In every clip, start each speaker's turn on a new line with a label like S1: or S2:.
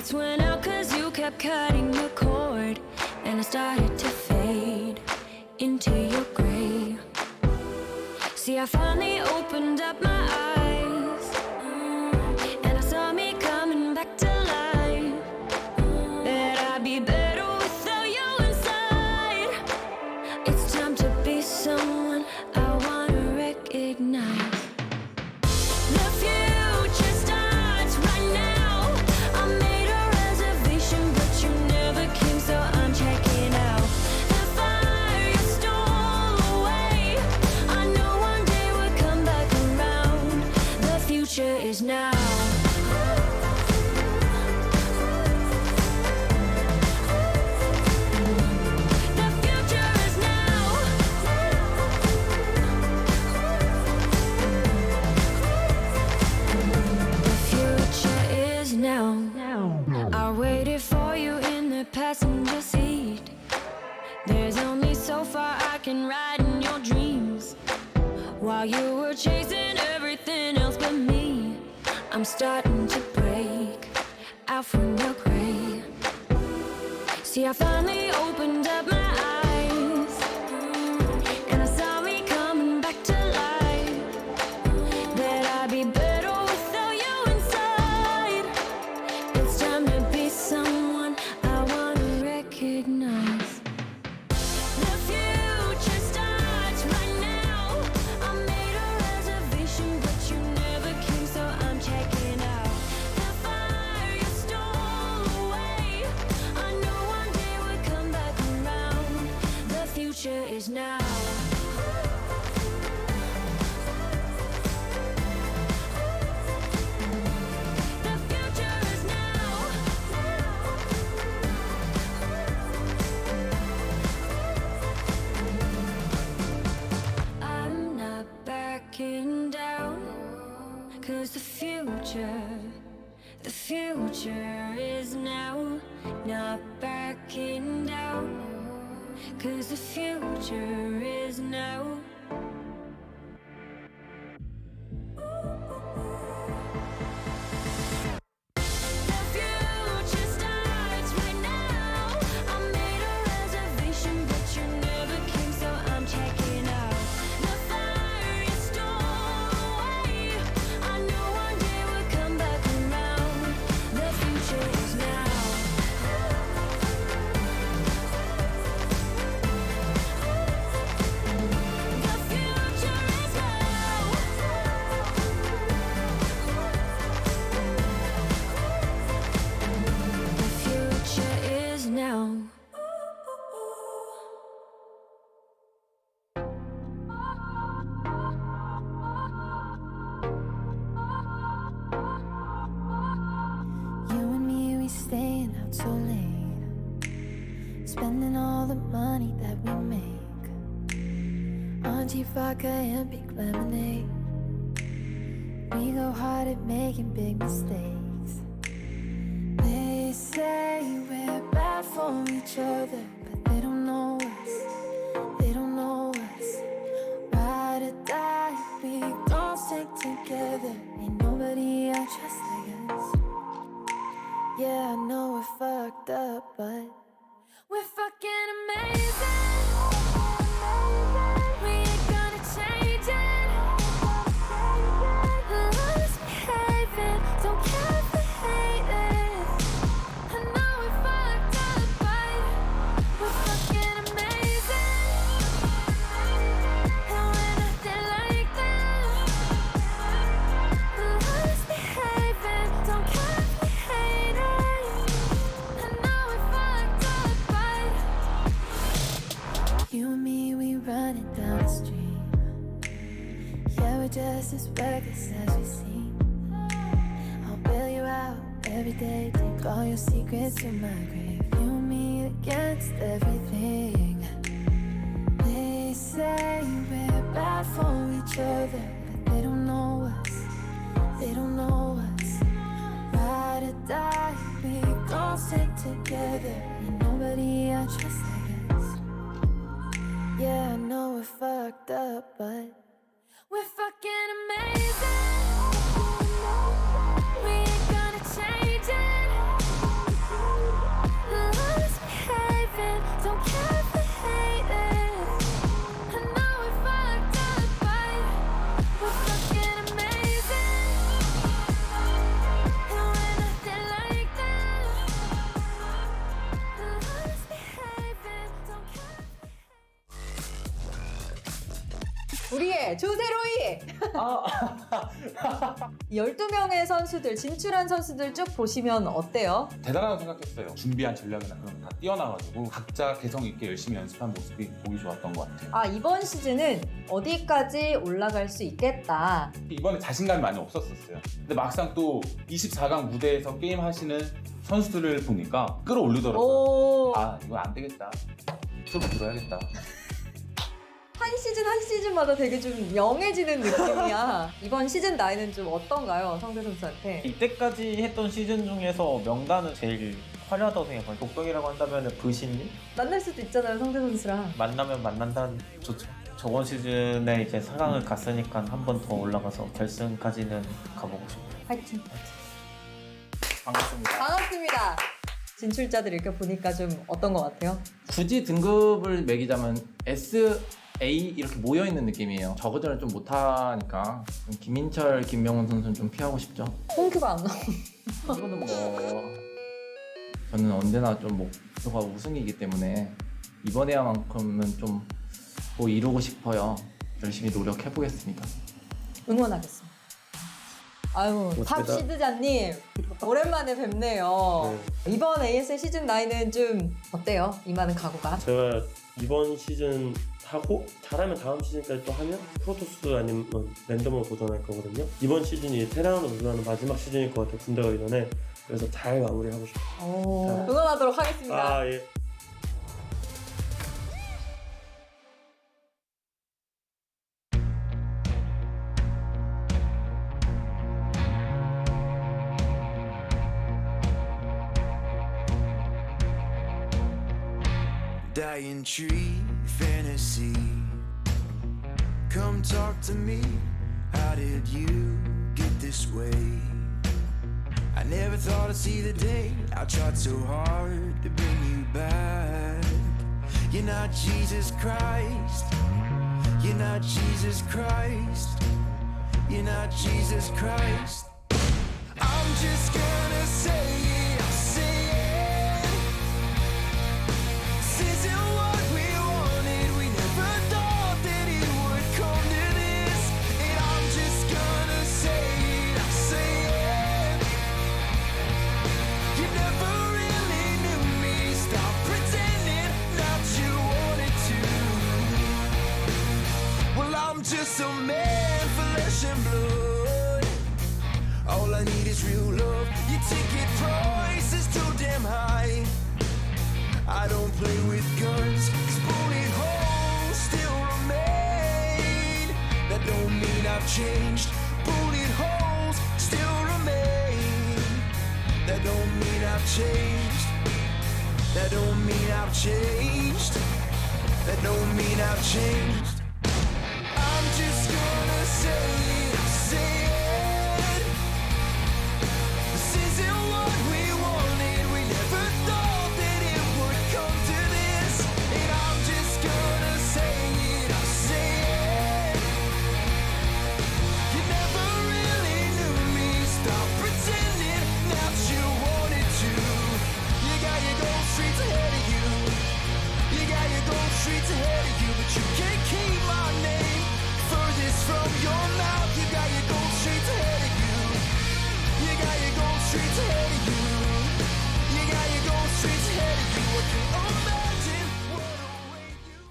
S1: lights went out 'cause you kept cutting the cord, and I started to fade into your gray. See, I finally opened up my eyes, and I saw me coming back to life. That I'd be better without you inside. It's time to be someone I wanna recognize. The future starts right now. I made a reservation, but you never came, so I'm checking out. The fire you stole away, I know one day we'll come back around. The future is now. I waited for you in the passenger seat. There's only so far I can ride in your dreams. While you were chasing everything else but me, I'm starting to break out from the gray. See, I finally opened up my eyes, and I saw me coming back to life. That I'd be better without you inside. It's time to be someone I wanna recognize. The future starts right now. I made a reservation, but you never came, so I'm checking out. The fire you stole away, I know one day we'll come back around. The future is now. Down, 'cause the future is now. Not backing down, 'cause the future is now.
S2: Vodka and big lemonade. We go hard at making big mistakes. They say we're bad for each other, but they don't know us. They don't know us. Ride or die, we gon' stick together. Ain't nobody I trust like us. Yeah, I know we're fucked up, but we're fucking amazing. Just as reckless as we seem. I'll bail you out every day, take all your secrets to my grave. You and me against everything. They say we're bad for each other, but they don't know us. They don't know us. Ride or die, we gon' stick together. Ain't nobody I trust like us. Yeah, I know we're fucked up, but we're fucking amazing. We ain't gonna change it.
S3: 우리의 조세로이! 12명의 선수들, 진출한 선수들 쭉 보시면 어때요?
S4: 대단하다고 생각했어요. 준비한 전략이나 그런 거 다 뛰어나가지고 각자 개성 있게 열심히 연습한 모습이 보기 좋았던 것 같아요.
S3: 이번 시즌은 어디까지 올라갈 수 있겠다.
S4: 이번에 자신감이 많이 없었어요. 근데 막상 또 24강 무대에서 게임 하시는 선수들을 보니까 끌어올리더라고요. 이거 안 되겠다. 수업 들어야겠다.
S3: 한 시즌마다 되게 좀 영해지는 느낌이야. 이번 시즌 나이는 좀 어떤가요, 성대 선수한테?
S5: 이때까지 했던 시즌 중에서 명단은 제일 화려하다고 생각해요. 독병이라고 한다면 부신님?
S3: 만날 수도 있잖아요, 성대 선수랑.
S5: 만나면 만난다는 좋죠. 저번 시즌에 이제 4강을 갔으니까 한 번 더 올라가서 결승까지는 가보고 싶어요.
S3: 화이팅!
S5: 반갑습니다.
S3: 반갑습니다. 진출자들 이렇게 보니까 좀 어떤 것 같아요?
S6: 굳이 등급을 매기자면 A 이렇게 모여있는 느낌이에요. 저거들은 좀 못하니까 김민철, 김명훈 선수는 좀 피하고 싶죠.
S3: 홍규가 안 나오고.
S6: 이거는 저는 언제나 좀 목표가 우승이기 때문에 이번에야만큼은 좀 뭐 이루고 싶어요. 열심히 노력해보겠습니다.
S3: 응원하겠습니다. 아유, 탑시드자님 오랜만에 뵙네요. 이번 ASL 시즌 9은 좀 어때요? 임하는 각오가?
S7: 제가 이번 시즌 하고 잘하면 다음 시즌까지 또 하면 프로토스 아니면 랜덤으로 도전할 거거든요. 이번 시즌이 테란으로 도전하는 마지막 시즌일 것 같아요. 군대 가기 전에. 그래서 잘 마무리하고 싶어요.
S3: 응원하도록 하겠습니다.
S7: 예.
S8: Dying tree fantasy. Come talk to me. How did you get this way? I never thought I'd see the day. I tried so hard to bring you back. You're not Jesus Christ. You're not Jesus Christ. You're not Jesus Christ. I'm just gonna say it. I'll say it. This isn't what we wanted. We never thought that it would come to this. And I'm just gonna say it. I'll say it. You never really knew me. Stop pretending that you wanted to. Well, I'm just a man, flesh and blood. All I need is real love. Your ticket price is too damn high. I don't play with guns, 'cause bullet holes still remain. That don't mean I've changed. Bullet holes still remain. That don't mean I've changed. That don't mean I've changed. That don't mean I've changed. I'm just gonna say it, say it. This isn't what we wanted. We never thought that it would come to this. And I'm just gonna say it, I'll say it. You never really knew me. Stop pretending that you wanted to. You got your gold streets ahead of you. You got your gold streets ahead of you, but you can't keep my name furthest from your mouth. You got your gold streets ahead of you. You got your gold streets ahead of you. You got your gold streets ahead of you. I can imagine what away you.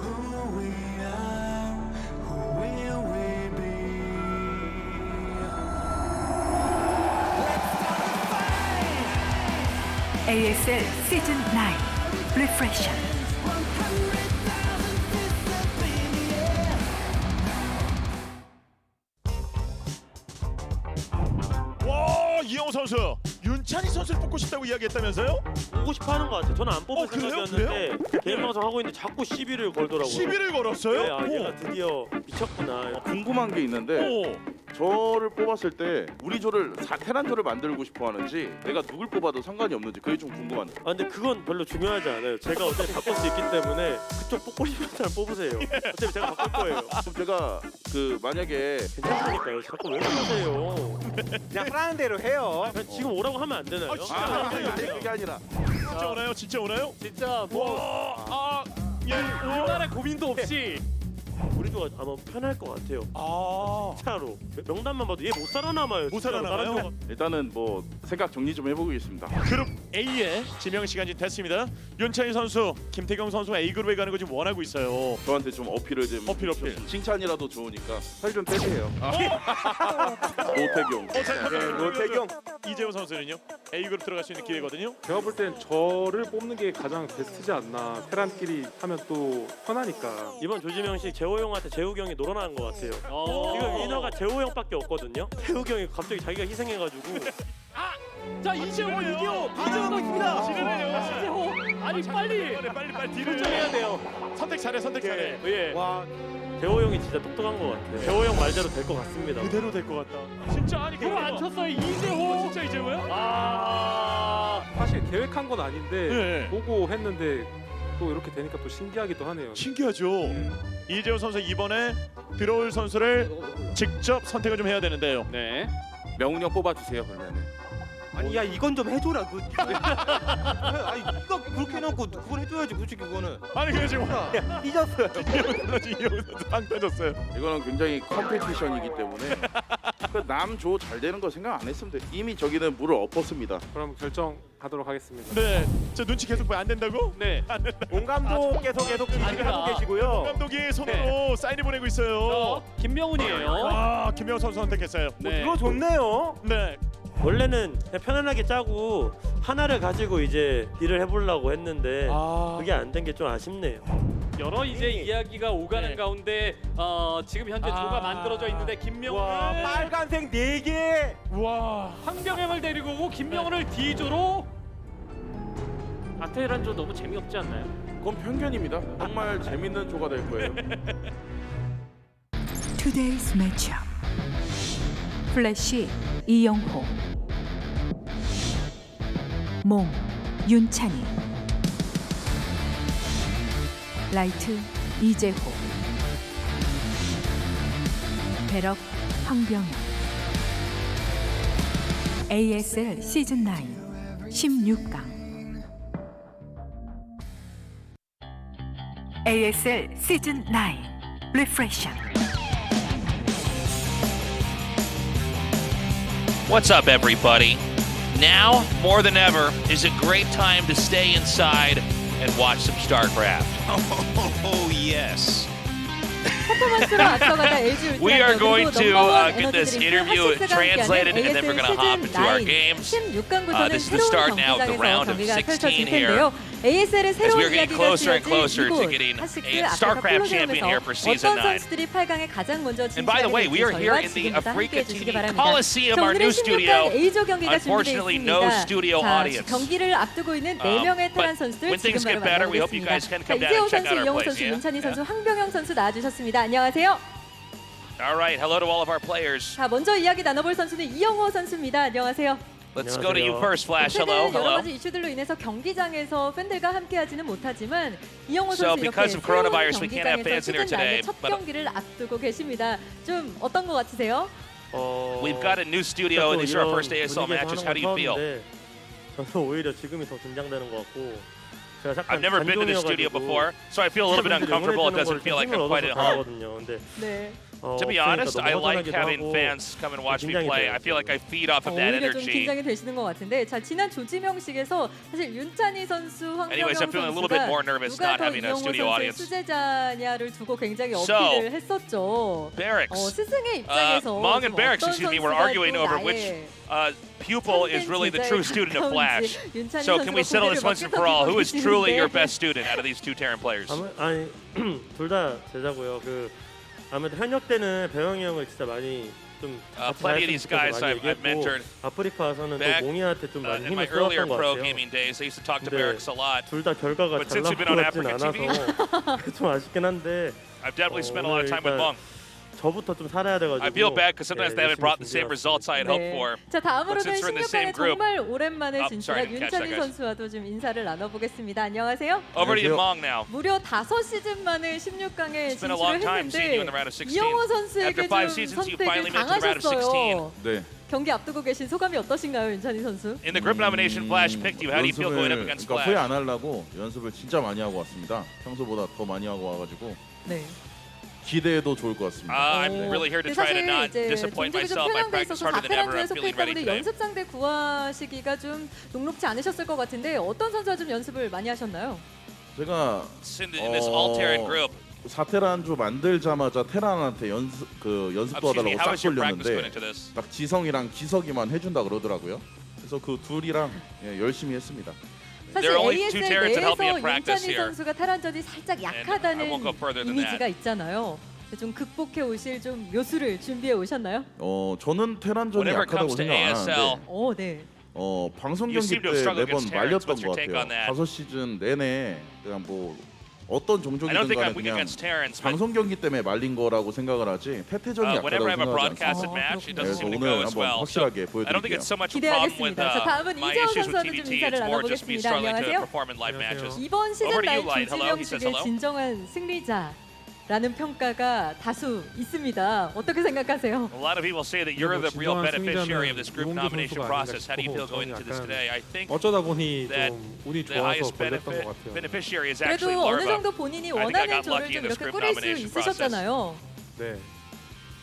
S8: Who we are, who will we be? Let's start the fight.
S9: ASL 시즌 9 Reflection.
S8: 100,000 fists up in the air.
S10: 와, 이영호 선수 윤찬희 선수를 뽑고 싶다고 이야기했다면서요?
S7: 보고 싶어 하는 것 같아요. 저는 안 뽑을
S10: 그래요?
S7: 생각이었는데 개인 방송 하고 있는데 자꾸 시비를 걸더라고요.
S10: 시비를 걸었어요?
S7: 네, 얘가 드디어 미쳤구나.
S11: 궁금한 게 있는데
S10: 오.
S11: 저를 뽑았을 때 우리 조를 테란조를 만들고 싶어 하는지 내가 누굴 뽑아도 상관이 없는지 그게 좀 궁금한데.
S7: 근데 그건 별로 중요하지 않아요. 제가 어차피 바꿀 수 있기 때문에 그쪽 뽑고 싶은 사람 뽑으세요. 어차피 제가 바꿀 거예요.
S11: 그럼 제가 괜찮으니까요.
S7: 괜찮다니까요. 자꾸 왜 그러세요?
S5: 그냥 하라는 대로 해요.
S7: 지금 오라고 하면 안 되나요?
S11: 그게 아니라
S10: 진짜 오나요? 진짜 오나요?
S7: 진짜
S10: 와, 예,
S7: 우리나라 고민도 없이 우리 조가 아마 편할 것 같아요.
S10: 아,
S7: 차로 명단만 봐도 얘 못 살아남아요.
S10: 못
S7: 진짜로.
S10: 살아남아요?
S7: 다른 조가.
S11: 일단은 뭐 생각 정리 좀 해보겠습니다.
S10: 그룹 A의 지명 시간이 됐습니다. 윤찬희 선수, 김태경 선수가 A 그룹에 가는 거 지금 원하고 있어요.
S11: 저한테 좀 어필을 좀
S10: 어필.
S11: 칭찬이라도 좋으니까 살 좀 빼세요. 노태경.
S10: 노태경. 이재호 선수는요? A 그룹 들어갈 수 있는 기회거든요.
S12: 제가 볼 땐 저를 뽑는 게 가장 베스트지 않나. 테란끼리 하면 또 편하니까.
S7: 이번 조지명식 재호 형한테 재욱이 형이 놀아나는 것 같아요. 지금 위너가 재호 형밖에 없거든요. 재욱이 형이 갑자기 자기가 희생해가지고
S6: 자 이재호 이재호 있습니다. 이재호 아니 빨리
S10: 빨리 딜을
S6: 결정해야 돼요.
S10: 선택 잘해.
S7: 예. 와 재호 형이 진짜 똑똑한 것 같아요. 재호 형 말대로 될 것 같습니다.
S10: 그대로 될 것 같다. 진짜 아니
S6: 그거 안 쳤어요 이재호.
S10: 진짜 이재호야?
S12: 사실 계획한 건 아닌데
S10: 네.
S12: 보고 했는데 또 이렇게 되니까 또 신기하기도 하네요.
S10: 신기하죠. 이재호 선수 이번에 들어올 선수를 직접 선택을 좀 해야 되는데요.
S4: 네. 명훈 형 뽑아주세요 그러면은.
S13: 아니 야 이건 좀 해줘라 그. 아니 이거 그렇게 해놓고 그건 해줘야지 솔직히 그거는.
S10: 아니 그래 지금
S13: 삐졌어요.
S10: 이재호 선수 방 터졌어요.
S11: 이거는 굉장히 컴피티션이기 때문에 남조 잘 되는 거 생각 안 했으면 돼. 이미 저기는 물을 엎었습니다.
S12: 그럼 결정하도록 하겠습니다.
S10: 네, 저 눈치 계속 보면 안 된다고?
S6: 네.
S13: 옹 감독께서 계속 지시를 하고 계시고요.
S10: 감독이 손으로 사인을 보내고 있어요.
S6: 김명훈이에요.
S10: 아, 김명훈 선수 선택했어요.
S6: 네.
S13: 이거 좋네요.
S10: 네.
S7: 원래는 그냥 편안하게 짜고 하나를 가지고 이제 딜을 해보려고 했는데 그게 안 된 게 좀 아쉽네요.
S6: 여러 이제 이야기가 오가는
S10: 네.
S6: 가운데 지금 현재 조가 만들어져 있는데 김명훈을
S13: 와 빨간색 4개.
S10: 와.
S6: 황병영을 데리고 오고 김명훈을 D조로 아테란조 너무 재미없지 않나요?
S11: 그건 편견입니다. 정말 재밌는 조가 될 거예요.
S9: Today's matchup. 플래시 이영호, 몽 윤찬희, 라이트 이재호, 배럭 황병영. ASL 시즌 9 16강. ASL 시즌 9 Refresher.
S14: What's up, everybody? Now, more than ever, is a great time to stay inside and watch some StarCraft.
S8: Oh, yes.
S3: 퍼포먼스로 앞서가다 LG
S14: We are going to
S3: 넘버원
S14: get this
S3: 에너지
S14: interview
S3: 드링크
S14: translated, and then we're going to hop
S3: 시즌
S14: into our
S3: 9
S14: games.
S3: 16강부터는
S14: This is the start
S3: 새로운
S14: now of the
S3: 경기장에서
S14: round of
S3: 경기가
S14: 16
S3: 펼쳐질
S14: here.
S3: 텐데요. ASL의
S14: As
S3: 새로운
S14: we're getting
S3: 이야기가
S14: closer and closer to
S3: 이곳
S14: getting
S3: 하시크
S14: a
S3: 아프리카
S14: StarCraft champion here
S3: 프로그램에서
S14: for season
S3: 어떤
S14: 9.
S3: 선수들이 8강에 가장 먼저
S14: And by the way, we are here
S3: 저희와
S14: in the
S3: 지금부터 함께해
S14: Africa
S3: 주시기
S14: TV
S3: 바랍니다.
S14: Coliseum,
S3: 자,
S14: our
S3: 오늘은
S14: new
S3: 16강
S14: studio.
S3: A조 경기가 준비되어
S14: Unfortunately,
S3: 있습니다.
S14: no studio
S3: 자,
S14: audience.
S3: 경기를 앞두고 있는 4명의 테란
S14: But
S3: 선수들
S14: when things
S3: 지금
S14: get
S3: 바로
S14: better, we hope you
S3: 만나보겠습니다.
S14: guys can
S3: 자,
S14: come down
S3: 이재호
S14: and check
S3: 선수,
S14: out our
S3: 이영호
S14: place.
S3: 선수,
S14: Yeah?
S3: 윤찬희 선수, 황병영 선수 나와주셨습니다. 안녕하세요.
S14: All right, hello to all of our players.
S3: 자, 먼저 이야기 나눠볼 선수는 이영호 선수입니다. 안녕하세요.
S14: Let's go to you first, Flash.
S3: 최근
S14: Hello,
S3: 여러
S14: hello.
S3: 가지 이슈들로 인해서 경기장에서 팬들과 함께하지는 못하지만 이영호
S14: So
S3: 선수 이렇게
S14: because of
S3: 새로운
S14: coronavirus, we can't have
S3: 경기장에서
S14: fans in here
S3: 시즌 9의
S14: today,
S3: 첫
S14: but-
S3: 경기를 앞두고 계십니다. 좀 어떤 것 같으세요?
S14: We've got a new studio, and these are our first ASL matches. How do you feel?
S7: 저는 오히려 지금이 더 긴장되는 것 같고 제가 약간
S14: I've never been to this studio before, so I feel a little bit uncomfortable. It doesn't feel like I'm quite at home.
S7: 근데
S3: 네.
S14: To be honest, I like having fans come and watch me play. I feel like I feed off of that
S3: 오히려 좀
S14: energy.
S3: 긴장이 되시는 것 같은데 자 지난 조지명식에서 사실 윤찬희 선수, 황병영
S14: Anyways, I'm feeling a little bit
S3: 선수가
S14: more nervous
S3: 누가
S14: not
S3: 더
S14: having a
S3: 이영호
S14: studio
S3: 선수의
S14: audience.
S3: 수제자냐를 두고 굉장히
S14: So,
S3: 어필을 했었죠.
S14: Barracks.
S3: 스승의 입장에서
S14: Mong and
S3: 좀
S14: Barracks,
S3: 어떤
S14: excuse me, were
S3: 선수가
S14: arguing
S3: 또
S14: over which
S3: 나의
S14: pupil is really the true student of Flash.
S3: 윤찬희
S14: So can we settle this once and for all? Who is truly your
S3: 계시는데
S14: best student out of these two Terran players?
S7: 아니 둘 다 제자고요. 그 아무래도 현역 때는 배영이 형을 진짜 많이 좀 같이
S14: plenty of these guys
S7: 많이
S14: I've
S7: 얘기했고
S14: mentored
S7: 아프리카 와서는
S14: back,
S7: 또 몽이한테 좀 많이
S14: in
S7: 힘을
S14: my earlier
S7: 쏟았던 것
S14: pro
S7: 같아요.
S14: gaming days, I used to talk to
S7: 근데
S14: Barracks a lot.
S7: 둘 다 결과가
S14: But
S7: 잘
S14: since you've been
S7: 나온
S14: on
S7: 것 같진
S14: Africa
S7: 않아서 좀 아쉽긴 한데
S14: I've definitely spent a lot of time with
S7: 일단
S14: Mong.
S7: 저부터 좀 살아야 돼가지고
S14: I feel bad because sometimes they haven't brought the same
S7: 열심히
S14: results I had hoped
S3: 네.
S14: for.
S3: 자 다음으로는
S14: since we're in the same
S3: 16강에
S14: group.
S3: 정말 오랜만에
S14: Oh,
S3: 진출한
S14: sorry, didn't catch that,
S3: 윤찬희
S14: guys.
S3: 선수와도 좀 인사를 나눠보겠습니다. 안녕하세요.
S14: Over to you,
S7: 안녕하세요.
S14: Mong now.
S3: 무려 5시즌 만에 16강에
S14: It's been a long
S3: 진출을
S14: time seeing you in the
S3: 했는데
S14: round of 16.
S3: 이영호
S14: After
S3: 선수에게
S14: 5
S3: 좀
S14: seasons, you
S3: 선택을
S14: finally made it to the round of 16.
S3: 당하셨어요.
S11: 네.
S3: 경기 앞두고 계신 소감이 어떠신가요, 윤찬희 선수?
S14: In the group nomination, Flash picked you. How do you feel going up against
S11: 그러니까 후회
S14: Flash?
S11: 안 하려고 연습을 진짜 많이 하고 왔습니다. 평소보다 더 많이 하고 와가지고
S3: 네.
S11: 기대해도 좋을 것 같습니다.
S14: I'm really here to try to
S3: 사실
S14: not
S3: 이제
S14: disappoint
S3: 종족이 좀
S14: myself. I
S3: 편향돼
S14: practice
S3: 있어서
S14: harder than ever. I'm
S3: 4테란조에 속해
S14: feeling
S3: 있다
S14: ready
S3: 보니
S14: today.
S3: 연습 상대 구하시기가 좀 녹록지 않으셨을 것 같은데 어떤 선수와 좀 연습을 많이 하셨나요?
S11: 제가
S14: In this all-Terran group.
S11: 4테란조 만들자마자 테란한테 연습도
S14: Excuse me,
S11: 하달라고
S14: how
S11: 딱
S14: is your practice going
S11: 돌렸는데
S14: into this?
S11: 딱 지성이랑 기석이만 해준다 그러더라고요. 그래서 그 둘이랑 열심히 했습니다.
S3: 사실
S14: There are only two
S3: ASL
S14: Terrans that help me in
S3: 내에서
S14: practice
S3: 윤찬희
S14: here.
S3: 선수가 테란전이 살짝
S14: I
S3: 약하다는
S14: won't go further than
S3: 이미지가
S14: that.
S3: 있잖아요. 좀 극복해 오실 좀 묘수를 준비해 오셨나요?
S11: 저는 테란전이
S14: Whenever it
S11: 약하다고
S14: comes to
S11: 생각 안
S14: ASL,
S11: 하는데
S3: 네.
S11: 방송
S14: You
S11: 경기
S14: seem to have
S11: 때
S14: struggled
S11: 매번
S14: against Terrans.
S11: 말렸던
S14: What's your
S11: 것
S14: take on
S11: 같아요.
S14: that?
S11: 5시즌 내내 그냥 뭐 어떤
S14: I don't
S11: 종족이든
S14: think
S11: 간에
S14: I'm weak
S11: 그냥
S14: against Terrans, but
S11: 방송 경기 때문에 말린 거라고 생각을 하지 태태전이 약하다고
S14: whenever I have a
S11: 생각하지
S14: broadcasted
S11: 않습니다.
S14: match, it doesn't
S11: 그래서
S14: seem to
S11: 오늘
S14: go as
S11: 한번
S14: well. So
S11: 확실하게
S14: I don't think
S11: 보여드릴게요.
S14: it's so much a problem with
S3: 기대하겠습니다. 자, 다음은
S14: my
S3: 이재호
S14: issues with
S3: 선수와도 좀
S14: TVT.
S3: 인사를
S14: It's more just me
S3: 나눠보겠습니다.
S14: struggling to
S3: 안녕하세요.
S14: perform in live matches.
S3: 이번 시즌
S14: Over to you,
S3: 나이
S14: Light. Hello, he says
S3: 조지명식의
S14: hello.
S3: 진정한 승리자라는 평가가 다수 있습니다. 어떻게 생각하세요?
S14: A lot of people say that you're the real
S12: 진정한
S14: beneficiary of this group
S12: 승자는
S14: nomination
S12: 이용규 선수가
S14: process. How do you feel
S12: 아닌가
S14: going into this
S12: 싶고
S14: today? I think
S12: 어쩌다 보니
S14: that
S12: 좀 운이
S14: the
S12: 좋아서
S14: highest
S12: 걸렸던 것 같아요.
S14: beneficiary is
S3: 그래도
S14: actually
S3: 어느
S14: Larva.
S3: 정도 본인이
S14: I think I
S3: 원하는
S14: got
S3: 조를
S14: lucky in
S3: 좀
S14: this
S3: 이렇게
S14: group
S3: 꾸릴 수
S14: nomination process.
S3: 있으셨잖아요.
S12: 네.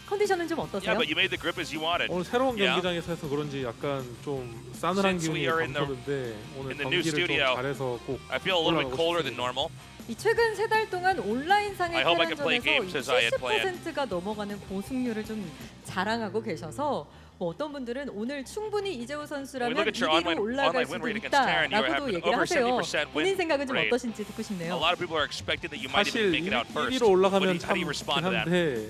S3: 컨디션은 좀 어떠세요?
S14: Yeah, but you made the group as you wanted.
S12: 오늘 새로운
S14: Yeah.
S12: 경기장에서 해서 그런지 약간 좀 싸늘한
S14: Since we
S12: 기운이
S14: are in the-
S12: 감도는데 오늘
S14: in the new
S12: 경기를 좀
S14: studio,
S12: 잘해서 꼭
S14: I feel a little bit
S12: 올라가고
S14: colder than
S12: 싶습니다.
S14: normal.
S3: 이 최근 세 달 동안 온라인상의
S14: I hope I can play games as I had
S3: 테란전에서 70%가 넘어가는 고승률을 좀 자랑하고 계셔서 뭐 어떤 분들은 오늘 충분히 이재호
S14: When we
S3: 선수라면
S14: look at your
S3: 2위로
S14: online
S3: 올라갈
S14: win
S3: 수도
S14: rate against Terran, you have
S3: 있다라고도
S14: an
S3: 얘기를
S14: over
S3: 하세요.
S14: 70%
S3: 본인
S14: win
S3: 생각은 좀
S14: rate.
S3: 어떠신지 듣고
S14: A
S3: 싶네요.
S14: lot of people are expecting that you might even
S12: 사실
S14: make it out first.
S12: 1위로 올라가면
S14: How do you
S12: 참
S14: respond to that?
S12: 한데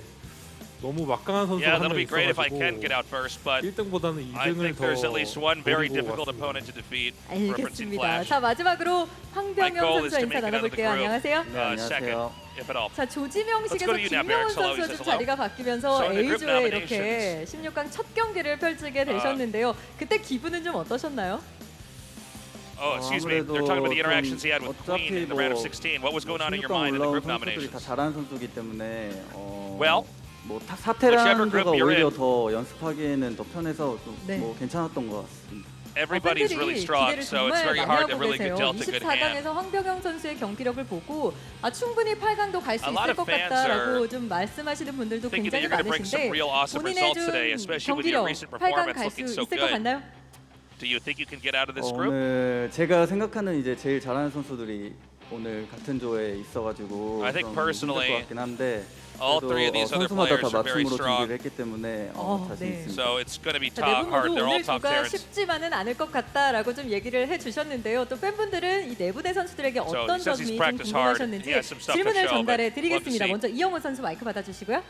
S12: 너무 막강한 선수가
S14: Yeah,
S12: 한
S14: that'll
S12: 명
S14: be great if I can
S12: 있어가지고
S14: get out first, but
S12: 1등보다는
S14: I
S12: 2등을
S14: think there's at
S12: 더
S14: least one very
S12: 노리고
S14: difficult
S12: 왔습니다.
S14: opponent to defeat. Referencing
S3: 알겠습니다.
S14: Flash.
S3: 자 마지막으로
S14: My
S3: 황병영
S14: goal is
S3: 선수와
S14: to
S3: 인사
S14: make it out of the
S3: 나눠볼게요.
S14: group.
S3: 안녕하세요.
S14: Second, if at all.
S3: 자
S14: Let's
S3: 조지명식에서
S14: go to you now,
S3: 김명훈
S14: Barracks. Hello, he
S3: 선수와
S14: says
S3: 좀
S14: hello.
S3: 자리가 바뀌면서
S14: So in the group
S3: A조에 이렇게
S14: nominations,
S3: 16강 첫 경기를 펼치게 되셨는데요. 그때 기분은 좀 어떠셨나요?
S14: Oh, excuse me. They're talking about the interactions he had with Queen in the round of 16. What was going on in your mind in the group nominations?
S15: 다 잘하는 선수기 때문에
S14: Well,
S15: 뭐
S14: whichever group
S15: 사테란조가
S14: you're
S15: 오히려
S14: in.
S15: 더 연습하기에는 더 편해서
S3: 네.
S15: 뭐 괜찮았던 것 같습니다.
S14: everybody's really strong,
S3: 기대를
S14: so it's
S3: 정말
S14: very
S3: 많이
S14: hard to
S3: 하고
S14: really
S3: 계세요.
S14: dealt a good hand.
S3: 24강에서 황병영 선수의 경기력을 보고 충분히 8강도 갈 수
S14: A lot
S3: 있을
S14: of
S3: 것
S14: fans
S3: 같다라고
S14: are
S3: 좀 말씀하시는 분들도
S14: thinking that
S3: 굉장히
S14: you're going to bring some
S3: 많으신데
S14: real awesome
S3: 본인의
S14: results
S3: 좀
S14: today, especially with your
S3: 경기력
S14: recent
S3: 8강
S14: performance
S3: 갈 수
S14: looking so
S3: 있을 것
S14: good.
S3: 같나요?
S14: Do you think you can get out of this group?
S15: 오늘 제가 생각하는 이제 제일 잘하는 선수들이 오늘 같은 조에 있어가지고
S14: I think
S15: 좀 힘들
S14: personally,
S15: 것 같긴 한데
S14: all
S15: 그래도
S14: three of these other
S15: 선수마다 다
S14: players are very
S15: 맞춤으로
S14: strong.
S15: 준비를 했기 때문에 자신
S3: 네.
S15: 있습니다.
S14: So it's going to be
S3: 자, 네
S14: top
S3: 분
S14: hard.
S3: 모두
S14: They're all
S3: 오늘
S14: top
S3: 조가
S14: Terrans.
S3: 쉽지만은 않을 것 같다라고 좀 얘기를 해주셨는데요. 또 팬분들은 이 내부대 선수들에게 어떤
S14: he says he's
S3: 점이 좀
S14: practiced hard.
S3: 궁금하셨는지
S14: He has some stuff to
S3: 질문을
S14: show,
S3: 전달해
S14: but love to
S3: 드리겠습니다.
S14: see.
S3: 먼저 이영호 선수 마이크 받아주시고요.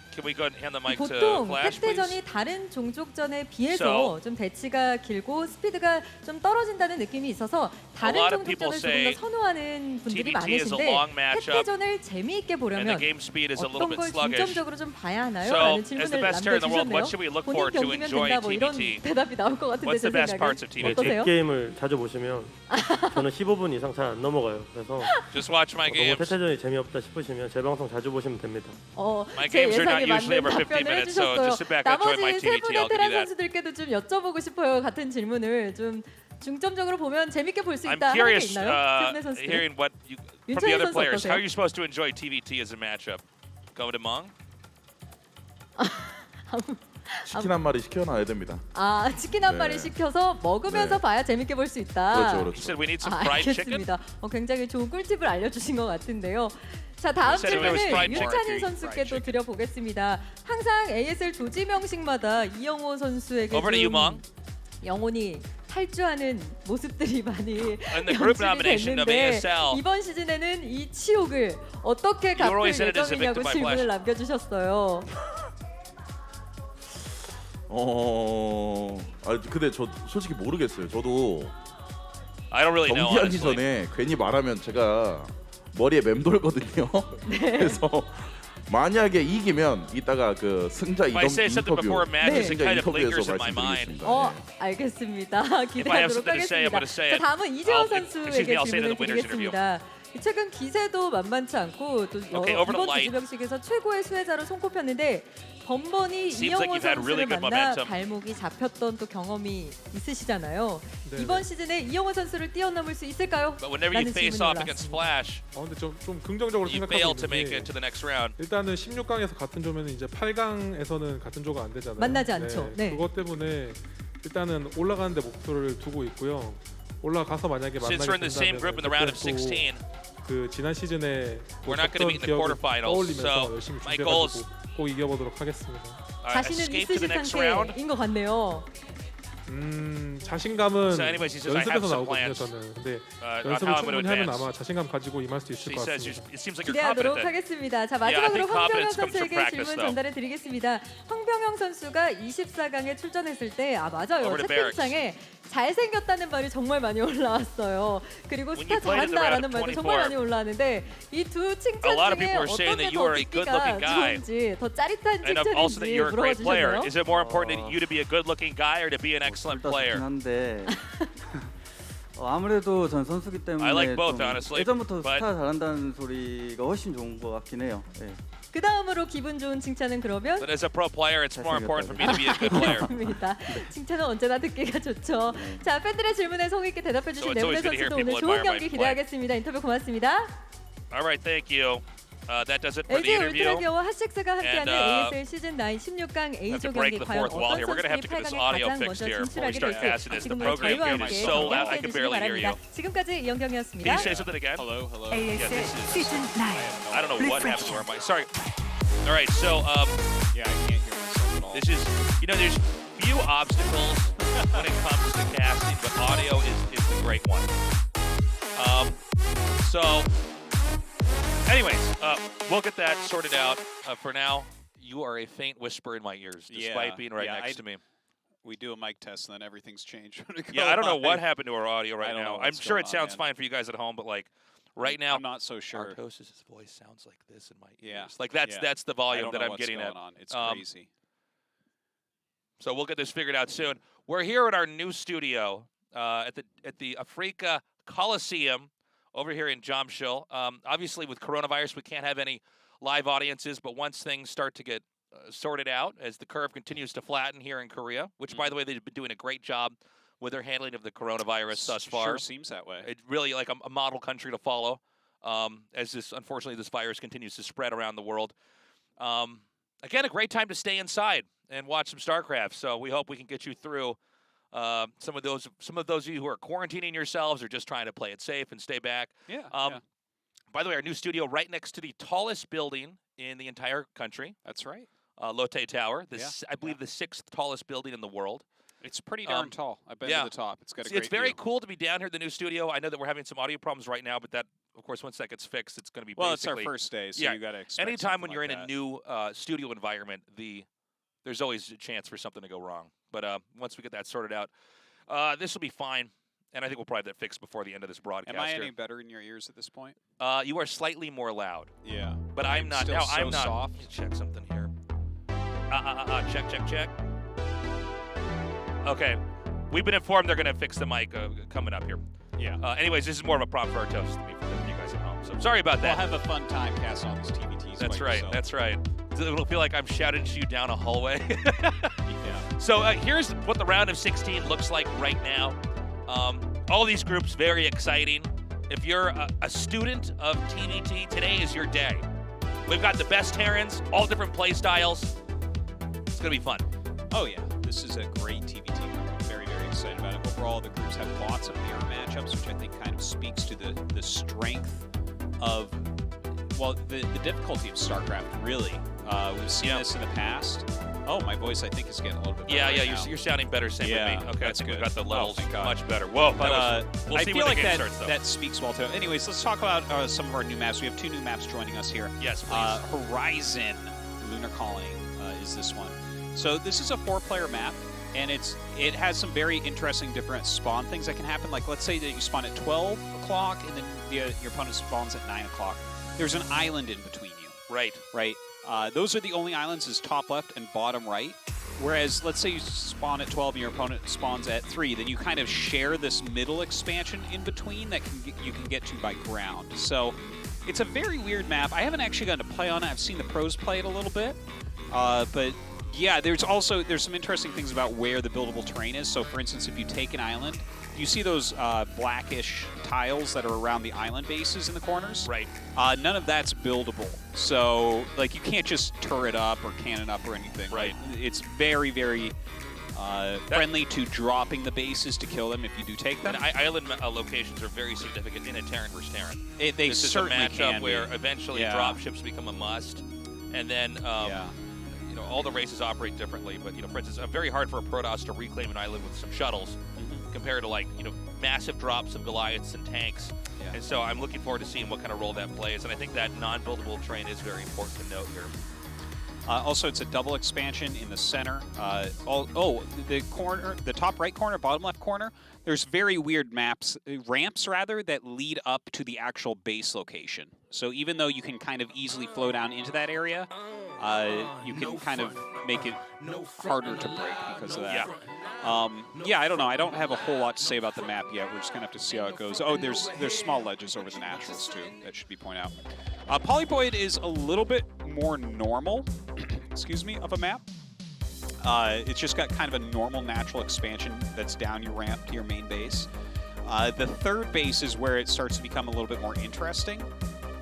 S14: Can we go and hand the mic to
S3: 보통
S14: Flash, please?
S3: 팩대전이 다른 종족전에 비해서 좀 대치가 길고 스피드가 좀 떨어진다는 느낌이 있어서 다른
S14: lot of people
S3: 종족전을 조금
S14: say
S3: 더 선호하는 분들이
S14: TVT is a
S3: 많으신데
S14: long matchup,
S3: 팩대전을 재미있게
S14: and the
S3: 보려면
S14: game speed is a little
S3: 어떤
S14: bit
S3: 걸
S14: sluggish.
S3: 중점적으로 좀 봐야 하나요?
S14: So,
S3: 라는
S14: as the
S3: 질문을
S14: best Terran in the world, what should we
S3: 남겨주셨네요.
S14: look
S3: 본인
S14: for to
S3: 경기면
S14: enjoy
S3: 된다 뭐 이런
S14: TVT?
S3: 대답이 나올 것 같은데
S14: What's
S3: 제
S14: the best
S3: 생각에
S14: parts of TVT?
S3: 어떠세요?
S7: 제 게임을 자주 보시면 저는 15분 이상 잘 안 넘어가요. 그래서
S14: Just watch my
S7: 너무
S14: games.
S7: 태태전이 재미없다 싶으시면 제 방송 자주 보시면 됩니다.
S14: My
S3: 제
S14: games are not
S3: 예상에
S14: usually
S3: 맞는
S14: over 50
S3: 답변을
S14: minutes, so
S3: 해주셨어요.
S14: just sit back and enjoy my
S3: 나머지 세
S14: TVT.
S3: 분의
S14: I'll give
S3: 테란
S14: you that.
S3: 선수들께도 좀 여쭤보고 싶어요. 같은 질문을 좀 중점적으로 보면 재밌게 볼 수
S14: I'm
S3: 있다 하는 게
S14: curious
S3: 있나요? 세 분의 선수들.
S14: hearing what you, from the
S3: 윤찬희
S14: other
S3: 선수
S14: players. How
S3: 어떠세요?
S14: are you supposed to enjoy TVT as a matchup? Go to Mong?
S11: 치킨 한 마리 시켜놔야 됩니다.
S3: 치킨 한 마리
S11: 네.
S3: 시켜서 먹으면서
S11: 네.
S3: 봐야 재밌게 볼 수 있다.
S11: 그렇죠,
S14: You
S11: 그렇죠.
S14: said we need some fried chicken?
S3: 알겠습니다. 굉장히 좋은 꿀팁을 알려주신 것 같은데요. 자 다음
S14: You said it was
S3: 질문을
S14: fried
S3: 윤찬희
S14: chicken.
S3: 선수께도 드려보겠습니다. 항상 ASL 조지명식마다 이영호 선수에게
S14: Over to you,
S3: 좀
S14: Mong.
S3: 영혼이 탈주하는 모습들이 많이
S14: In the group
S3: 연출이
S14: nomination of
S3: 됐는데
S14: ASL,
S3: 이번 시즌에는 이 치욕을 어떻게
S14: You
S3: 갚을
S14: always said it as a
S3: 예정이냐고
S14: victim by
S3: 질문을
S14: Flash.
S3: 남겨주셨어요.
S11: 근데 저 솔직히 모르겠어요. 저도
S14: I don't really know.
S11: 경기하기
S14: Honestly.
S11: 전에 괜히 말하면 제가 머리에 맴돌거든요. 그래서 만약에 이기면 이따가 그 승자
S14: If I say something before a match, it
S11: 승자
S14: kind of lingers
S11: 인터뷰에서
S14: in my mind.
S11: 말씀드리겠습니다.
S3: 알겠습니다.
S14: If I have
S3: 기대하도록
S14: something to say, I'm
S3: 하겠습니다.
S14: going to say
S3: 자,
S14: it.
S3: 다음은 이재호
S14: Excuse me,
S3: 선수에게
S14: I'll say it in
S3: 질문을
S14: the winners interview.
S3: 드리겠습니다. 최근 기세도 만만치 않고 또
S14: Okay, over to
S3: 이번
S14: Light.
S3: 조지명식에서 최고의 수혜자로 손꼽혔는데 번번이
S14: Seems like
S3: 이영호
S14: you've had really
S3: 선수를
S14: good
S3: 만나
S14: momentum.
S3: 발목이 잡혔던 또 경험이 있으시잖아요.
S12: 네네.
S3: 이번 시즌에 이영호 선수를 뛰어넘을 수 있을까요?
S14: But whenever you
S3: 라는
S14: face
S3: 질문이
S14: off against
S3: 올라왔습니다.
S14: Flash,
S12: 근데 좀 긍정적으로
S14: you
S12: 생각하고
S14: fail to make
S12: 있는
S14: it to
S12: 게
S14: the next round.
S12: 일단은 16강에서 같은 조면은 이제 8강에서는 같은 조가 안 되잖아요.
S3: 만나지 않죠. 네.
S12: 그것 때문에 일단은 올라가는 데 목표를 두고 있고요. 올라가서 만약에
S14: Since we're in the same group in the round of 16,
S12: 그 지난 시즌에
S14: we're not going to meet in the quarterfinals.
S12: 떠올리면서
S14: So
S12: 열심히
S14: my goal is
S12: 준비해가지고 꼭 이겨보도록 하겠습니다.
S3: 자신은
S14: escape to the
S3: 있으신
S14: next round.
S3: 상태인 것 같네요.
S12: 자신감은
S14: So anyways, he says, I have
S12: 연습에서
S14: some
S12: 나오거든요.
S14: plans,
S12: 저는. 근데
S14: on
S12: 연습을
S14: how I'm going
S12: 충분히
S14: to
S12: 하면
S14: advance.
S12: 아마 자신감 가지고 임할 수 있을
S14: He
S12: 것
S14: says
S12: 같습니다.
S14: it seems like you're
S3: 기대하도록
S14: confident.
S3: 하겠습니다. 자,
S14: Yeah, I
S3: 마지막으로
S14: think
S3: 황병영
S14: confidence comes from
S3: 선수에게
S14: practice,
S3: 질문
S14: though.
S3: 전달해 드리겠습니다. 황병영 선수가 24강에 출전했을 때 맞아요.
S14: Over to Barracks.
S3: 채팅창에 잘생겼다는 말이 정말 많이 올라왔어요. 그리고
S14: When
S3: 스타
S14: you played in the round
S3: 잘한다라는
S14: of
S3: 말도 정말
S14: 24,
S3: 많이 올라왔는데 이 두 칭찬
S14: a lot of
S3: 중에
S14: people are
S3: 어떤
S14: saying
S3: 게
S14: that you
S3: 더
S14: are a good-looking
S3: 듣기가
S14: guy.
S3: 좋은지 더 짜릿한
S14: And also that
S3: 칭찬인지
S14: you're a
S3: 물어봐
S14: great player.
S3: 주셨네요.
S14: Is it more important to you to be a good-looking guy or to be an excellent
S15: 둘다
S14: player?
S15: 좋긴 한데 아무래도 전 선수기 때문에
S14: I like both,
S15: 좀
S14: honestly,
S15: 예전부터
S14: but-
S15: 스타 잘한다는 소리가 훨씬 좋은 것 같긴 해요. 예.
S3: 그 다음으로 기분 좋은 칭찬은 그러면
S14: But as a pro player, it's more important for me to be a good player.
S3: 맞습니다. 칭찬은 언제나 듣기가 좋죠. 자, 팬들의 질문에 성의 있게 대답해 주신
S14: So it's
S3: 네분의
S14: always good to hear
S3: 선수도 오늘
S14: people
S3: 좋은
S14: admire my
S3: 경기
S14: play.
S3: 기대하겠습니다. 인터뷰 고맙습니다.
S14: All right, thank you. That does it for the
S3: LG
S14: interview.
S3: 울트라기어와 핫식스가 함께하는
S14: And,
S3: ASL 시즌 9 16강
S14: Have to
S3: A조
S14: break
S3: 경기
S14: the
S3: 과연
S14: fourth wall
S3: 어떤
S14: here. We're going to have
S3: 선수들이
S14: to get this
S3: 8강에
S14: audio
S3: 가장
S14: fixed
S3: 먼저
S14: here before we
S3: 진출하게
S14: start
S3: 될지
S14: casting this. The
S3: 지금부터
S14: program
S3: 저희와
S14: game
S3: 함께
S14: is so loud, I
S3: 함께해
S14: can
S3: 주시기
S14: barely hear you.
S3: 바랍니다. 지금까지
S14: Can
S3: 이영경이었습니다.
S14: you say something again?
S10: Hello, hello.
S9: ASL
S14: this is-
S9: 시즌 9
S14: I don't know what happened to our mic. Sorry. All right, so
S10: Yeah, I can't hear myself at all.
S14: this is, there's few obstacles when it comes to casting, but audio is the great one. So, anyways, we'll get that sorted out. For now, you are a faint whisper in my ears, despite being right next to me.
S16: We do a mic test and then everything's changed.
S14: Yeah, I don't know what happened to our audio
S16: I
S14: right
S16: don't know
S14: now. I'm
S16: what's
S14: sure
S16: going
S14: it sounds
S16: on,
S14: fine for you guys at home, but like right now,
S16: I'm not so sure.
S14: Artos's voice sounds like this in my
S16: Yeah.
S14: ears. Like that's the
S16: I
S14: volume
S16: don't
S14: that
S16: know
S14: I'm
S16: what's
S14: getting
S16: going
S14: at.
S16: on. It's crazy.
S14: So we'll get this figured out soon. We're here at our new studio at the Africa Coliseum over here in Jamshil. Obviously, with coronavirus, we can't have any live audiences, but once things start to get sorted out, as the curve continues to flatten here in Korea, which, by the way, they've been doing a great job with their handling of the coronavirus thus far.
S16: Sure seems that way.
S14: It's really like a model country to follow as unfortunately, this virus continues to spread around the world. Again, a great time to stay inside and watch some StarCraft. So we hope we can get you through some of those of you who are quarantining yourselves or just trying to play it safe and stay back.
S16: Yeah.
S14: By the way, our new studio right next to the tallest building in the entire country.
S16: That's right.
S14: Lotte Tower, I believe
S16: yeah.
S14: the 6th tallest building in the world.
S16: It's pretty darn tall. I've been
S14: yeah.
S16: to the top. It's got a
S14: It's
S16: great
S14: very
S16: view.
S14: cool to be down here at the new studio. I know that we're having some audio problems right now, but that, of course, once that gets fixed, it's going to be
S16: Well, it's
S14: basically...
S16: our first day, so
S14: yeah,
S16: you got to expect
S14: anytime
S16: something
S14: when you're
S16: like
S14: in
S16: that.
S14: a new studio environment, there's always a chance for something to go wrong. But once we get that sorted out, this will be fine. And I think we'll probably have that fixed before the end of this broadcast.
S16: Am I
S14: here.
S16: any better in your ears at this point?
S14: You are slightly more loud.
S16: Yeah.
S14: But I'm not.
S16: Still
S14: No,
S16: so
S14: I'm not.
S16: soft.
S14: Let me check something here. Check. Okay. We've been informed they're going to fix the mic coming up here.
S16: Yeah.
S14: Anyways, this is more of a prompt for our toast than you guys at home. So sorry about that.
S16: We'll have a fun time casting all these TVTs.
S14: That's
S16: by
S14: right.
S16: yourself.
S14: That's right. It'll feel like I'm shouting to you down a hallway.
S16: Yeah.
S14: So here's what the round of 16 looks like right now. All these groups, very exciting. If you're a student of TVT, today is your day. We've got the best Terrans, all different play styles. It's going to be fun.
S16: Oh, yeah. This is a great TVT group. I'm very, very excited about it. Overall, the groups have lots of mirror matchups, which I think kind of speaks to the strength of, well, the difficulty of StarCraft, really. We've seen this in the past. Oh, my voice, I think, is getting a little bit better.
S14: Yeah, you're sounding better. Same with me. Okay,
S16: that's good.
S14: We've got the levels
S16: thank God.
S14: much better. Whoa,
S16: But
S14: we'll
S16: I
S14: see
S16: feel
S14: when
S16: like
S14: the game
S16: that,
S14: starts, though.
S16: that speaks well to it. Anyways, let's talk about some of our new maps. We have 2 new maps joining us here.
S14: Yes, please.
S16: Horizon Lunar Calling is this one. So this is a 4-player map, and it has some very interesting different spawn things that can happen. Like, let's say that you spawn at 12 o'clock, and then your opponent spawns at 9 o'clock. There's an island in between you.
S14: Right.
S16: Right. Those are the only islands is top left and bottom right. Whereas, let's say you spawn at 12 and your opponent spawns at 3, then you kind of share this middle expansion in between that you can get to by ground. So it's a very weird map. I haven't actually gotten to play on it. I've seen the pros play it a little bit, but Yeah, there's some interesting things about where the buildable terrain is. So, for instance, if you take an island, you see those blackish tiles that are around the island bases in the corners?
S14: Right.
S16: None of that's buildable. So, like, you can't just turret up or cannon up or anything.
S14: Right.
S16: Like, it's very, very friendly to dropping the bases to kill them if you do take them.
S14: And island locations are very significant in a Terran versus Terran.
S16: They
S14: this
S16: certainly
S14: is a matchup
S16: can
S14: where
S16: be.
S14: eventually
S16: Yeah.
S14: dropships become a must, and then you know, all the races operate differently. But you know, for instance, very hard for a Protoss to reclaim an island with some shuttles, compared to like massive drops of Goliaths and tanks.
S16: Yeah.
S14: And so I'm looking forward to seeing what kind of role that plays. And I think that non-buildable terrain is very important to note here.
S16: Also, it's a double expansion in the center. The corner, the top right corner, bottom left corner, there's very weird ramps rather, that lead up to the actual base location. So even though you can kind of easily flow down into that area, you can kind of make it harder to break because of that. Yeah, I don't know. I don't have a whole lot to say about the map yet. We're just going to have to see how it goes. Oh, there's small ledges over the naturals, too. That should be pointed out. Polyvoid is a little bit more normal, excuse me, of a map. It's just got kind of a normal natural expansion that's down your ramp to your main base. The third base is where it starts to become a little bit more interesting.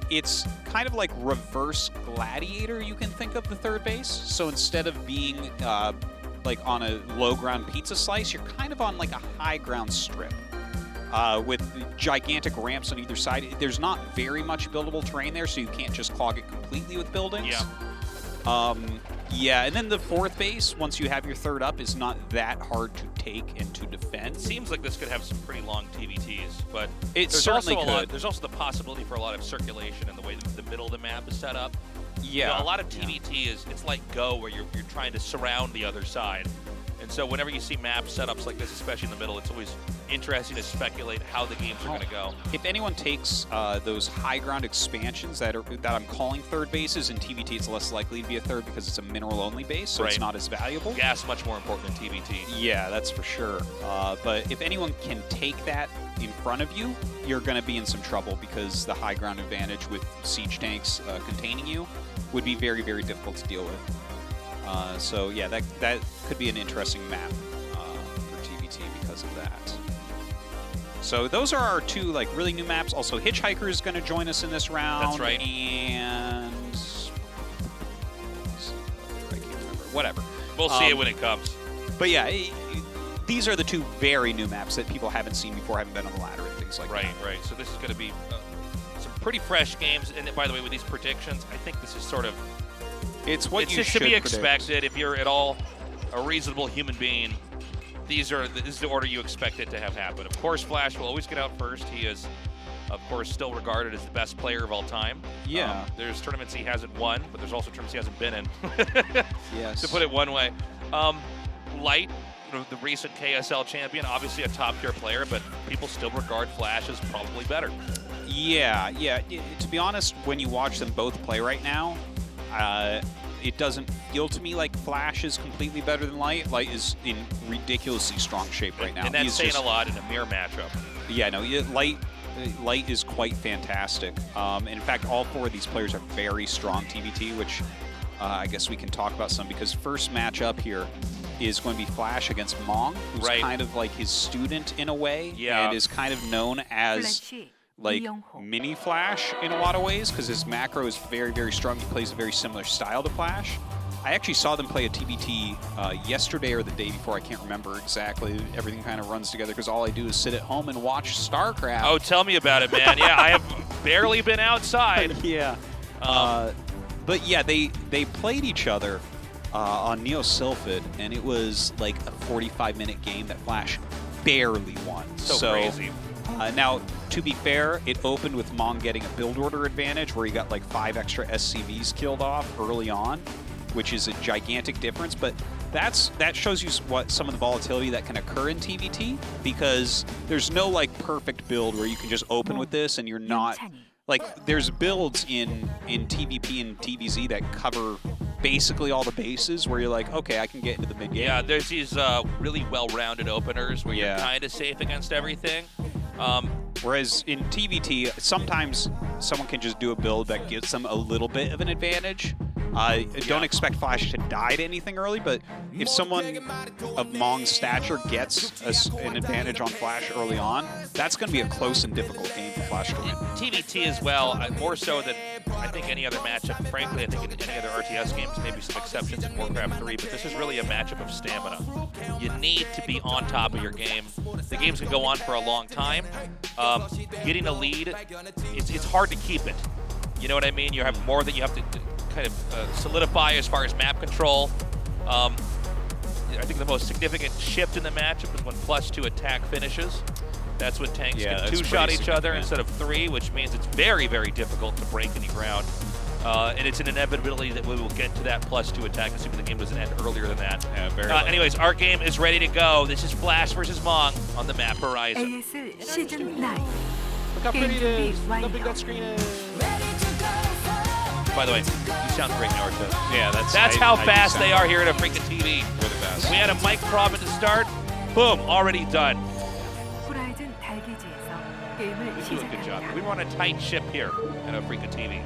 S16: It's kind of like reverse Gladiator, you can think of the third base. So instead of being like on a low ground pizza slice, you're kind of on like a high ground strip. With gigantic ramps on either side. There's not very much buildable terrain there, so you can't just clog it completely with buildings. Yeah, and then the fourth base, once you have your third up, is not that hard to take and to defend.
S14: It seems like this could have some pretty long TVTs, but
S16: it
S14: there's
S16: certainly
S14: also
S16: could.
S14: There's also the possibility for a lot of circulation in the way that the middle of the map is set up.
S16: Yeah.
S14: You know, a lot of TVT it's like Go, where you're trying to surround the other side. And so whenever you see map setups like this, especially in the middle, it's always interesting to speculate how the games are going to go.
S16: If anyone takes those high ground expansions that I'm calling third bases, in TVT it's less likely to be a third because it's a mineral only base, so it's not as valuable.
S14: Gas much more important than TVT.
S16: Yeah, that's for sure. But if anyone can take that in front of you, you're going to be in some trouble because the high ground advantage with siege tanks containing you would be very, very difficult to deal with. So yeah, that could be an interesting map for TVT because of that. So those are our two like really new maps. Also, Hitchhiker is going to join us in this round.
S14: That's right.
S16: And I can't remember. Whatever.
S14: We'll see it when it comes.
S16: But yeah, these are the two very new maps that people haven't seen before, haven't been on the ladder and things like that.
S14: Right. So this is going to be some pretty fresh games. And by the way, with these predictions, I think this is sort of
S16: it's what you
S14: just
S16: should
S14: to be
S16: predict.
S14: expected if you're at all a reasonable human being. This is the order you expect it to have happen. Of course, Flash will always get out first. He is, of course, still regarded as the best player of all time.
S16: Yeah.
S14: There's tournaments he hasn't won, but there's also tournaments he hasn't been in.
S16: Yes.
S14: To put it one way. Light, the recent KSL champion, obviously a top-tier player, but people still regard Flash as probably better.
S16: Yeah. To be honest, when you watch them both play right now, it doesn't feel to me like Flash is completely better than Light. Light is in ridiculously strong shape right now.
S14: And that's saying a lot in a mirror matchup.
S16: Yeah, no, Light is quite fantastic. In fact, all four of these players are very strong TVT, which I guess we can talk about some, because first matchup here is going to be Flash against Mong, who's kind of like his student in a way, and is kind of known as like mini Flash in a lot of ways, because his macro is very, very strong. He plays a very similar style to Flash. I actually saw them play a TBT yesterday or the day before. I can't remember exactly. Everything kind of runs together because all I do is sit at home and watch StarCraft.
S14: Oh, tell me about it, man. Yeah, I have barely been outside.
S16: Yeah. But yeah, they played each other on Neo Sylphid, and it was like a 45-minute game that Flash barely won.
S14: So crazy.
S16: Now, to be fair, it opened with Mong getting a build order advantage where he got like 5 extra SCVs killed off early on, which is a gigantic difference. But that shows you what some of the volatility that can occur in TVT, because there's no like perfect build where you can just open with this and you're not like, there's builds in TVP and TVZ that cover basically all the bases where you're like, okay, I can get into the mid game.
S14: Yeah, there's these really well-rounded openers where you're kind of safe against everything.
S16: Whereas in TVT, sometimes someone can just do a build that gives them a little bit of an advantage, Don't expect Flash to die to anything early, but if someone of Mong's stature gets an advantage on Flash early on, that's going to be a close and difficult game for Flash to win.
S14: TVT as well, more so than I think any other matchup. Frankly, I think in any other RTS games, maybe some exceptions in Warcraft 3, but this is really a matchup of stamina. You need to be on top of your game. The games can go on for a long time. Getting a lead, it's hard to keep it. You know what I mean? You have more that you have to kind of solidify as far as map control. I think the most significant shift in the matchup is when +2 attack finishes. That's when tanks can two-shot each other instead of 3, which means it's very, very difficult to break any ground. And it's an inevitability that we will get to that +2 attack, assuming the game doesn't end earlier than that. Anyways, our game is ready to go. This is Flash versus Mong on the map Horizon.
S9: ASL 시즌 9.
S10: Look how pretty it is. Look how big that screen is.
S14: By the way, you sound great, Naruto.
S16: Yeah,
S14: that's how fast they are here at AfreecaTV.
S16: We're the best.
S14: We had a mic problem to start. Boom, already done.
S9: 호라이즌 달기지에서 게임을
S14: We do a good job.
S9: 시작합니다.
S14: We run a tight ship here at AfreecaTV.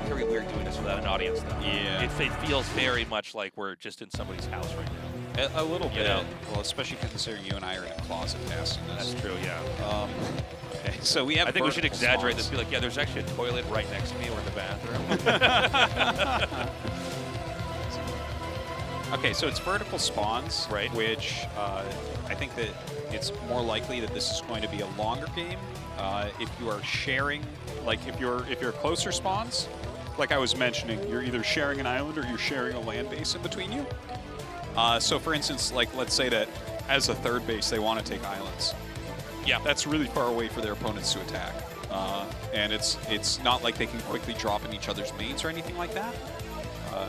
S14: Very weird doing this without an audience, though.
S16: Yeah.
S14: It feels very much like we're just in somebody's house right now.
S16: A little bit.
S14: know?
S16: Well, especially considering you and I are in a closet casting this.
S14: That's true, yeah.
S16: Okay, so we have.
S14: I think we should
S16: vertical
S14: exaggerate
S16: spawns.
S14: this. Be like, yeah, there's actually a toilet right next to me. We're in the bathroom.
S16: Okay, so it's vertical spawns,
S14: right?
S16: Which I think that it's more likely that this is going to be a longer game. If you are sharing, like if you're closer spawns, like I was mentioning, you're either sharing an island or you're sharing a land base in between you. So for instance, like let's say that as a third base they want to take islands.
S14: Yeah,
S16: that's really far away for their opponents to attack, and it's not like they can quickly drop in each other's mains or anything like that.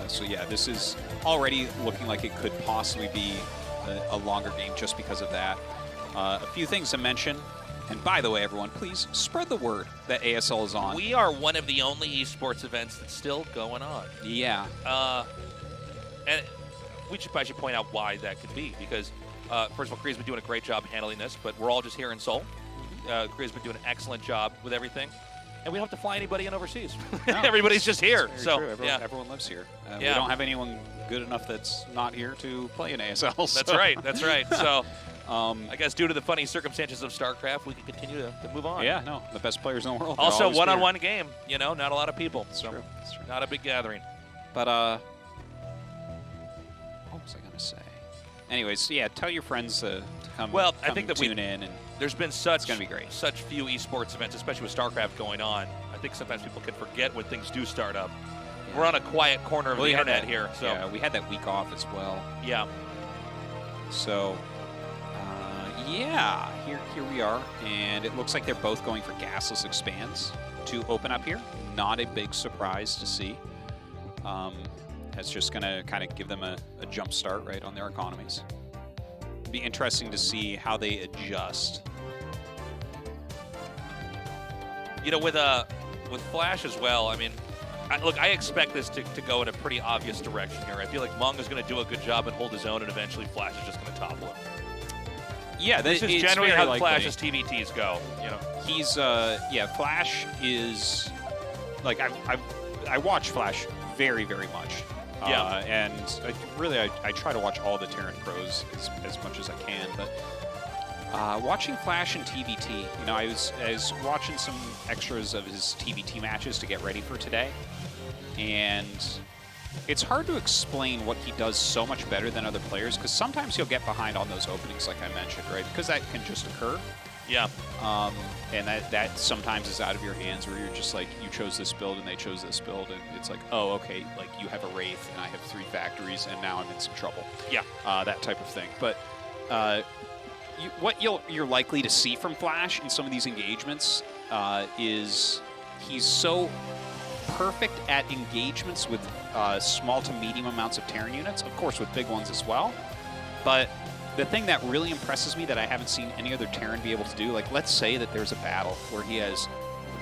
S16: So yeah, this is already looking like it could possibly be a longer game just because of that. A few things to mention. And by the way, everyone, please spread the word that ASL is on.
S14: We are one of the only esports events that's still going on.
S16: Yeah.
S14: And I should point out why that could be, because first of all, Korea's been doing a great job handling this, but we're all just here in Seoul. Korea's been doing an excellent job with everything, and we don't have to fly anybody in overseas.
S16: No,
S14: Everybody's just here.
S16: Very
S14: So
S16: true. Everyone lives here. We don't have anyone good enough that's not here to play in ASL. So.
S14: That's right. That's right. So. I guess due to the funny circumstances of StarCraft, we can continue to move on.
S16: Yeah, no, the best players in the world.
S14: Also, one-on-one game, you know, not a lot of people.
S16: That's
S14: so
S16: true. That's true.
S14: Not a big gathering.
S16: But, what was I going to say? Anyways, yeah, tell your friends to come,
S14: I
S16: come
S14: think that
S16: tune in. And
S14: there's been such few esports events, especially with StarCraft going on. I think sometimes people can forget when things do start up. Yeah. We're on a quiet corner of the internet here. So.
S16: Yeah, we had that week off as well.
S14: Yeah.
S16: So... yeah, here we are, and it looks like they're both going for gasless expands to open up here. Not a big surprise to see. That's just going to kind of give them a jump start right on their economies. It'd be interesting to see how they adjust.
S14: You know, with Flash as well, I mean, I expect this to go in a pretty obvious direction here. I feel like Mong is going to do a good job and hold his own, and eventually Flash is just going to topple him.
S16: Yeah,
S14: this is generally how Flash's TVTs go. You know,
S16: he's Flash is like I watch Flash very, very much.
S14: Yeah.
S16: And I try to watch all the Terran pros as much as I can. But watching Flash and TVT, you know, I was watching some extras of his TVT matches to get ready for today, and it's hard to explain what he does so much better than other players, because sometimes he'll get behind on those openings, like I mentioned, right? Because that can just occur.
S14: Yeah.
S16: And that sometimes is out of your hands, where you're just like, you chose this build and they chose this build, and it's like, oh, okay, like you have a Wraith and I have 3 factories and now I'm in some trouble.
S14: Yeah.
S16: That type of thing. But what you're likely to see from Flash in some of these engagements is he's so perfect at engagements with small to medium amounts of Terran units, of course with big ones as well. But the thing that really impresses me that I haven't seen any other Terran be able to do, like let's say that there's a battle where he has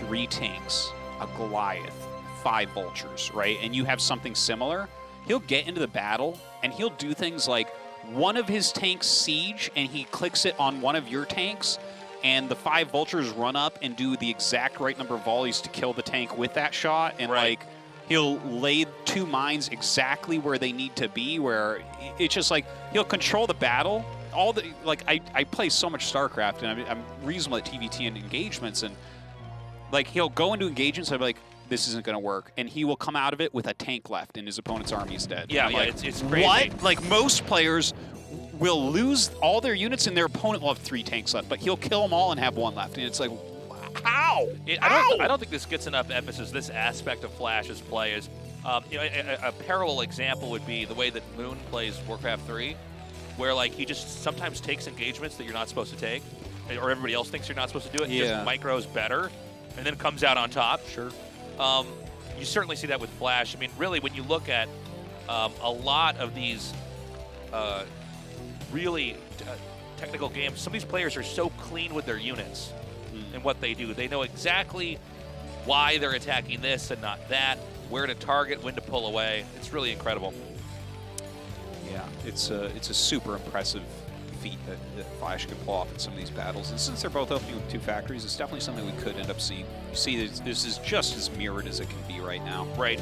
S16: 3 tanks, a Goliath, 5 vultures, right? And you have something similar. He'll get into the battle and he'll do things like one of his tanks siege and he clicks it on one of your tanks, and the 5 vultures run up and do the exact right number of volleys to kill the tank with that shot, and like he'll lay 2 mines exactly where they need to be, where it's just like he'll control the battle. All the I play so much StarCraft, and I'm reasonable at TVT and engagements, and like he'll go into engagements and I'll be like, this isn't going to work, and he will come out of it with a tank left and his opponent's army's dead.
S14: Yeah,
S16: like,
S14: it's crazy.
S16: What? Like most players will lose all their units and their opponent will have 3 tanks left, but he'll kill them all and have 1 left, and it's like, how?
S14: I don't think this gets enough emphasis. This aspect of Flash's play is, you know, a parallel example would be the way that Moon plays Warcraft 3, where like he just sometimes takes engagements that you're not supposed to take, or everybody else thinks you're not supposed to do it. He just micros better, and then comes out on top.
S16: Sure.
S14: You certainly see that with Flash. I mean, really, when you look at a lot of these really technical games, some of these players are so clean with their units and what they do. They know exactly why they're attacking this and not that, where to target, when to pull away. It's really incredible.
S16: Yeah, it's a super impressive feat that Flash can pull off in some of these battles. And since they're both opening with 2 factories, it's definitely something we could end up seeing. You see, this is just as mirrored as it can be right now.
S14: Right.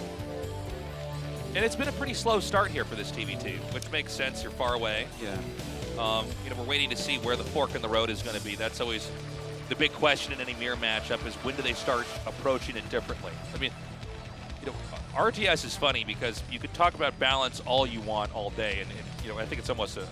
S14: And it's been a pretty slow start here for this TVT, which makes sense. You're far away.
S16: Yeah.
S14: You know, we're waiting to see where the fork in the road is going to be. That's always the big question in any mirror matchup, is when do they start approaching it differently? I mean, you know, RTS is funny because you could talk about balance all you want all day, and you know, I think it's almost a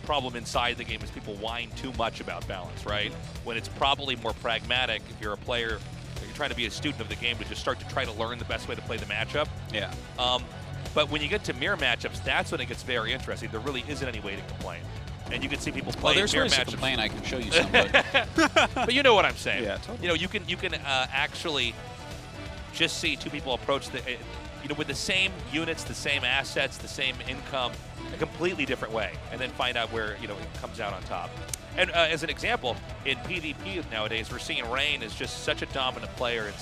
S14: problem inside the game is people whine too much about balance, right? When it's probably more pragmatic if you're a player, you're trying to be a student of the game, to just start to try to learn the best way to play the matchup.
S16: Yeah.
S14: But when you get to mirror matchups, that's when it gets very interesting. There really isn't any way to complain. And you can see people play
S16: there's
S14: mirror
S16: ways to
S14: matchups.
S16: complain. I can show you some, but
S14: but you know what I'm saying.
S16: Yeah, totally.
S14: You know, you can actually just see 2 people approach the, you know, with the same units, the same assets, the same income, a completely different way, and then find out where, you know, it comes out on top. And as an example, in PvP nowadays, we're seeing Rain is just such a dominant player.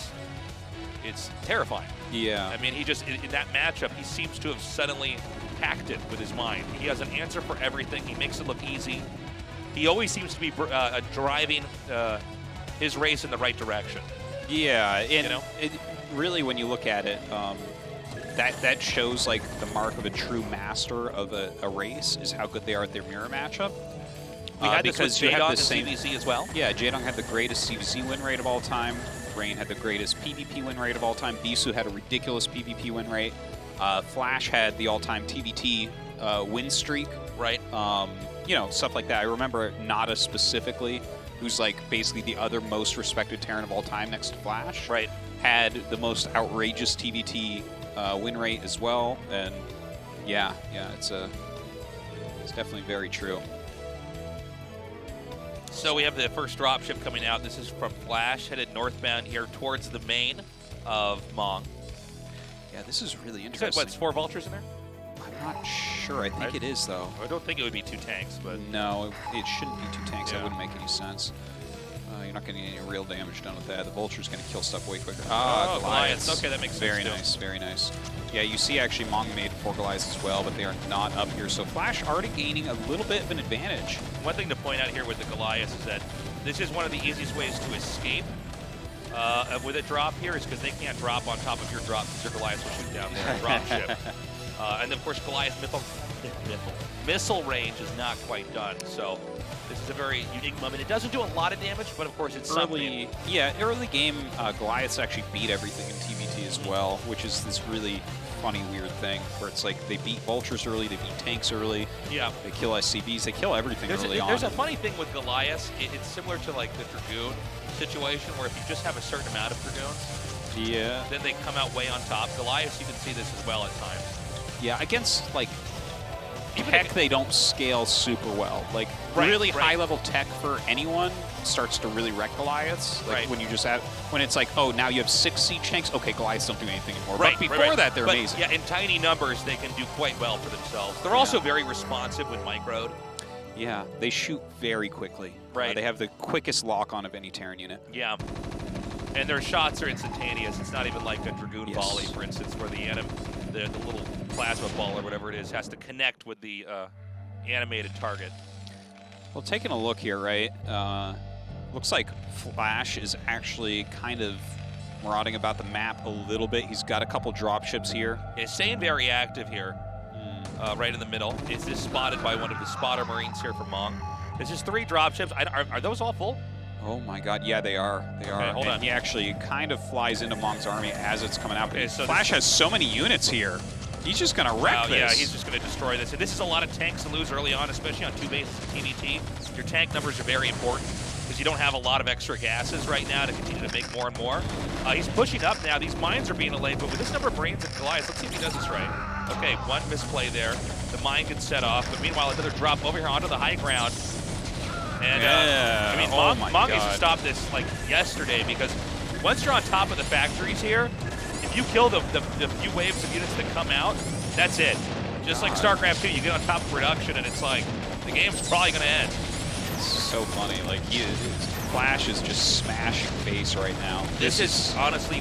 S14: It's terrifying.
S16: Yeah.
S14: I mean, he just, in that matchup, he seems to have suddenly hacked it with his mind. He has an answer for everything. He makes it look easy. He always seems to be driving his race in the right direction.
S16: Yeah, and
S14: you know?
S16: really, when you look at it, that shows like the mark of a true master of a race is how good they are at their mirror matchup.
S14: We had this with
S16: they have
S14: Jaedong
S16: the
S14: and
S16: same
S14: CVC as well.
S16: Yeah, Jaedong had the greatest CVC win rate of all time. Rain had the greatest PvP win rate of all time. Bisu had a ridiculous PvP win rate. Flash had the all-time TVT win streak.
S14: Right.
S16: You know, stuff like that. I remember Nada specifically, who's like basically the other most respected Terran of all time next to Flash.
S14: Right.
S16: Had the most outrageous TVT win rate as well. And yeah, it's definitely very true.
S14: So we have the first dropship coming out. This is from Flash, headed northbound here towards the main of Mong.
S16: Yeah, this is really
S14: You said,
S16: interesting.
S14: what, it's 4 vultures in there?
S16: I'm not sure. I think it is, though.
S14: I don't think it would be 2 tanks, but...
S16: No, it shouldn't be 2 tanks. That wouldn't make any sense. You're not getting any real damage done with that. The Vulture's going to kill stuff way quicker.
S14: Oh, Goliaths. Okay, that makes sense,
S16: Very
S14: too.
S16: nice, very nice. Yeah, you see actually Mong made 4 Goliaths as well, but they are not up here. So Flash already gaining a little bit of an advantage.
S14: One thing to point out here with the Goliaths is that this is one of the easiest ways to escape with a drop here, is because they can't drop on top of your drop because your Goliaths will shoot down their drop ship. And of course, Goliath missile range is not quite done. So this is a very unique moment. It doesn't do a lot of damage, but of course it's something.
S16: Yeah, early game, Goliaths actually beat everything in TVT as well, which is this really funny, weird thing where it's like they beat Vultures early, they beat tanks early,
S14: yeah,
S16: they kill SCVs, they kill everything early on.
S14: There's a funny thing with Goliaths. It's similar to like the Dragoon situation, where if you just have a certain amount of Dragoons,
S16: yeah,
S14: then they come out way on top. Goliaths, you can see this as well at times.
S16: Yeah, against like tech, they don't scale super well. Like really high-level tech for anyone starts to really wreck Goliaths. Like when you just have, when it's like, oh, now you have 6 siege tanks. Okay, Goliaths don't do anything anymore. But before that, they're amazing.
S14: Yeah, in tiny numbers, they can do quite well for themselves. They're also very responsive when microed.
S16: Yeah, they shoot very quickly.
S14: Right.
S16: They have the quickest lock-on of any Terran unit.
S14: Yeah. And their shots are instantaneous. It's not even like a Dragoon volley, for instance, where the little plasma ball or whatever it is has to connect with the animated target.
S16: Well, taking a look here, right? Looks like Flash is actually kind of marauding about the map a little bit. He's got a couple drop ships here.
S14: He's staying very active here, right in the middle. Is this spotted by one of the spotter Marines here from Mong? This is 3 drop ships. Are those all full?
S16: Oh my god, yeah, they are. They are.
S14: Hold on.
S16: He actually kind of flies into Mong's army as it's coming out. Okay, so Flash has so many units here. He's just going to wreck this.
S14: Yeah, he's just going to destroy this. And this is a lot of tanks to lose early on, especially on 2 bases of TVT. Your tank numbers are very important because you don't have a lot of extra gases right now to continue to make more and more. He's pushing up now. These mines are being delayed, but with this number of Marines and Goliaths, let's see if he does this right. Okay, one misplay there. The mine gets set off, but meanwhile, another drop over here onto the high ground. And I mean, Mong needs to stop this like yesterday, because once you're on top of the factories here, if you kill the few waves of units that come out, that's it. Just like StarCraft 2, you get on top of production, and it's like the game's probably going to end.
S16: It's so funny. Like Flash is just smashing face right now.
S14: This is honestly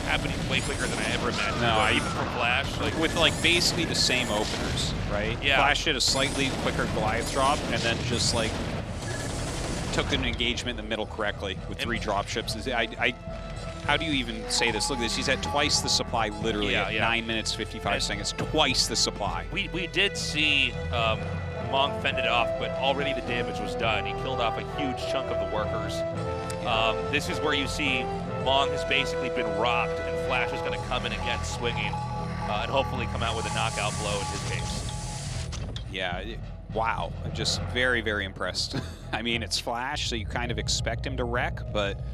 S14: happening way quicker than I ever imagined.
S16: No,
S14: even from Flash,
S16: like with like basically the same openers, right?
S14: Yeah.
S16: Flash did a slightly quicker Goliath drop, and then just like took an engagement in the middle correctly with 3 drop ships. How do you even say this? Look at this. He's at twice the supply, literally, at 9 minutes, 55 seconds. Twice the supply.
S14: We did see Mong fend it off, but already the damage was done. He killed off a huge chunk of the workers. This is where you see Mong has basically been rocked, and Flash is going to come in again swinging and hopefully come out with a knockout blow in his case.
S16: Yeah. Wow. I'm just very, very impressed. I mean, it's Flash, so you kind of expect him to wreck, but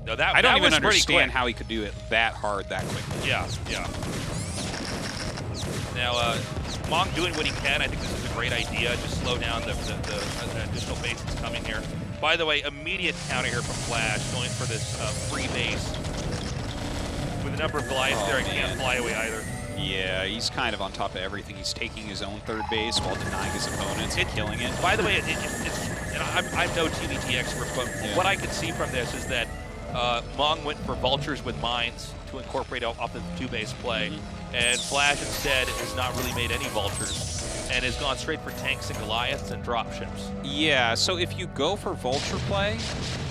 S14: no,
S16: I don't even understand how he could do it that hard that quickly.
S14: Yeah, yeah. Now, Mong doing what he can. I think this is a great idea. Just slow down the additional base that's coming here. By the way, immediate counter here from Flash, going for this free base. With the number of Goliaths there, he can't fly away either.
S16: Yeah, he's kind of on top of everything. He's taking his own 3rd base while denying his opponents and killing it.
S14: By the way, I'm no TVT expert, but what I could see from this is that Mong went for vultures with mines to incorporate off the 2-base play, and Flash instead has not really made any vultures and has gone straight for tanks and Goliaths and drop ships.
S16: Yeah, so if you go for vulture play,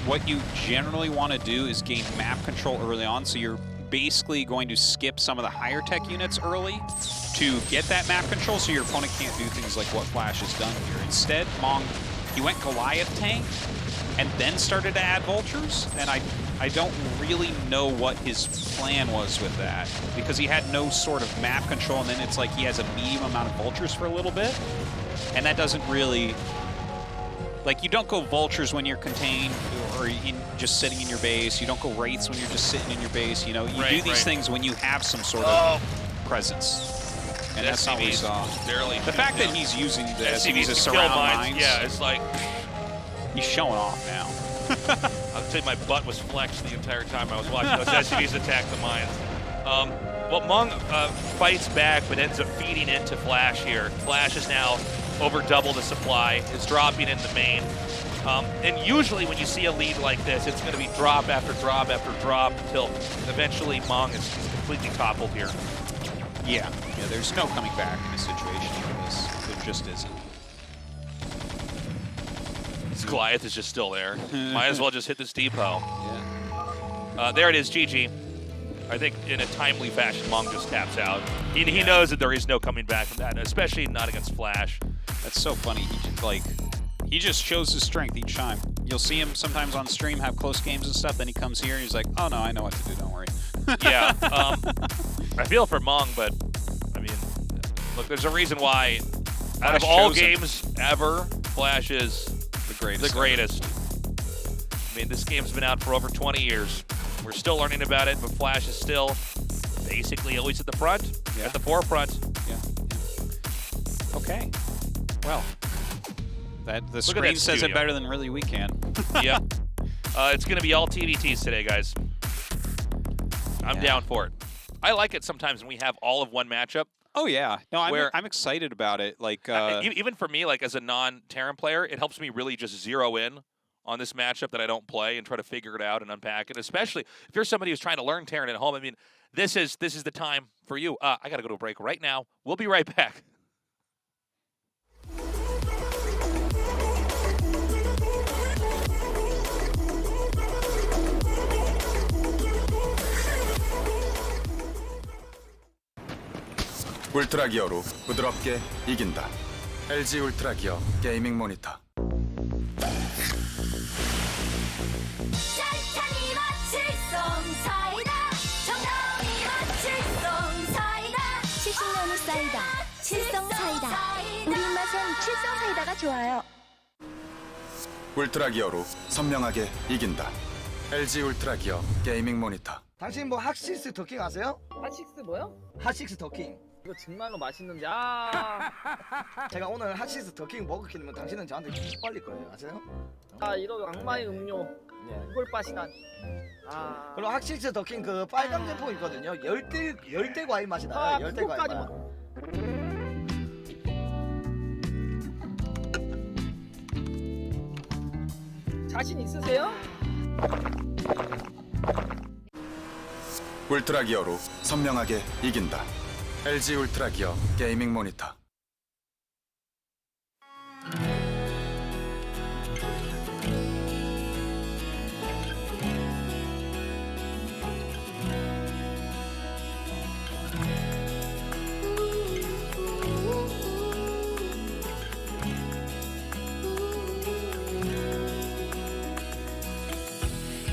S16: what you generally want to do is gain map control early on, so you're basically going to skip some of the higher tech units early to get that map control, so your opponent can't do things like what Flash has done here. Instead, Mong, he went Goliath tank and then started to add vultures, and I don't really know what his plan was with that, because he had no sort of map control, and then it's like he has a medium amount of vultures for a little bit, and that doesn't really... Like, you don't go vultures when you're contained or just sitting in your base. You don't go wraiths when you're just sitting in your base. You know, you do these things when you have some sort of presence. And that's not what we saw. The fact that he's using the SCVs as surround mines.
S14: Yeah, it's like...
S16: He's showing off now.
S14: I'll tell you, my butt was flexed the entire time I was watching those SCVs attack the mines. Well, Mong fights back, but ends up feeding into Flash here. Flash is now over double the supply, is dropping in the main. And usually when you see a lead like this, it's going to be drop after drop after drop until eventually Mong is completely toppled here.
S16: Yeah, there's no coming back in a situation like this. There just isn't.
S14: This Goliath is just still there. Might as well just hit this depot.
S16: Yeah.
S14: There it is, GG. I think in a timely fashion, Mong just taps out. He knows that there is no coming back from that, especially not against Flash.
S16: That's so funny. He just shows his strength each time. You'll see him sometimes on stream have close games and stuff. Then he comes here and he's like, "Oh no, I know what to do. Don't worry."
S14: Yeah. I feel for Mong, but I mean, look, there's a reason why out of all games ever, Flash is
S16: the greatest.
S14: The greatest. I mean, this game's been out for over 20 years. We're still learning about it, but Flash is still basically always at the front, at the forefront.
S16: Yeah. Okay. Well, the screen says it better than really we can.
S14: Yeah. It's going to be all TVTs today, guys. I'm down for it. I like it sometimes when we have all of one matchup.
S16: Oh yeah, no, I'm excited about it. Like
S14: even for me, like as a non-Terran player, it helps me really just zero in on this matchup that I don't play and try to figure it out and unpack it. Especially if you're somebody who's trying to learn Terran at home. I mean, this is the time for you. I got to go to a break right now. We'll be right back.
S17: 울트라 기어로 부드럽게 이긴다. LG 울트라 기어 게이밍 모니터.
S1: 짜릿함이 마칠성 사이다 정감이 마칠성 사이다
S18: 70년이 사이다 칠성 사이다 우리 입맛엔 칠성 사이다가 좋아요.
S17: 울트라 기어로 선명하게 이긴다. LG 울트라 기어 게이밍 모니터.
S19: 당신 뭐 핫식스 더킹 아세요?
S20: 핫식스 뭐요?
S19: 핫식스 더킹.
S20: 이거 정말로 맛있는데
S19: 제가 오늘 핫식스 더킹 먹으면 당신은 저한테 빨릴 거예요. 아세요?
S20: 이런 악마의 음료 이걸 빠시다니
S19: 그리고 핫식스 더킹 그 빨간 제품 있거든요. 열대 과일 맛이 나요. 열대 과일 맛.
S20: 자신 있으세요?
S17: 울트라 기어로 선명하게 이긴다. LG 울트라 기어 게이밍 모니터.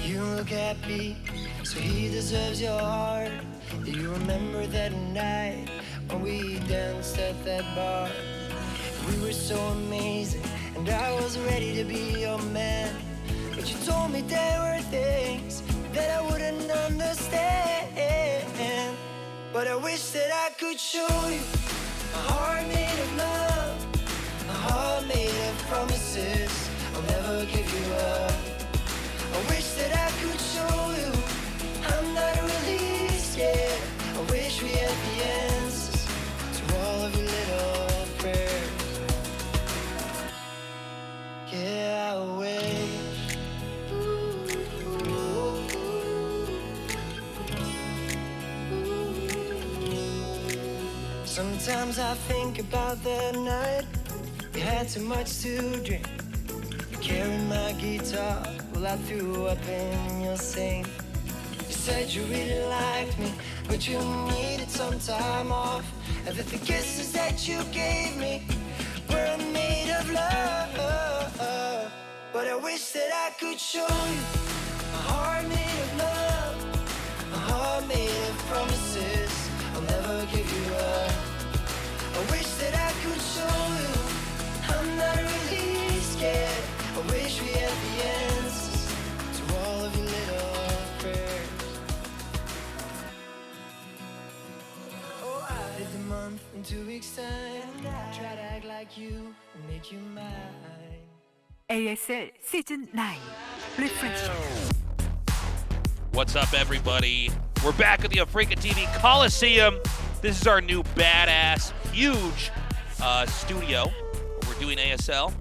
S8: You look happy, so he deserves your heart. Do you remember that night when we danced at that bar? We were so amazing, and I was ready to be your man. But you told me there were things that I wouldn't understand. But I wish that I could show you a heart made of love, a heart made of promises. I'll never give you up. I wish that I could show you I'm not really scared. I wish we had the answers to all of your little prayers. Yeah, I wish. Sometimes I think about that night we had too much to drink. Carrying my guitar while I threw up in your sink. You said you really liked me, but you needed some time off, and that the kisses that you gave me were made of love. But I wish that I could show you a heart made of love, a heart made of promises. I'll never give you up. I wish that I could show you I'm not really scared. I wish we had the answers to all of your little prayers. Oh, I did the month in 2 weeks' time. Try to act like you and make you mine.
S9: ASL 시즌 9 Refresh.
S14: What's up, everybody? We're back at the AfreecaTV Coliseum. This is our new badass, huge studio. We're doing ASL.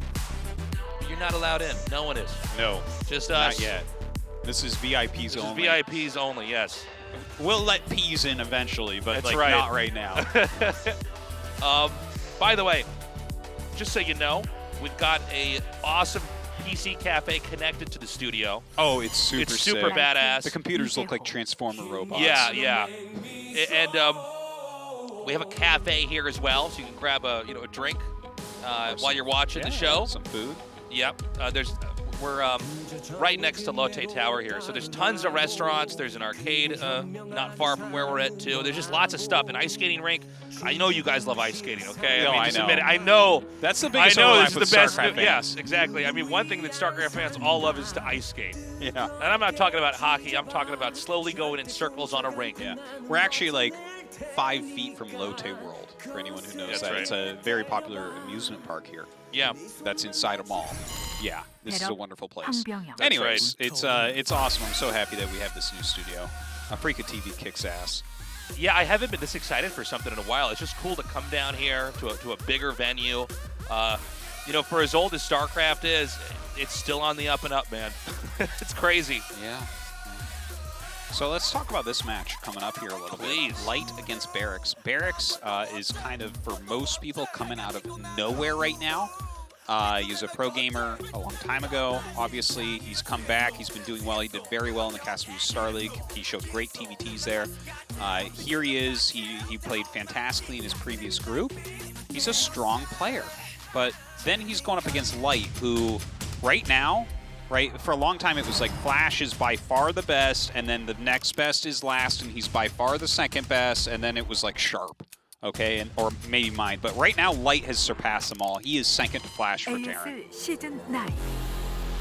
S14: You're not allowed in. No one is.
S16: No,
S14: just us.
S16: Not yet. This is VIPs only.
S14: VIPs only. Yes.
S16: We'll let P's in eventually, but
S14: That's
S16: like
S14: right.
S16: not right now.
S14: By the way, just so you know, we've got a awesome PC cafe connected to the studio.
S16: Oh, it's super
S14: It's super
S16: sick.
S14: bad-ass.
S16: The computers look like Transformer robots.
S14: Yeah. And we have a cafe here as well, so you can grab a drink while you're watching the show.
S16: Some food.
S14: Yep. We're right next to Lotte Tower here, so there's tons of restaurants. There's an arcade not far from where we're at too. There's just lots of stuff. An ice skating rink. I know you guys love ice skating. Okay.
S16: No, I
S14: just
S16: know.
S14: admit it. I know.
S16: That's the biggest
S14: I know
S16: overlap
S14: this is
S16: with
S14: the best.
S16: StarCraft fans.
S14: Yes, exactly. I mean, one thing that StarCraft fans all love is to ice skate.
S16: Yeah.
S14: And I'm not talking about hockey. I'm talking about slowly going in circles on a rink.
S16: Yeah. We're actually like 5 feet from Lotte World, for anyone who knows
S14: That's
S16: that.
S14: right.
S16: It's a very popular amusement park here.
S14: Yeah.
S16: That's inside a mall. Yeah, this is a wonderful place.
S9: That's
S16: Anyways, it's awesome. I'm so happy that we have this new studio. AfreecaTV kicks ass.
S14: Yeah, I haven't been this excited for something in a while. It's just cool to come down here to a bigger venue. For as old as StarCraft is, it's still on the up and up, man. It's crazy.
S16: Yeah. So let's talk about this match coming up here a little
S14: Please.
S16: bit. Light against Barracks. Barracks is kind of, for most people, coming out of nowhere right now. He was a pro gamer a long time ago. Obviously, he's come back. He's been doing well. He did very well in the AfreecaTV StarLeague. He showed great TVTs there. Here he is. He played fantastically in his previous group. He's a strong player. But then he's going up against Light, who right now, for a long time it was like Flash is by far the best, and then the next best is last, and he's by far the second best, and then it was like Sharp. Okay, or maybe mine, but right now Light has surpassed them all. He is second to Flash for Jaren.
S9: ASL 시즌 9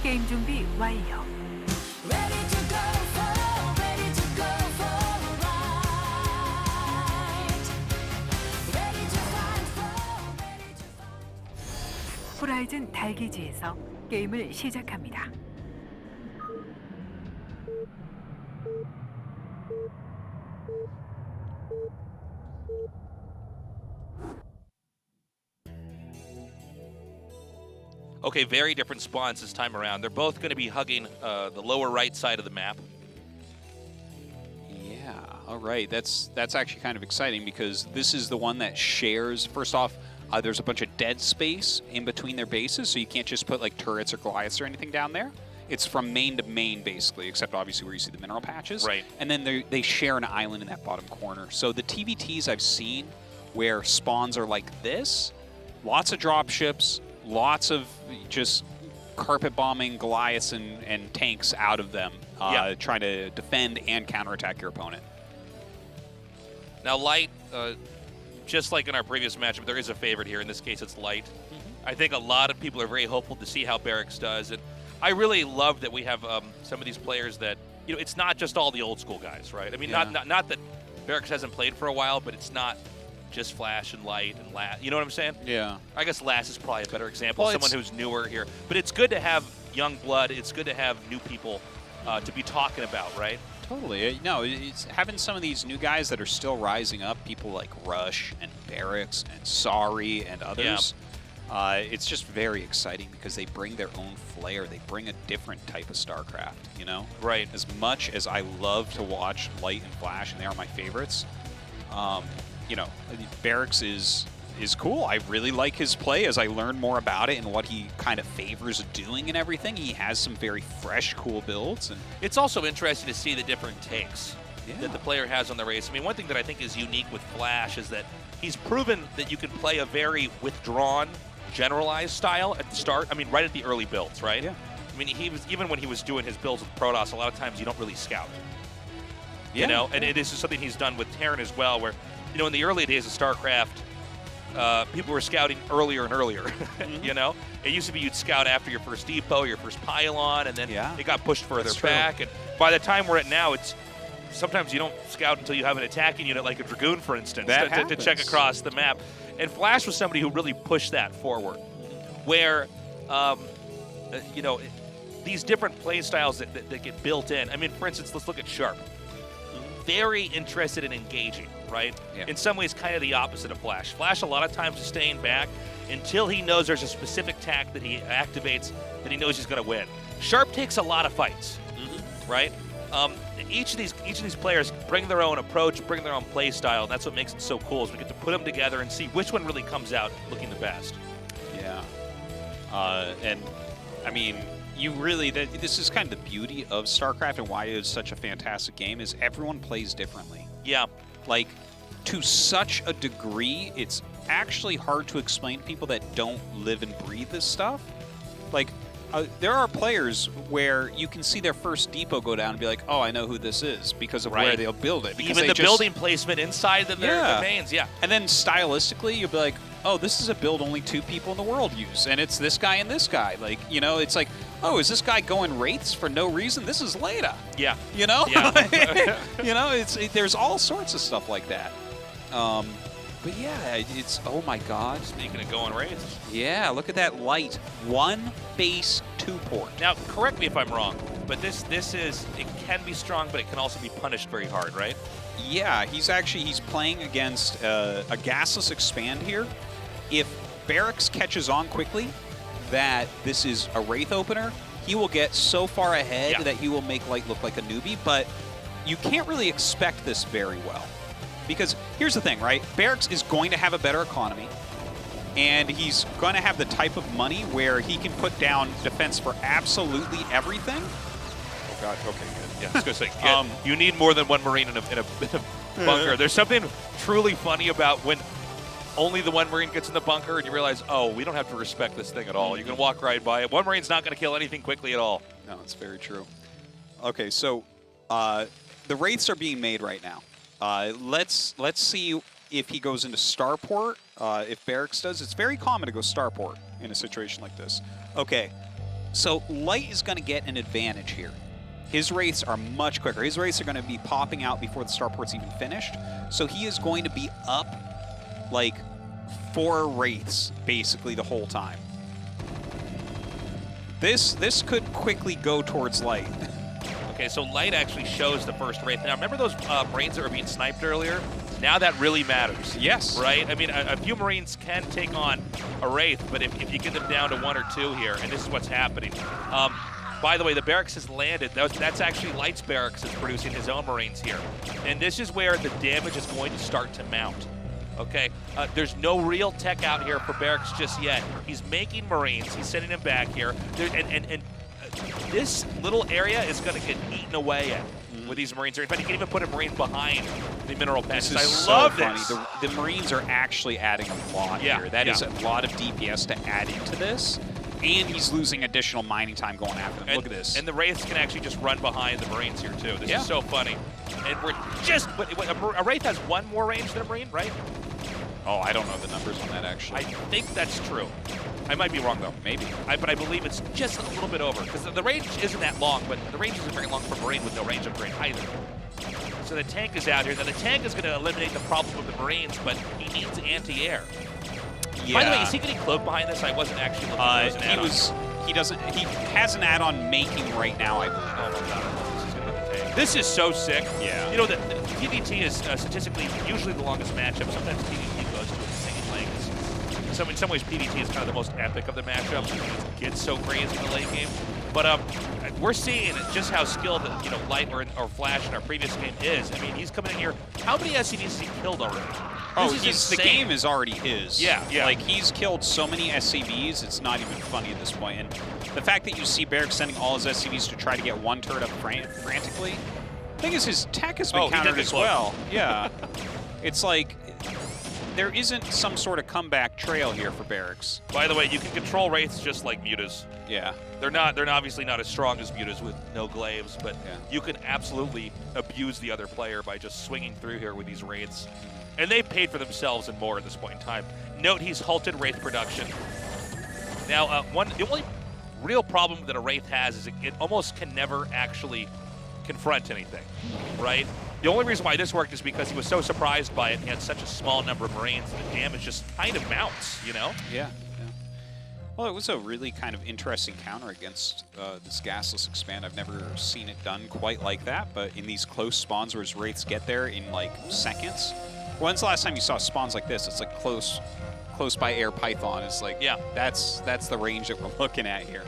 S9: 게임 준비 완료. 호라이즌 달기지에서 게임을 시작합니다.
S14: Okay, very different spawns this time around. They're both going to be hugging the lower right side of the map.
S16: Yeah, all right. That's actually kind of exciting because this is the one that shares. First off, there's a bunch of dead space in between their bases, so you can't just put like turrets or Goliaths or anything down there. It's from main to main, basically, except obviously where you see the mineral patches.
S14: Right.
S16: And then they share an island in that bottom corner. So the TVTs I've seen where spawns are like this, lots of drop ships, lots of just carpet bombing Goliaths and tanks out of them, trying to defend and counterattack your opponent.
S14: Now, Light, just like in our previous matchup, there is a favorite here. In this case, it's Light. I think a lot of people are very hopeful to see how Barracks does. And I really love that we have some of these players that, you know, it's not just all the old school guys, right? I mean, not that Barracks hasn't played for a while, but it's not just Flash and Light and Lass. You know what I'm saying?
S16: Yeah.
S14: I guess Lass is probably a better example of someone who's newer here. But it's good to have young blood. It's good to have new people to be talking about, right?
S16: Totally. No, it's having some of these new guys that are still rising up, people like Rush and Barracks and Sorry and others. Yeah. It's just very exciting because they bring their own flair. They bring a different type of StarCraft, you know?
S14: Right.
S16: As much as I love to watch Light and Flash, and they are my favorites, you know, Barracks is cool. I really like his play as I learn more about it and what he kind of favors doing and everything. He has some very fresh, cool builds. And
S14: it's also interesting to see the different takes that the player has on the race. I mean, one thing that I think is unique with Flash is that he's proven that you can play a very withdrawn, generalized style at the start. I mean, right at the early builds, right?
S16: Yeah.
S14: I mean, even when he was doing his builds with Protoss, a lot of times you don't really scout. You know, and it is something he's done with Terran as well, where, you know, in the early days of StarCraft, people were scouting earlier and earlier. You know, it used to be you'd scout after your first depot, your first pylon, and then it got pushed further back. And by the time we're at now, it's sometimes you don't scout until you have an attacking unit like a Dragoon, for instance, to check across the map. And Flash was somebody who really pushed that forward, where you know, these different play styles that get built in. I mean, for instance, let's look at Sharp. Very interested in engaging, right?
S16: Yeah.
S14: In some ways, kind of the opposite of Flash. Flash, a lot of times, is staying back until he knows there's a specific tack that he activates that he knows he's going to win. Sharp takes a lot of fights, right? Each of these players bring their own approach, bring their own play style, and that's what makes it so cool. Is we get to put them together and see which one really comes out looking the best.
S16: Yeah, and I mean, you really, this is kind of the beauty of StarCraft and why it is such a fantastic game, is everyone plays differently.
S14: Yeah.
S16: Like, to such a degree, it's actually hard to explain to people that don't live and breathe this stuff. Like, there are players where you can see their first depot go down and be like, oh, I know who this is because of where they'll build it. Because
S14: even the building placement inside their mains,
S16: And then stylistically, you'll be like, oh, this is a build only 2 people in the world use, and it's this guy and this guy. Like, you know, it's like, oh, is this guy going Wraiths for no reason? This is Leda.
S14: Yeah.
S16: You know?
S14: Yeah.
S16: You know, there's all sorts of stuff like that. But yeah, it's, oh my God.
S14: Speaking of going Wraiths.
S16: Yeah, look at that Light. 1 base, 2 port.
S14: Now, correct me if I'm wrong, but this is, it can be strong, but it can also be punished very hard, right?
S16: Yeah, he's playing against a gasless expand here. If Barracks catches on quickly that this is a Wraith opener, he will get so far ahead that he will make Light look like a newbie, but you can't really expect this very well. Because here's the thing, right? Barracks is going to have a better economy, and he's going to have the type of money where he can put down defense for absolutely everything. Oh God, okay, good.
S14: Yeah, I was going to say, you need more than one Marine in a bunker. There's something truly funny about when only the one Marine gets in the bunker and you realize, oh, we don't have to respect this thing at all. You can walk right by it. One Marine's not going to kill anything quickly at all.
S16: No, it's very true. Okay, so the wraiths are being made right now. Let's see if he goes into Starport. If Barracks does, it's very common to go Starport in a situation like this. Okay, so Light is going to get an advantage here. His wraiths are much quicker. His wraiths are going to be popping out before the Starport's even finished. So he is going to be up like 4 wraiths basically the whole time. This could quickly go towards Light.
S14: Okay, so Light actually shows the first Wraith. Now, remember those Marines that were being sniped earlier? Now that really matters.
S16: Yes.
S14: Right? I mean, a few Marines can take on a Wraith, but if you get them down to 1 or 2 here, and this is what's happening. By the way, the Barracks has landed. That's actually Light's Barracks that's producing his own Marines here. And this is where the damage is going to start to mount. Okay, there's no real tech out here for Barracks just yet. He's making Marines. He's sending them back here. And this little area is going to get eaten away at with these Marines. In fact, you can even put a Marine behind the mineral patches. I love this.
S16: The Marines are actually adding a lot here. That is a lot of DPS to add into this. And he's losing additional mining time going after them. Look at this.
S14: And the Wraiths can actually just run behind the Marines here, too. This is so funny. And we're just... a Wraith has 1 more range than a Marine, right?
S16: Oh, I don't know the numbers on that, actually.
S14: I think that's true. I might be wrong, though.
S16: Maybe.
S14: But I believe it's just a little bit over. Because the range isn't that long, but the range isn't very long for Marine with no range upgrade either. So the tank is out here. Now, the tank is going to eliminate the problem with the Marines, but he needs anti-air.
S16: Yeah.
S14: By the way, is he getting cloaked behind this? I wasn't actually looking at an add-on.
S16: He has an add-on making right now, I believe.
S14: Oh my God. This is so sick.
S16: Yeah.
S14: You know, the PvT is statistically usually the longest matchup. Sometimes PvP goes to insane lengths. So in some ways, PvT is kind of the most epic of the matchups. It gets so crazy in the late game. But we're seeing just how skilled, Light or Flash in our previous game is. I mean, he's coming in here. How many SCVs has he killed already?
S16: Oh, the game is already his.
S14: Yeah.
S16: Like, he's killed so many SCVs, it's not even funny at this point. And the fact that you see Barracks sending all his SCVs to try to get 1 turret up frantically, the thing is his tech has been countered as well. Yeah. It's like, there isn't some sort of comeback trail here for Barracks.
S14: By the way, you can control Wraiths just like Mutas.
S16: Yeah.
S14: They're obviously not as strong as Mutas with no glaives, but you can absolutely abuse the other player by just swinging through here with these Wraiths. And they paid for themselves and more at this point in time. Note he's halted Wraith production. Now, the only real problem that a Wraith has is it almost can never actually confront anything, right? The only reason why this worked is because he was so surprised by it and he had such a small number of Marines and the damage just kind of mounts,
S16: Yeah. Well, it was a really kind of interesting counter against this gasless expand. I've never seen it done quite like that, but in these close spawns where his Wraiths get there in like seconds. When's the last time you saw spawns like this? It's like close by air Python. It's like, that's the range that we're looking at here.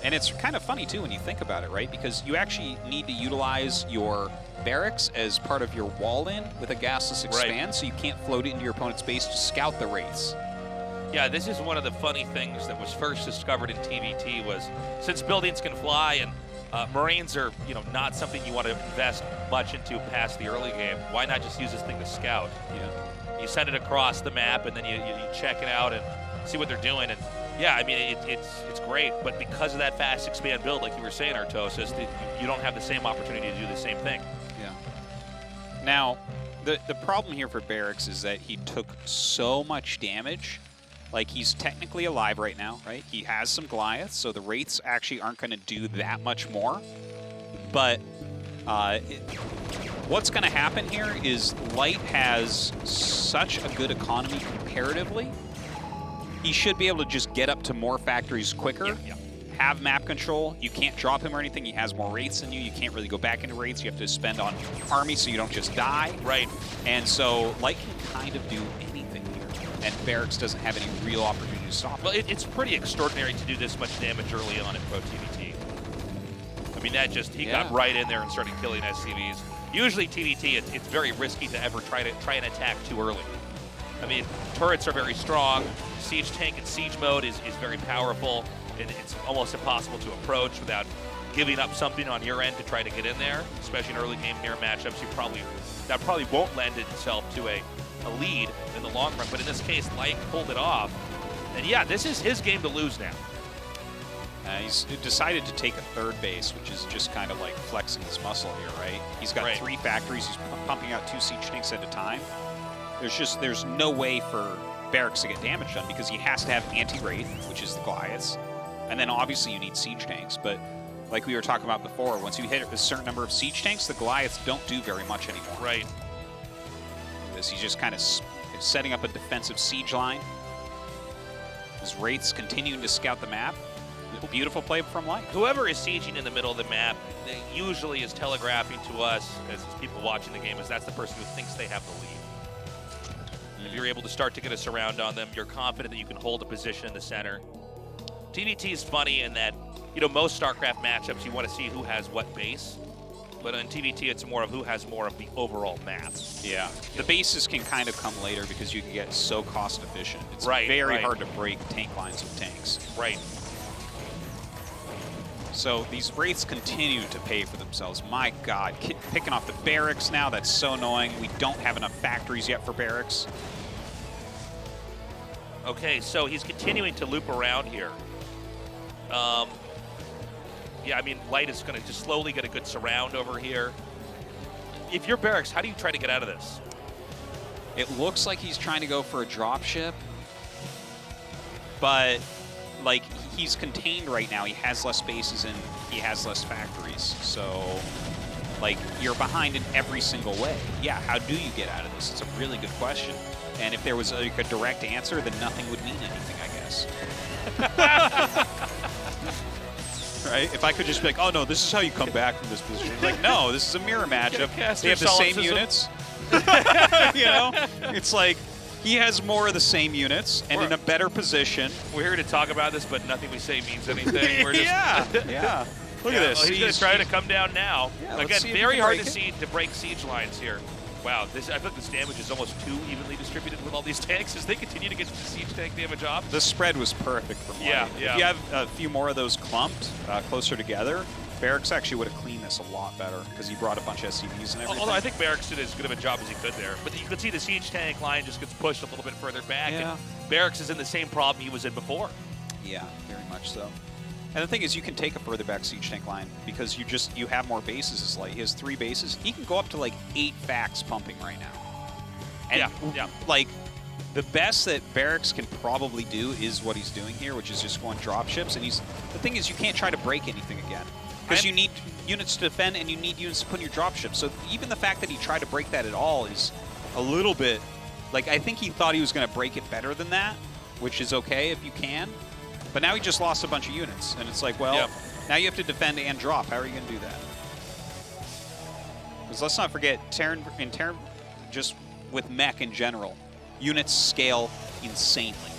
S16: And it's kind of funny too when you think about it, right? Because you actually need to utilize your Barracks as part of your wall-in with a gasless expand, so you can't float it into your opponent's base to scout the Wraiths.
S14: Yeah, this is one of the funny things that was first discovered in TVT was since buildings can fly and Marines are, not something you want to invest much into past the early game. Why not just use this thing to scout? You send it across the map and then you check it out and see what they're doing. And yeah, I mean, it's great, but because of that fast expand build, like you were saying, Artosis, you don't have the same opportunity to do the same thing.
S16: Yeah. Now, the problem here for Barracks is that he took so much damage. Like, he's technically alive right now, right? He has some Goliaths, so the Wraiths actually aren't going to do that much more. But what's going to happen here is Light has such a good economy comparatively. He should be able to just get up to more factories quicker, have map control. You can't drop him or anything. He has more Wraiths than you. You can't really go back into Wraiths. You have to spend on army so you don't just die.
S14: Right.
S16: And so Light can kind of do anything here. And Barracks doesn't have any real opportunity to stop him.
S14: Well, it's pretty extraordinary to do this much damage early on in Pro TVT. I mean, he got right in there and started killing SCVs. Usually TVT, it's very risky to ever try an attack too early. I mean, turrets are very strong. Siege tank in siege mode is very powerful, and it's almost impossible to approach without giving up something on your end to try to get in there, especially in early game mirror matchups. That probably won't lend itself to a lead in the long run, but in this case, Light pulled it off. And yeah, this is his game to lose now.
S16: He's decided to take a third base, which is just kind of like flexing his muscle here, right? He's got 3 factories. He's pumping out 2 siege tanks at a time. There's no way for Barracks to get damage done because he has to have anti-wraith, which is the Goliaths, and then obviously you need siege tanks. But like we were talking about before, once you hit a certain number of siege tanks, the Goliaths don't do very much anymore.
S14: Right.
S16: He's just kind of setting up a defensive siege line. His wraiths continuing to scout the map. Beautiful play from Light.
S14: Whoever is sieging in the middle of the map usually is telegraphing to us as people watching the game as that's the person who thinks they have the lead. If you're able to start to get a surround on them, you're confident that you can hold a position in the center. TVT is funny in that, you know, most StarCraft matchups you want to see who has what base, but on TVT it's more of who has more of the overall map.
S16: Yeah, the bases can kind of come later because you can get so cost efficient. It's
S14: very
S16: hard to break tank lines with tanks.
S14: Right.
S16: So these wraiths continue to pay for themselves. My God, picking off the Barracks now, that's so annoying. We don't have enough factories yet for Barracks.
S14: Okay, so he's continuing to loop around here. Yeah, I mean, Light is going to just slowly get a good surround over here. If you're Barracks, how do you try to get out of this?
S16: It looks like he's trying to go for a dropship, but like he's contained right now. He has less bases and he has less factories. So like you're behind in every single way. Yeah, how do you get out of this? It's a really good question. And if there was like a direct answer, then nothing would mean anything, I guess. Right? If I could just be like, oh no, this is how you come back from this position. Like, no, this is a mirror matchup. They have the same units. You know? It's like, he has more of the same units and in a better position.
S14: We're here to talk about this, but nothing we say means anything. We're just
S16: yeah. Look at this.
S14: Well, he's going to try to come down now.
S16: Yeah,
S14: again, very hard to break siege lines here. Wow, I feel like this damage is almost too evenly distributed with all these tanks as they continue to get the siege tank damage off.
S16: The spread was perfect from Light.
S14: Yeah.
S16: If you have a few more of those clumped closer together, Barracks actually would have cleaned this a lot better because he brought a bunch of SCVs and everything.
S14: Although I think Barracks did as good of a job as he could there. But you could see the siege tank line just gets pushed a little bit further back.
S16: Yeah.
S14: And Barracks is in the same problem he was in before.
S16: Yeah, very much so. And the thing is, you can take a further back siege tank line because you have more bases as Light. He has 3 bases. He can go up to like 8 facts pumping right now. And like the best that Barracks can probably do is what he's doing here, which is just going dropships. And the thing is, you can't try to break anything again because you need units to defend and you need units to put in your dropships. So even the fact that he tried to break that at all is a little bit like, I think he thought he was going to break it better than that, which is okay if you can. But now he just lost a bunch of units, and it's like, well, now you have to defend and drop. How are you going to do that? Because let's not forget, Terran, just with mech in general, units scale insanely.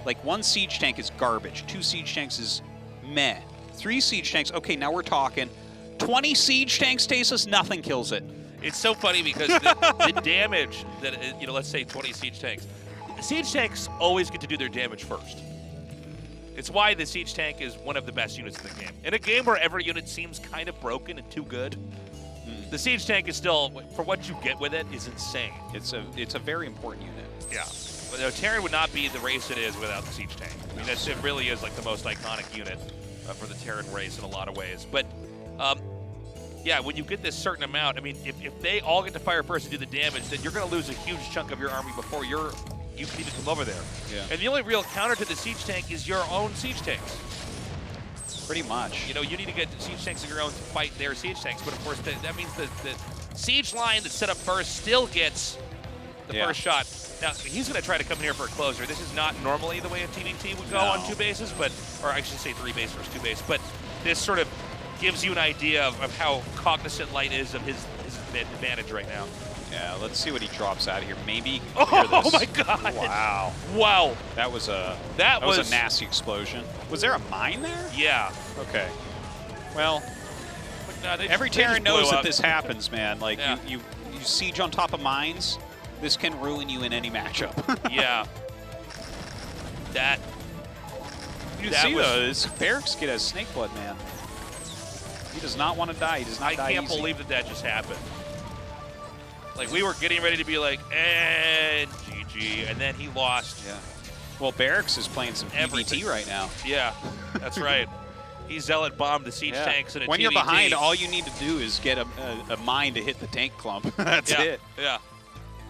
S16: Like 1 siege tank is garbage, 2 siege tanks is meh, 3 siege tanks, okay, now we're talking. 20 siege tanks, Stasis, nothing kills it.
S14: It's so funny because the damage that, you know, let's say 20 siege tanks always get to do their damage first. It's why the siege tank is one of the best units in the game. In a game where every unit seems kind of broken and too good, the siege tank is still, for what you get with it, is insane.
S16: It's a very important unit.
S14: Yeah. But, you know, Terran would not be the race it is without the siege tank. I mean, it really is like the most iconic unit for the Terran race in a lot of ways. But yeah, when you get this certain amount, I mean, if they all get to fire first and do the damage, then you're going to lose a huge chunk of your army before you can even come over there.
S16: Yeah.
S14: And the only real counter to the siege tank is your own siege tanks.
S16: Pretty much.
S14: You know, you need to get siege tanks of your own to fight their siege tanks, but of course that means the siege line that's set up first still gets the first shot. Now, he's going to try to come in here for a closer. This is not normally the way a TVT would go on 2 bases, or I should say 3 bases versus 2 bases, but this sort of gives you an idea of how cognizant Light is of his advantage right now.
S16: Yeah, let's see what he drops out of here. Maybe he can clear this.
S14: Oh my God!
S16: Wow!
S14: Wow!
S16: That was a nasty explosion. Was there a mine there?
S14: Yeah.
S16: Okay. Well,
S14: no,
S16: every Terran knows that this happens, man. Like you siege on top of mines, This can ruin you in any matchup.
S14: Yeah. That.
S16: You
S14: that
S16: see
S14: was-
S16: those. Barracks kid has snake blood, man. He does not want to die. He does not die
S14: I can't
S16: easy.
S14: believe that just happened. Like, we were getting ready to be like, and GG, and then he lost.
S16: Yeah. Well, Barracks is playing some
S14: Everything.
S16: PvT right now.
S14: Yeah, that's right. He zealot bombed the siege
S16: Yeah.
S14: tanks in a
S16: When
S14: TVT.
S16: you're behind, all you need to do is get a mine to hit the tank clump. That's
S14: yeah.
S16: it.
S14: Yeah.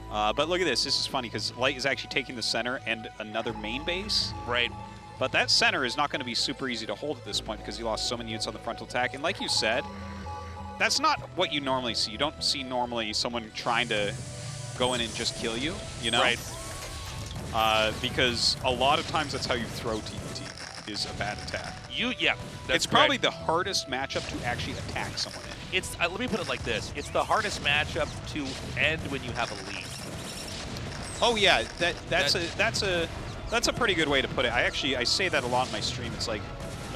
S16: But look at this. This is funny because Light is actually taking the center and another main base.
S14: Right.
S16: But that center is not going to be super easy to hold at this point because he lost so many units on the frontal attack. And like you said, that's not what you normally see. You don't see normally someone trying to go in and just kill you, you know?
S14: Right.
S16: Because a lot of times that's how you throw TVT, is a bad attack.
S14: Yeah, that's
S16: It's probably
S14: correct.
S16: the hardest matchup to actually attack someone in.
S14: It's let me put it like this: it's the hardest matchup to end when you have a lead.
S16: Oh yeah, that's a pretty good way to put it. I say that a lot in my stream. It's like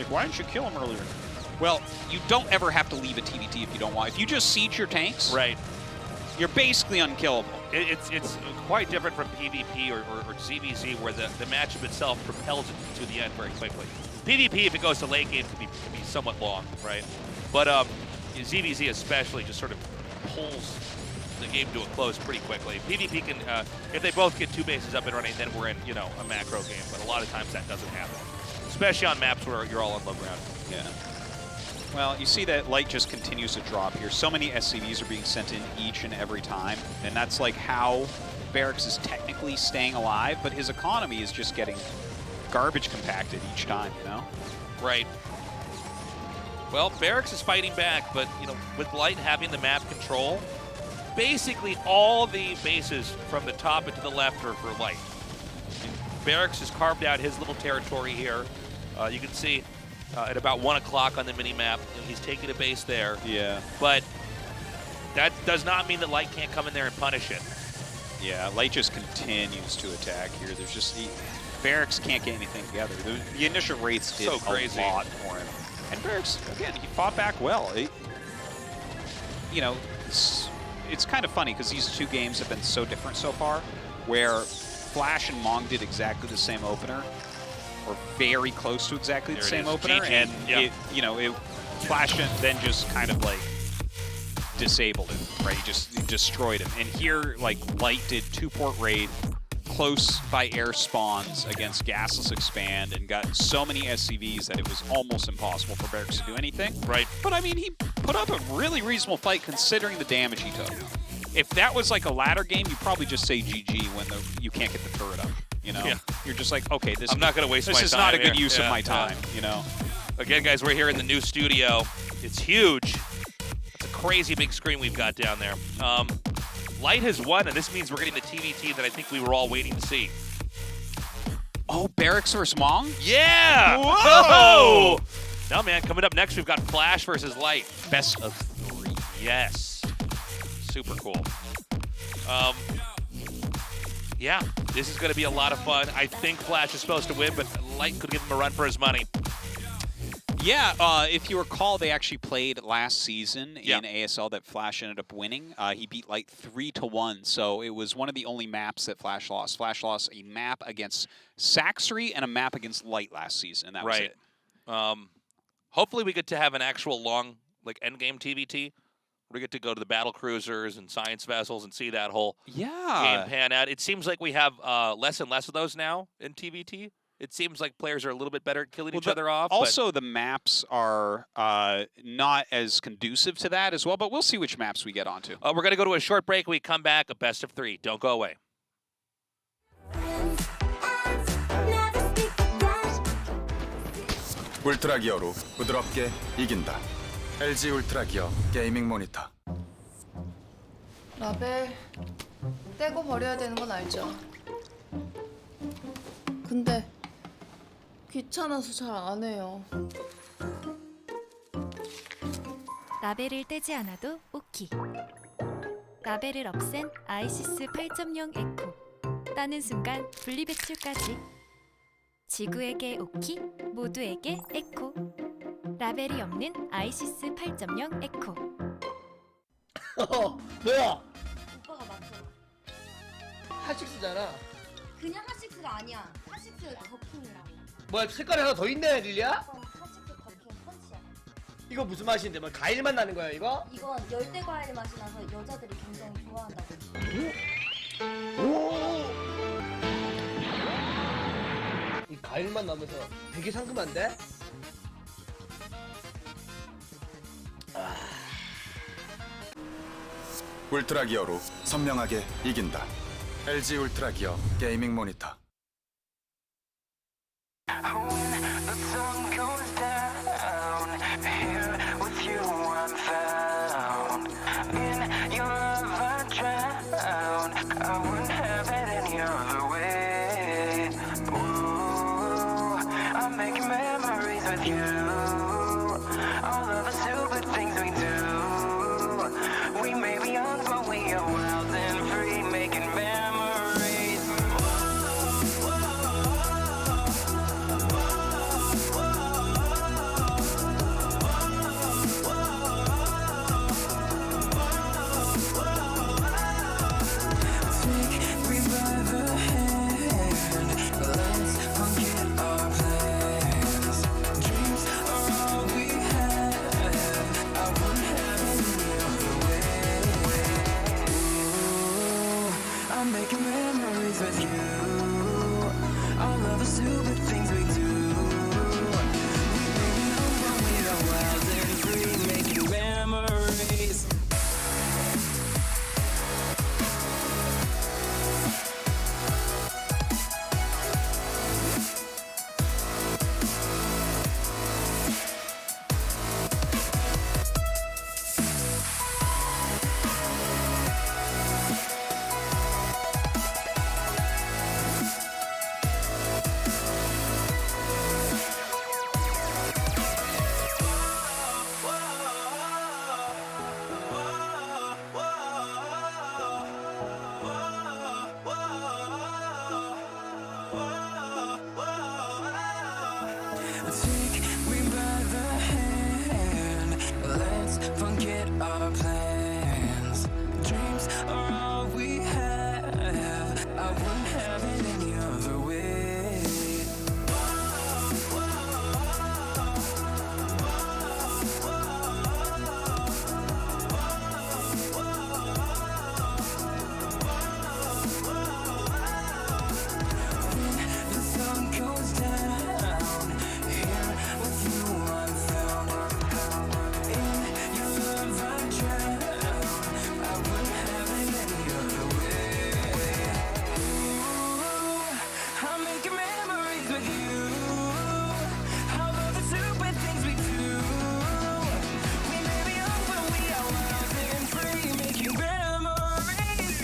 S16: why didn't you kill him earlier? Well, you don't ever have to leave a TVT if you don't want. If you just siege your tanks,
S14: right,
S16: you're basically unkillable.
S14: It's quite different from PvP or ZVZ, where the matchup itself propels it to the end very quickly. PvP, if it goes to late game, can be somewhat long, right? But ZVZ especially just sort of pulls the game to a close pretty quickly. PvP can, if they both get 2 bases up and running, then we're in, a macro game. But a lot of times that doesn't happen, especially on maps where you're all on low ground.
S16: Yeah. Well, you see that Light just continues to drop here. So many SCVs are being sent in each and every time, and that's like how Barracks is technically staying alive, but his economy is just getting garbage compacted each time, you know?
S14: Right. Well, Barracks is fighting back, but, with Light having the map control, basically all the bases from the top and to the left are for Light. Barracks has carved out his little territory here. You can see at about 1 o'clock on the mini-map, he's taking a base there.
S16: Yeah.
S14: But that does not mean that Light can't come in there and punish it.
S16: Yeah, Light just continues to attack here. There's just... Barracks can't get anything together. The initial rates did
S14: So crazy.
S16: a lot for him. And Barracks, again, he fought back well. It's kind of funny because these 2 games have been so different so far, where Flash and Mong did exactly the same opener, or very close to exactly the same opener,
S14: GG.
S16: and
S14: Yep.
S16: Flash then just kind of like disabled him, right? He just destroyed him. And here, like, Light did 2-port raid, close by air spawns against Gasless Expand, and got so many SCVs that it was almost impossible for Barracks to do anything.
S14: Right.
S16: But I mean, he put up a really reasonable fight considering the damage he took. If that was like a ladder game, you probably just say GG when you can't get the turret up.
S14: Yeah.
S16: You're just like, okay,
S14: I'm not going to waste my time.
S16: This is not a good
S14: here.
S16: use of
S14: Yeah,
S16: my time,
S14: yeah. Again, guys, we're here in the new studio. It's huge. It's a crazy big screen we've got down there. Light has won, and this means we're getting the TVT that I think we were all waiting to see.
S16: Oh, Barracks versus Mong?
S14: Yeah!
S16: Whoa!
S14: Now, man, coming up next, we've got Flash versus Light.
S16: Best of 3.
S14: Yes. Super cool. Yeah, this is going to be a lot of fun. I think Flash is supposed to win, but Light could give him a run for his money.
S16: Yeah, if you recall, they actually played last season in ASL that Flash ended up winning. He beat Light 3-1, so it was one of the only maps that Flash lost. Flash lost a map against Saxry and a map against Light last season, and that was it.
S14: Hopefully we get to have an actual long, endgame TVT. We get to go to the battle cruisers and science vessels and see that whole game pan out. It seems like we have less and less of those now in TVT. It seems like players are a little bit better at killing each other off.
S16: Also, the maps are not as conducive to that as well, but we'll see which maps we get onto.
S14: We're going to go to a short break. We come back, a best of 3. Don't go away.
S17: 울트라 기어로 부드럽게 이긴다. LG 울트라 기어 게이밍 모니터.
S2: 라벨 떼고 버려야 되는 건 알죠? 근데 귀찮아서 잘 안 해요.
S1: 라벨을 떼지 않아도 오키. 라벨을 없앤 아이시스 8.0 에코. 따는 순간 분리배출까지. 지구에게 오키, 모두에게 에코. 라벨이 없는 아이시스 8.0 에코.
S19: 뭐야?
S2: 오빠가 맞춰.
S19: 핫식스잖아.
S21: 그냥 핫식스가 아니야. 핫식스 더킹이라고.
S19: 뭐야 색깔이 하나 더 있네 릴리야?
S21: 이건 핫식스 더킹 펀치야.
S19: 이거 무슨 맛인데? 뭐 과일맛 나는 거야 이거?
S21: 이건 열대 과일 맛이 나서 여자들이 굉장히 좋아한다고.
S19: 이 과일맛 나면서 되게 상큼한데?
S17: 울트라 기어로 선명하게 이긴다. LG 울트라 기어 게이밍 모니터.
S8: The sun goes down. Here with you I'm found. In your love I drown. I wouldn't have it any other way. Ooh, I'm making memories with you. All of the stupid things we do. We may be young but we are wild and free, making memories. I'm making memories with you. All of the stupid things we do. We may be young but we are wild and free, making memories. Take me by the hand. Let's forget our plans. Dreams are all we have. I wouldn't have it any other way. When the sun goes down, here with you I'm found. In your love I drown. I wouldn't have it any other way. Ooh, I'm making memories with you. All of the stupid things we do. We may be young but we are wild and free, making memories.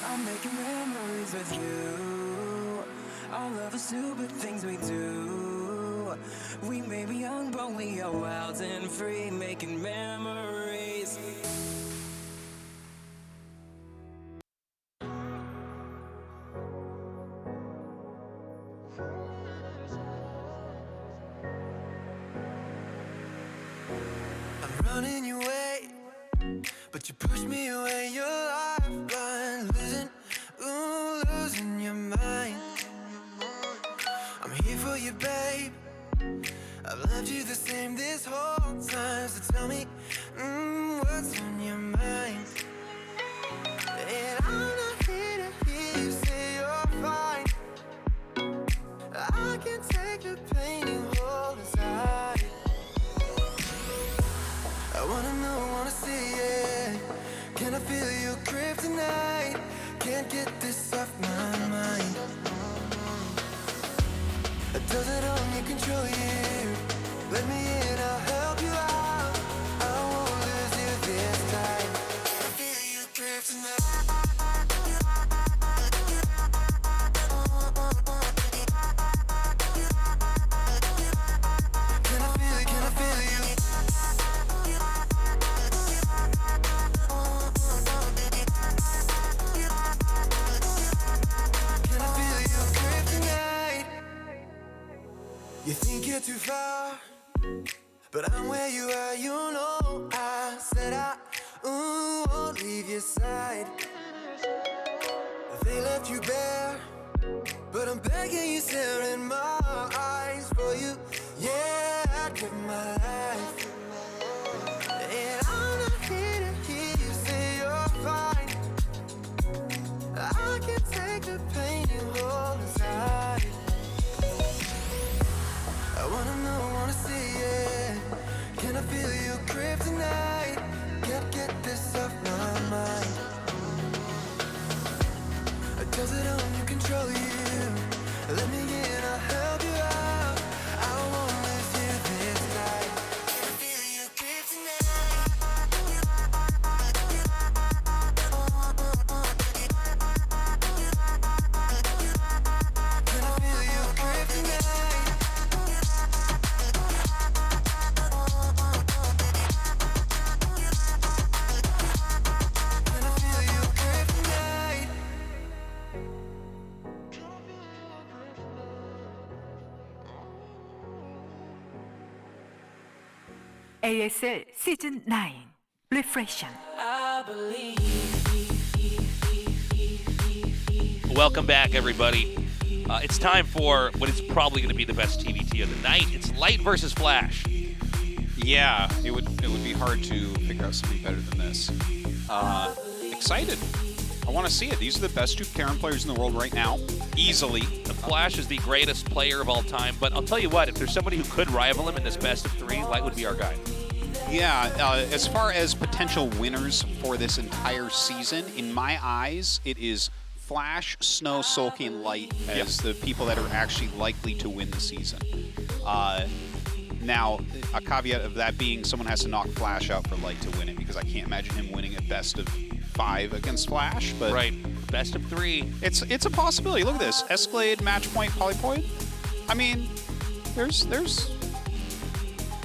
S8: I'm making memories with you. All of the stupid things we do. We may be young, but we are wild and free, making memories. I'm running your way, but you push me away. Your lifeline, losing your mind. I'm here for you, babe. I've loved you the same this whole time. So tell me, what's on your mind? And I'm not here to hear you say you're fine. I can take the pain you hold inside. I wanna know, wanna see it. Can I feel your grip tonight? Can't get this off my mind. Does it only control you? Let me in, I'll help you out. I won't lose you this time. I feel your grip tonight. you're too far, but I'm where you are, you know. I said I won't leave your side. They left you bare, but I'm begging you, stare in my eyes for you. Yeah, I'd give my life. And I'm not here to hear you say you're fine. I can take the pain you hold inside. I wanna know, wanna see it. Can I feel you grip tonight? Can't get this off my mind. Does it only control you? Let me in, I'll help you out. I won't lose you this night. Can I feel you grip tonight? Can I feel you grip tonight? Can I feel you grip tonight?
S9: ASL 시즌 9 Reflection.
S14: Welcome back, everybody. It's time for what is probably going to be the best TVT of the night. It's Light versus Flash.
S16: Yeah, it would be hard to figure out something better than this. Excited. I want to see it. These are the best two Karen players in the world right now, easily.
S14: The Flash is the greatest player of all time, but I'll tell you what, if there's somebody who could rival him in this best of 3, Light would be our guy.
S16: Yeah, as far as potential winners for this entire season, in my eyes, it is Flash, Snow, Sulky, and Light as the people that are actually likely to win the season. Now, a caveat of that being someone has to knock Flash out for Light to win it, because I can't imagine him winning a best of 5 against Flash. But
S14: right, best of 3.
S16: It's a possibility. Look at this: Escalade, Match Point, Polypoid. I mean, there's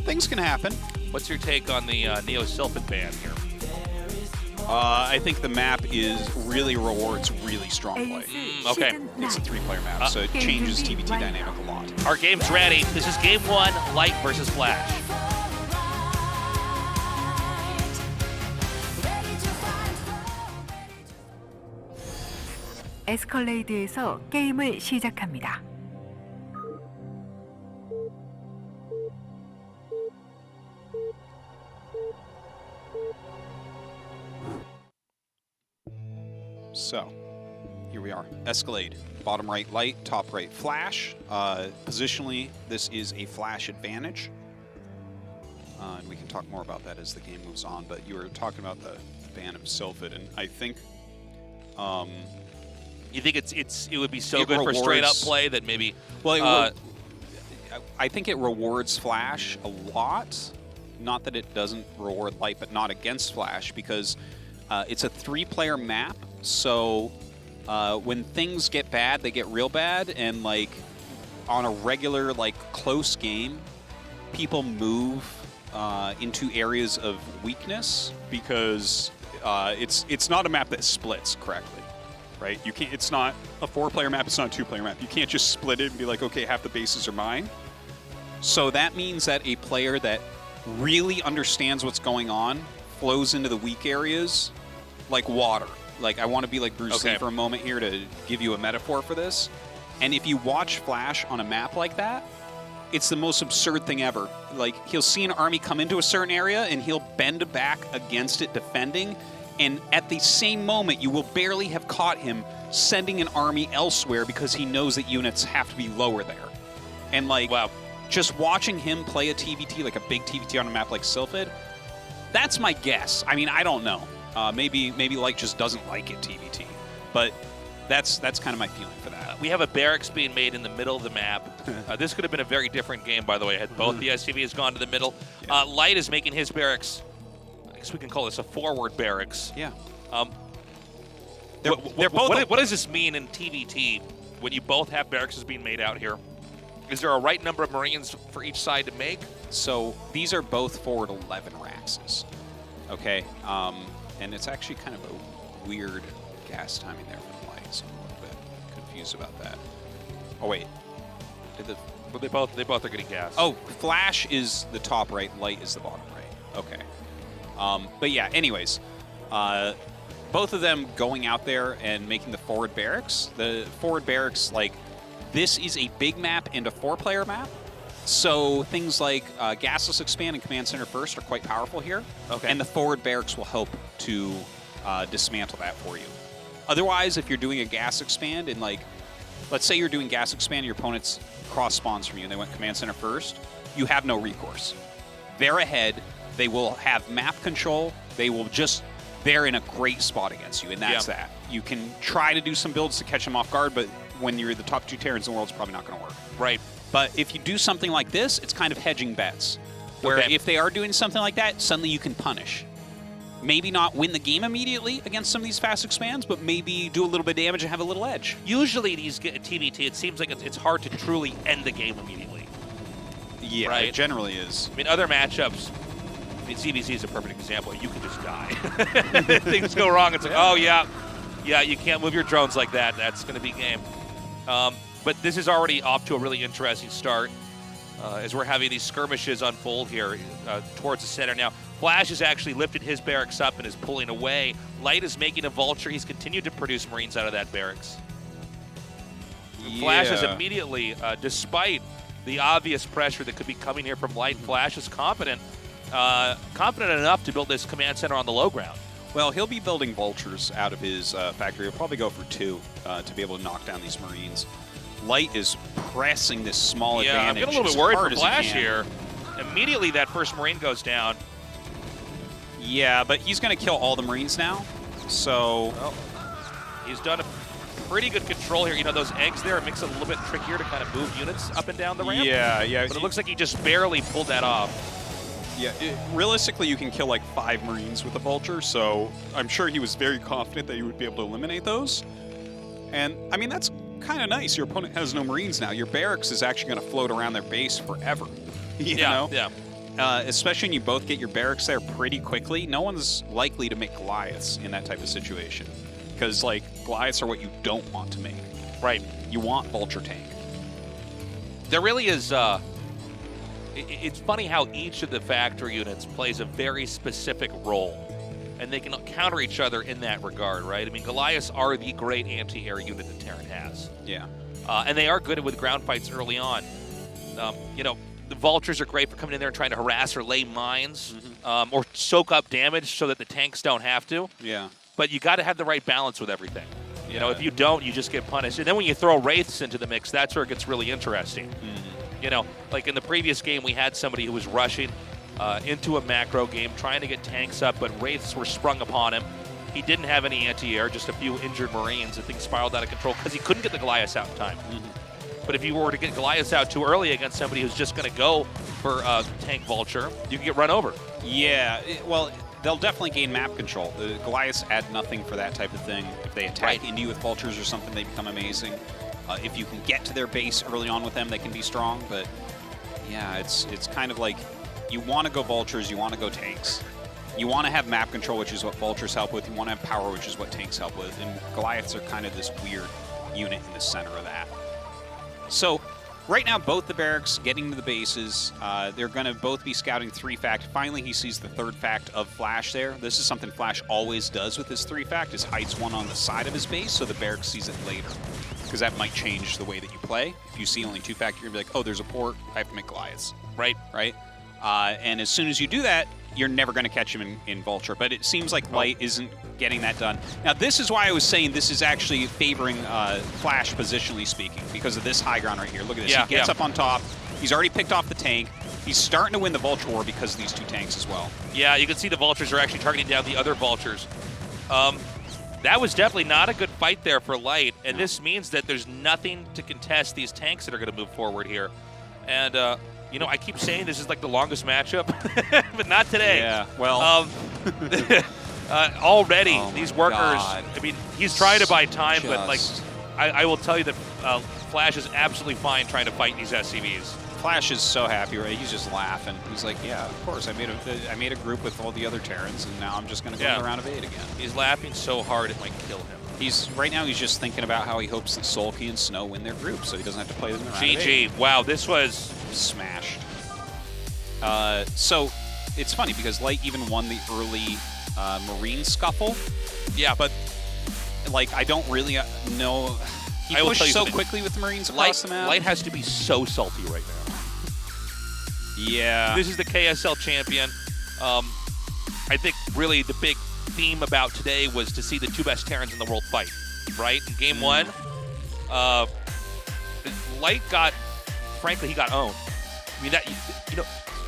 S16: things can happen.
S14: What's your take on the Neo Sylphid ban here?
S16: I think the map really rewards really strong play.
S14: Okay.
S16: It's a 3-player map, so it changes TVT dynamic a lot.
S14: Our game's ready. This is game 1, Light versus Flash.
S9: 에스컬레이드에서 게임을 시작합니다.
S16: So, here we are. Escalade. Bottom right Light, top right Flash. Positionally, this is a Flash advantage. And we can talk more about that as the game moves on, but you were talking about the ban of Sylphid, and I think...
S14: you think it would be so good for straight-up play that maybe...
S16: Well, I think it rewards Flash a lot. Not that it doesn't reward Light, but not against Flash, because it's a 3-player map. So when things get bad, they get real bad, and like on a regular close game, people move into areas of weakness because it's not a map that splits correctly, right? You can't. It's not a 4-player map. It's not a 2-player map. You can't just split it and be like, okay, half the bases are mine. So that means that a player that really understands what's going on flows into the weak areas like water. Like, I want to be like Bruce Lee for a moment here to give you a metaphor for this. And if you watch Flash on a map like that, it's the most absurd thing ever. Like, he'll see an army come into a certain area, and he'll bend back against it defending, and at the same moment, you will barely have caught him sending an army elsewhere because he knows that units have to be lower there. And, like, just watching him play a TVT, like a big TVT on a map like Sylphid, that's my guess. I mean, I don't know. Maybe Light just doesn't like it TVT, but that's kind of my feeling for that.
S14: We have a barracks being made in the middle of the map. This could have been a very different game, by the way, had both the SCVs gone to the middle. Light is making his barracks, I guess we can call this a forward barracks.
S16: Yeah.
S14: What does this mean in TVT when you both have barracks being made out here? Is there a right number of Marines for each side to make?
S16: So these are both forward 11 Raxes, okay? And it's actually kind of a weird gas timing there from Light, so I'm a little bit confused about that. Oh wait,
S14: But they both are getting gas.
S16: Oh, Flash is the top right, Light is the bottom right. Okay. But yeah, anyways, both of them going out there and making the forward barracks. The forward barracks, like, this is a big map and a 4-player map. So things like Gasless Expand and Command Center First are quite powerful here.
S14: Okay.
S16: And the forward barracks will help to dismantle that for you. Otherwise, if you're doing a Gas Expand and, like, let's say you're doing Gas Expand and your opponent's cross spawns from you and they went Command Center First, you have no recourse. They're ahead. They will have map control. They will just, they're in a great spot against you, and that's that. You can try to do some builds to catch them off guard, but when you're the top 2 Terrans in the world, it's probably not going to work.
S14: Right.
S16: But if you do something like this, it's kind of hedging bets, where if they are doing something like that, suddenly you can punish. Maybe not win the game immediately against some of these fast expands, but maybe do a little bit of damage and have a little edge.
S14: Usually these TBT, it seems like it's hard to truly end the game immediately.
S16: Yeah,
S14: right?
S16: It generally is.
S14: I mean, other matchups, I mean, CBC is a perfect example. You can just die. Things go wrong. It's like, oh, yeah, you can't move your drones like that. That's going to be game. But this is already off to a really interesting start as we're having these skirmishes unfold here towards the center. Now, Flash has actually lifted his barracks up and is pulling away. Light is making a vulture. He's continued to produce Marines out of that barracks. Flash is immediately, despite the obvious pressure that could be coming here from Light, Flash is confident enough to build this command center on the low ground.
S16: Well, he'll be building vultures out of his factory. He'll probably go for 2 to be able to knock down these Marines. Light is pressing this small advantage.
S14: Yeah, I'm getting a little bit worried for Flash here. Immediately that first Marine goes down.
S16: Yeah, but he's going to kill all the Marines now, so...
S14: Well, he's done a pretty good control here. You know, those eggs there, it makes it a little bit trickier to kind of move units up and down the ramp.
S16: Yeah.
S14: But it looks like he just barely pulled that off.
S16: Yeah, realistically, you can kill like 5 Marines with a vulture, so I'm sure he was very confident that he would be able to eliminate those. And, I mean, that's kind of nice. Your opponent has no Marines now. Your barracks is actually going to float around their base forever. You know?
S14: Yeah.
S16: Especially when you both get your barracks there pretty quickly. No one's likely to make Goliaths in that type of situation. Because, like, Goliaths are what you don't want to make.
S14: Right.
S16: You want Vulture Tank.
S14: There really is... it's funny how each of the factory units plays a very specific role. And they can counter each other in that regard, right? I mean, Goliaths are the great anti-air unit that Terran has.
S16: Yeah.
S14: And they are good with ground fights early on. You know, the Vultures are great for coming in there and trying to harass or lay mines or soak up damage so that the tanks don't have to.
S16: Yeah.
S14: But you got to have the right balance with everything. You know, if you don't, you just get punished. And then when you throw Wraiths into the mix, that's where it gets really interesting. You know, like in the previous game, we had somebody who was rushing into a macro game, trying to get tanks up, but Wraiths were sprung upon him. He didn't have any anti-air, just a few injured Marines, and things spiraled out of control because he couldn't get the Goliaths out in time. But if you were to get Goliaths out too early against somebody who's just going to go for a tank vulture, you can get run over.
S16: Yeah, well, they'll definitely gain map control. The Goliaths add nothing for that type of thing. If they attack into you with vultures or something, they become amazing. If you can get to their base early on with them, they can be strong. But yeah, it's kind of like you want to go vultures, you want to go tanks. You want to have map control, which is what vultures help with. You want to have power, which is what tanks help with. And Goliaths are kind of this weird unit in the center of that. So right now, both the barracks getting to the bases. They're going to both be scouting 3-fact. Finally, he sees the 3rd fact of Flash there. This is something Flash always does with his 3-fact, is hides one on the side of his base so the barracks sees it later. Because that might change the way that you play. If you see only 2-fact, you're going to be like, oh, there's a port, I have to make Goliaths.
S14: Right.
S16: And as soon as you do that, you're never going to catch him in Vulture. But it seems like Light isn't getting that done. Now, this is why I was saying this is actually favoring Flash positionally speaking, because of this high ground right here. Look at this. He gets up on top. He's already picked off the tank. He's starting to win the Vulture War because of these 2 tanks as well.
S14: Yeah, you can see the Vultures are actually targeting down the other Vultures. That was definitely not a good fight there for Light, and this means that there's nothing to contest these tanks that are going to move forward here. And, you know, I keep saying this is like the longest matchup, but not today.
S16: Yeah, well.
S14: Already, these workers, I mean, he's trying to buy time, but, like, I will tell you that Flash is absolutely fine trying to fight these SCVs.
S16: Flash is so happy, right? He's just laughing. He's like, yeah, of course. I made a group with all the other Terrans, and now I'm just going to go to the round of 8 again.
S14: He's laughing so hard it might kill him.
S16: Right now he's just thinking about how he hopes that Sulky and Snow win their group, so he doesn't have to play them in round of 8.
S14: GG. Wow, this was
S16: smashed. So it's funny because Light even won the early Marine scuffle.
S14: Yeah,
S16: but like I don't really know. He
S14: I will
S16: pushed
S14: tell you
S16: so
S14: something.
S16: quickly with the Marines across the map.
S14: Light has to be so salty right now.
S16: Yeah.
S14: This is the KSL champion. I think really the big theme about today was to see the two best Terrans in the world fight, right? In game one, Light got, frankly, he got owned. I mean,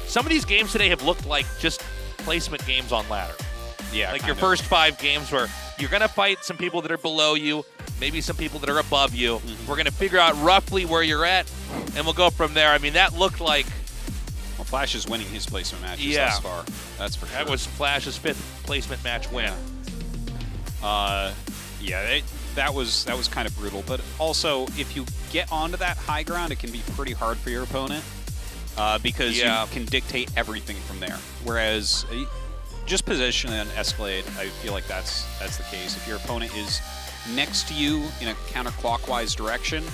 S14: some of these games today have looked like just placement games on ladder.
S16: Yeah,
S14: like your first 5 games where you're going to fight some people that are below you, maybe some people that are above you. We're going to figure out roughly where you're at, and we'll go from there. I mean, that looked like...
S16: Well, Flash is winning his placement matches
S14: Yeah.
S16: thus far. That's for sure.
S14: That was Flash's 5th placement match win.
S16: Yeah, that was kind of brutal. But also, if you get onto that high ground, it can be pretty hard for your opponent because you can dictate everything from there. Whereas just position and escalade, I feel like that's the case. If your opponent is next to you in a counterclockwise direction,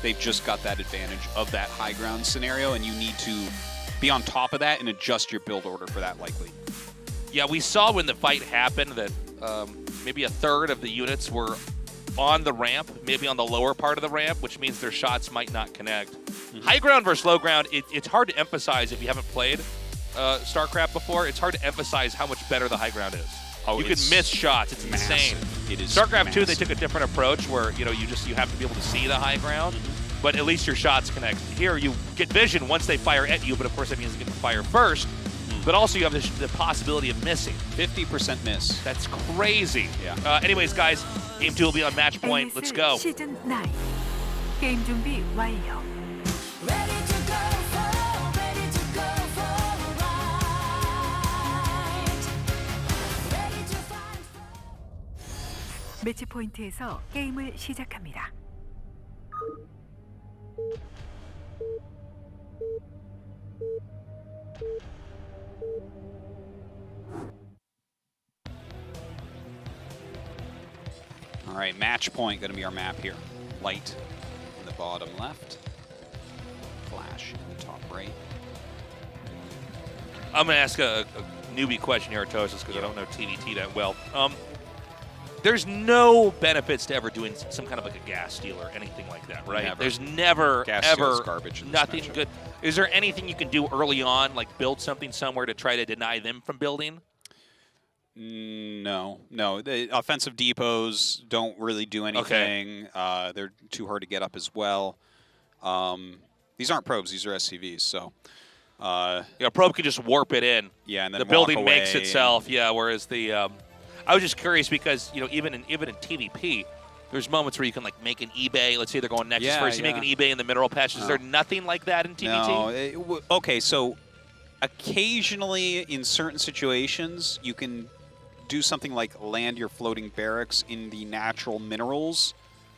S16: they've just got that advantage of that high ground scenario, and you need to be on top of that and adjust your build order for that likely.
S14: Yeah, we saw when the fight happened that maybe a third of the units were on the ramp, maybe on the lower part of the ramp, which means their shots might not connect. High ground versus low ground, it's hard to emphasize if you haven't played StarCraft before. It's hard to emphasize how much better the high ground is. You can miss shots. It's insane.
S16: It is
S14: StarCraft 2, they took a different approach where you have to be able to see the high ground, but at least your shots connect. Here, you get vision once they fire at you, but of course that means you get to fire first. But also you have the possibility of missing.
S16: 50% miss.
S14: That's crazy.
S16: Yeah.
S14: Anyways, guys, game 2 will be on match point. Let's go.
S9: 시즌 9 게임 준비 완료. 매치 포인트에서 게임을 시작합니다.
S16: All right, match point going to be our map here. Light in the bottom left, Flash in the top right.
S14: I'm going to ask a newbie question here, Tosis, because I don't know TVT that well. There's no benefits to ever doing some kind of like a gas steal or anything like that, right?
S16: Never.
S14: There's never,
S16: Gas steal
S14: ever,
S16: is garbage in this
S14: nothing
S16: matchup.
S14: good. Is there anything you can do early on, like build something somewhere to try to deny them from building?
S16: No. The offensive depots don't really do anything. They're too hard to get up as well. These aren't probes; these are SCVs. So,
S14: a probe can just warp it in.
S16: Yeah, and then
S14: the
S16: walk
S14: building
S16: away
S14: makes itself. Yeah, whereas the I was just curious because even in TVP, there's moments where you can like make an eBay. Let's say they're going Nexus first. You make an eBay in the mineral patch. Is there nothing like that in TVT?
S16: No. Okay, so occasionally in certain situations, you can do something like land your floating barracks in the natural minerals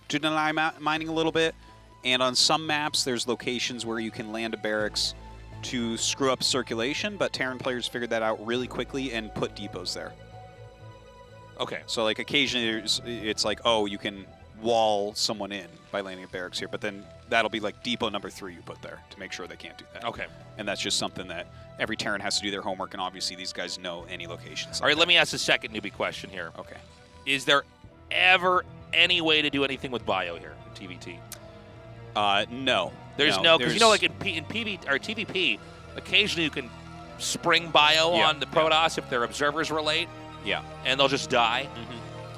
S16: to deny mining a little bit. And on some maps, there's locations where you can land a barracks to screw up circulation, but Terran players figured that out really quickly and put depots there.
S14: Okay.
S16: So like occasionally it's like, oh, you can wall someone in by landing a barracks here, but then that'll be like depot number 3 you put there to make sure they can't do that.
S14: Okay.
S16: And that's just something that every Terran has to do their homework, and obviously these guys know any locations.
S14: All right, let me ask a second newbie question here.
S16: Okay.
S14: Is there ever any way to do anything with bio here in TVT?
S16: No.
S14: There's no, because like in PV or TVP, occasionally you can spring bio on the Protoss if their observers were late.
S16: Yeah.
S14: And they'll just die.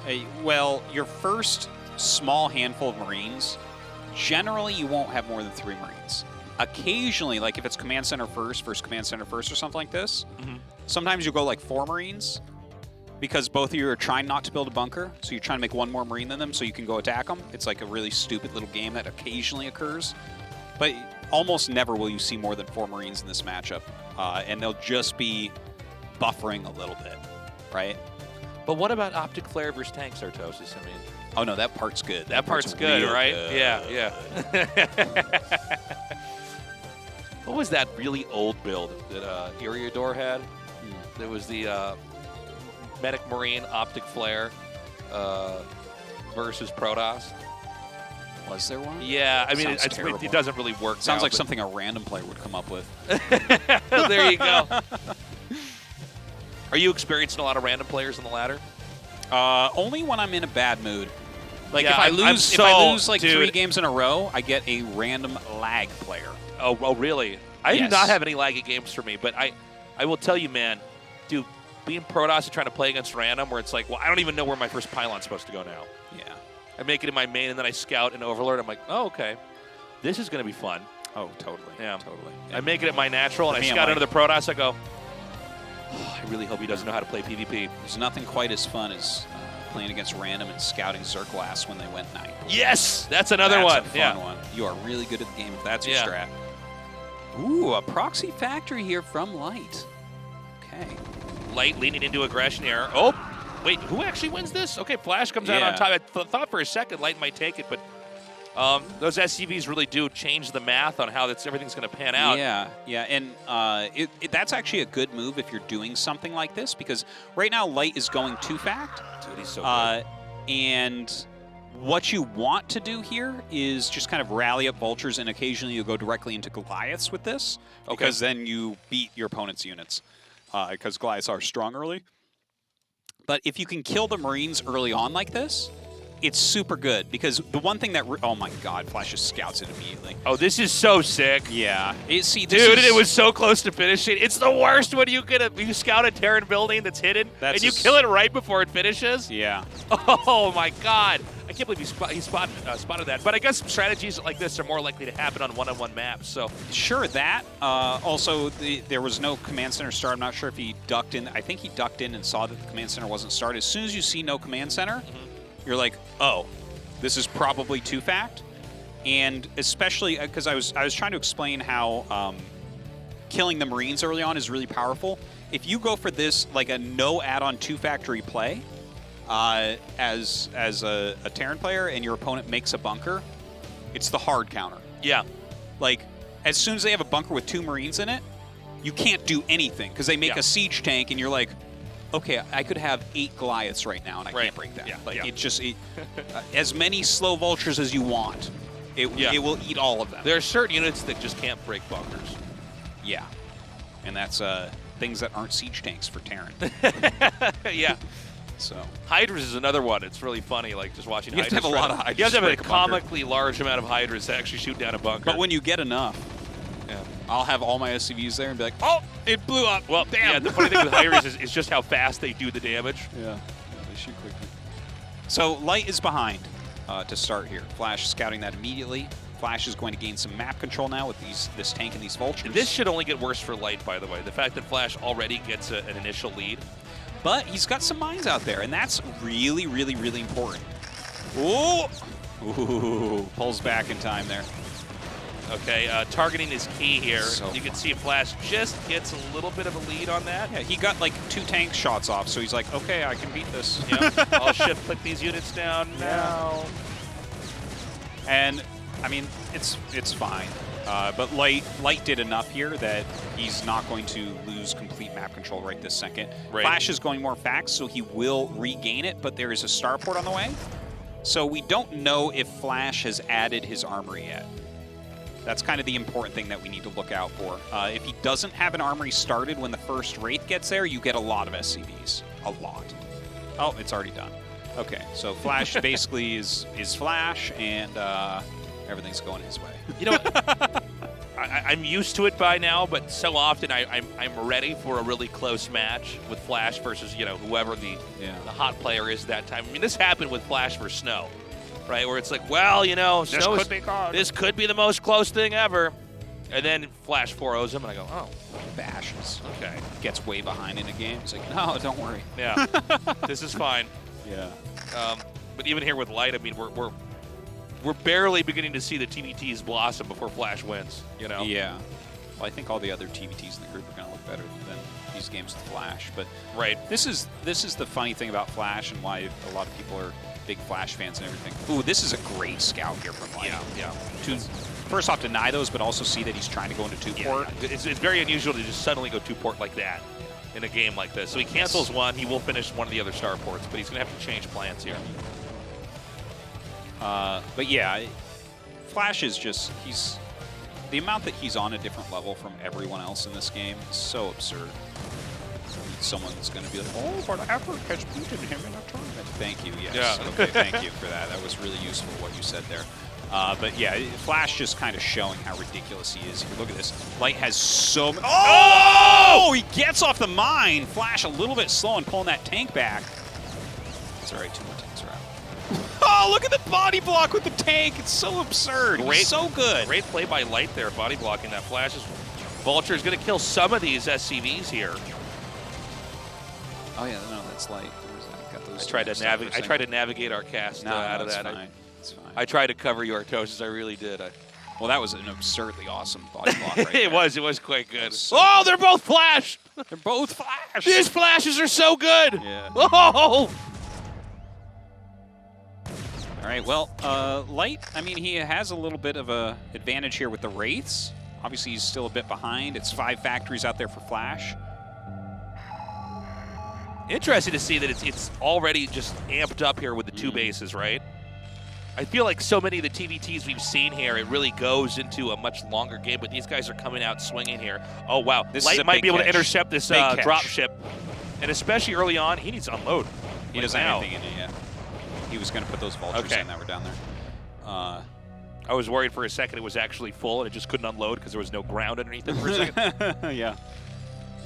S16: Hey, well, your first small handful of Marines, generally you won't have more than 3 Marines. Occasionally, like if it's command center first or something like this, sometimes you'll go like 4 Marines because both of you are trying not to build a bunker, so you're trying to make 1 more Marine than them so you can go attack them. It's like a really stupid little game that occasionally occurs, but almost never will you see more than 4 Marines in this matchup, and they'll just be buffering a little bit, right?
S14: But what about optic flare versus tank Sartosis? I mean,
S16: oh no, that part's good.
S14: That part's good,
S16: real
S14: right?
S16: good.
S14: Yeah. What was that really old build that Eriador had? There was the Medic Marine optic flare. versus Protoss.
S16: Was there one?
S14: Yeah, I mean,
S16: Sounds
S14: it doesn't really work.
S16: Sounds
S14: now,
S16: like
S14: but-
S16: something a random player would come up with.
S14: There you go. Are you experiencing a lot of random players on the ladder?
S16: Only when I'm in a bad mood. Like
S14: Yeah,
S16: if I
S14: I'm
S16: lose like 3 games in a row, I get a random lag player.
S14: Oh, really? I do
S16: Yes.
S14: not have any laggy games for me, but I will tell you, man, dude, being Protoss and trying to play against random where it's like, well, I don't even know where my first pylon's supposed to go now.
S16: Yeah.
S14: I make it in my main, and then I scout and overlord. I'm like, oh, okay. This is going to be fun.
S16: Oh, totally.
S14: Yeah.
S16: Totally.
S14: I make it at my natural, and I
S16: Me, I'm
S14: scout
S16: like-
S14: under the Protoss. I go, oh, I really hope he doesn't know how to play PvP.
S16: There's nothing quite as fun as playing against random and scouting Zerglass when they went 9.
S14: Yes! That's another one.
S16: That's a
S14: Yeah.
S16: fun one. You are really good at the game if that's your
S14: Yeah.
S16: strat. Ooh, a proxy factory here from Light. Okay.
S14: Light leaning into aggression here. Oh, wait, who actually wins this? Okay, Flash comes out on
S16: Yeah.
S14: top. I thought for a second Light might take it, but those SCVs really do change the math on how everything's going to pan out.
S16: Yeah, yeah, and that's actually a good move if you're doing something like this, because right now Light is going 2-fact.
S14: Dude, he's so good.
S16: And what you want to do here is just kind of rally up Vultures, and occasionally you'll go directly into Goliaths with this, because then you beat your opponent's units, because Goliaths are strong early. But if you can kill the Marines early on like this, it's super good, because the one thing that... oh my god, Flash just scouts it immediately.
S14: Oh, this is so sick.
S16: Yeah.
S14: Dude, it was so close to finishing. It's the worst when you scout a Terran building that's hidden, and you kill it right before it finishes.
S16: Yeah.
S14: Oh my god. I can't believe he spotted that. But I guess strategies like this are more likely to happen on one-on-one maps. So
S16: Sure, that. Also, there was no command center start. I'm not sure if he ducked in. I think he ducked in and saw that the command center wasn't started. As soon as you see no command center, you're like, oh, this is probably 2-fact. And especially because I was trying to explain how killing the Marines early on is really powerful. If you go for this, like a no add-on 2-factory play, as a Terran player and your opponent makes a bunker, it's the hard counter.
S14: Yeah.
S16: Like, as soon as they have a bunker with 2 Marines in it, you can't do anything because they make a siege tank and you're like, okay, I could have 8 Goliaths right now and I can't break that.
S14: Yeah.
S16: Like, it just, as many slow Vultures as you want, it will eat all of them.
S14: there are certain units that just can't break bunkers.
S16: Yeah. And that's things that aren't siege tanks for Terran.
S14: Yeah.
S16: So
S14: Hydras is another one. It's really funny, like just watching.
S16: You have to have a lot of Hydras.
S14: You have to have
S16: to
S14: a
S16: break a bunker.
S14: comically large amount of Hydras to actually shoot down a bunker.
S16: But when you get enough, I'll have all my SCVs there and be like, oh, it blew up.
S14: Well,
S16: damn.
S14: yeah, the funny thing with Hydras is just how fast they do the damage.
S16: Yeah, they shoot quickly. So Light is behind to start here. Flash scouting that immediately. Flash is going to gain some map control now with this tank and these Vultures.
S14: This should only get worse for Light, by the way. The fact that Flash already gets an initial lead.
S16: But he's got some mines out there, and that's really, really, really important. Ooh! Ooh, pulls back in time there.
S14: Okay, targeting is key here.
S16: So
S14: you can see Flash just gets a little bit of a lead on that.
S16: Yeah, he got like 2 tank shots off, so he's like, okay, I can beat this.
S14: Yep. I'll shift click these units down now.
S16: And I mean, it's fine. But Light did enough here that he's not going to lose complete map control right this second.
S14: Right.
S16: Flash is going more facts, so he will regain it, but there is a starport on the way. So we don't know if Flash has added his armory yet. That's kind of the important thing that we need to look out for. If he doesn't have an armory started when the first Wraith gets there, you get a lot of SCVs. A lot. Oh, it's already done. Okay, so Flash basically is Flash, and everything's going his way.
S14: You know, I'm used to it by now, but so often I'm ready for a really close match with Flash versus, whoever the hot player is that time. I mean, this happened with Flash versus Snow, right? Where it's like, well, Snow this could be the most close thing ever. And then Flash 4-0s him, and I go, oh.
S16: Bashes.
S14: Okay.
S16: Gets way behind in a game. He's like, no, don't worry.
S14: Yeah. This is fine.
S16: Yeah.
S14: But even here with Light, I mean, we're barely beginning to see the TVTs blossom before Flash wins,
S16: Yeah. Well, I think all the other TVTs in the group are going to look better than these games with Flash. But this is the funny thing about Flash and why a lot of people are big Flash fans and everything. Ooh, this is a great scout here from Light.
S14: Yeah.
S16: To first off, deny those, but also see that he's trying to go into 2-port.
S14: Yeah. It's very unusual to just suddenly go 2-port like that in a game like this. So he cancels one. He will finish one of the other starports, but he's going to have to change plans here.
S16: But yeah, Flash is just, the amount that he's on a different level from everyone else in this game is so absurd. Someone's going to be like, oh, but Africa has beaten him in a tournament. Thank you, yes.
S14: Yeah.
S16: Okay, thank you for that. That was really useful what you said there. But yeah, Flash just kind of showing how ridiculous he is. Look at this. Light has so many. Oh! He gets off the mine. Flash a little bit slow in pulling that tank back. It's all right, 2 more tanks are out. Oh, look at the body block with the tank. It's so absurd. He's so good.
S14: Great play by Light there, body blocking that Flash. Vulture is going to kill some of these SCVs here.
S16: Oh yeah, no, that's Light. Got those
S14: I tried to navigate our cast out of that.
S16: Fine. It's fine.
S14: I tried to cover your Artosis. I really did.
S16: Well, that was an absurdly awesome body block right there.
S14: It was quite good. Oh, they're both Flash!
S16: They're both Flash!
S14: These Flashes are so good!
S16: Yeah.
S14: Oh!
S16: All right, well, Light, I mean, he has a little bit of a advantage here with the Wraiths. Obviously, he's still a bit behind. It's 5 factories out there for Flash.
S14: Interesting to see that it's already just amped up here with the 2 bases, right? I feel like so many of the TVTs we've seen here, it really goes into a much longer game, but these guys are coming out swinging here. Oh, wow. Light might be able to intercept this drop ship. And especially early on, he needs to unload.
S16: He doesn't have anything in it yet. He was going to put those vultures in that were down there.
S14: I was worried for a second it was actually full and it just couldn't unload because there was no ground underneath it for a second.
S16: Yeah.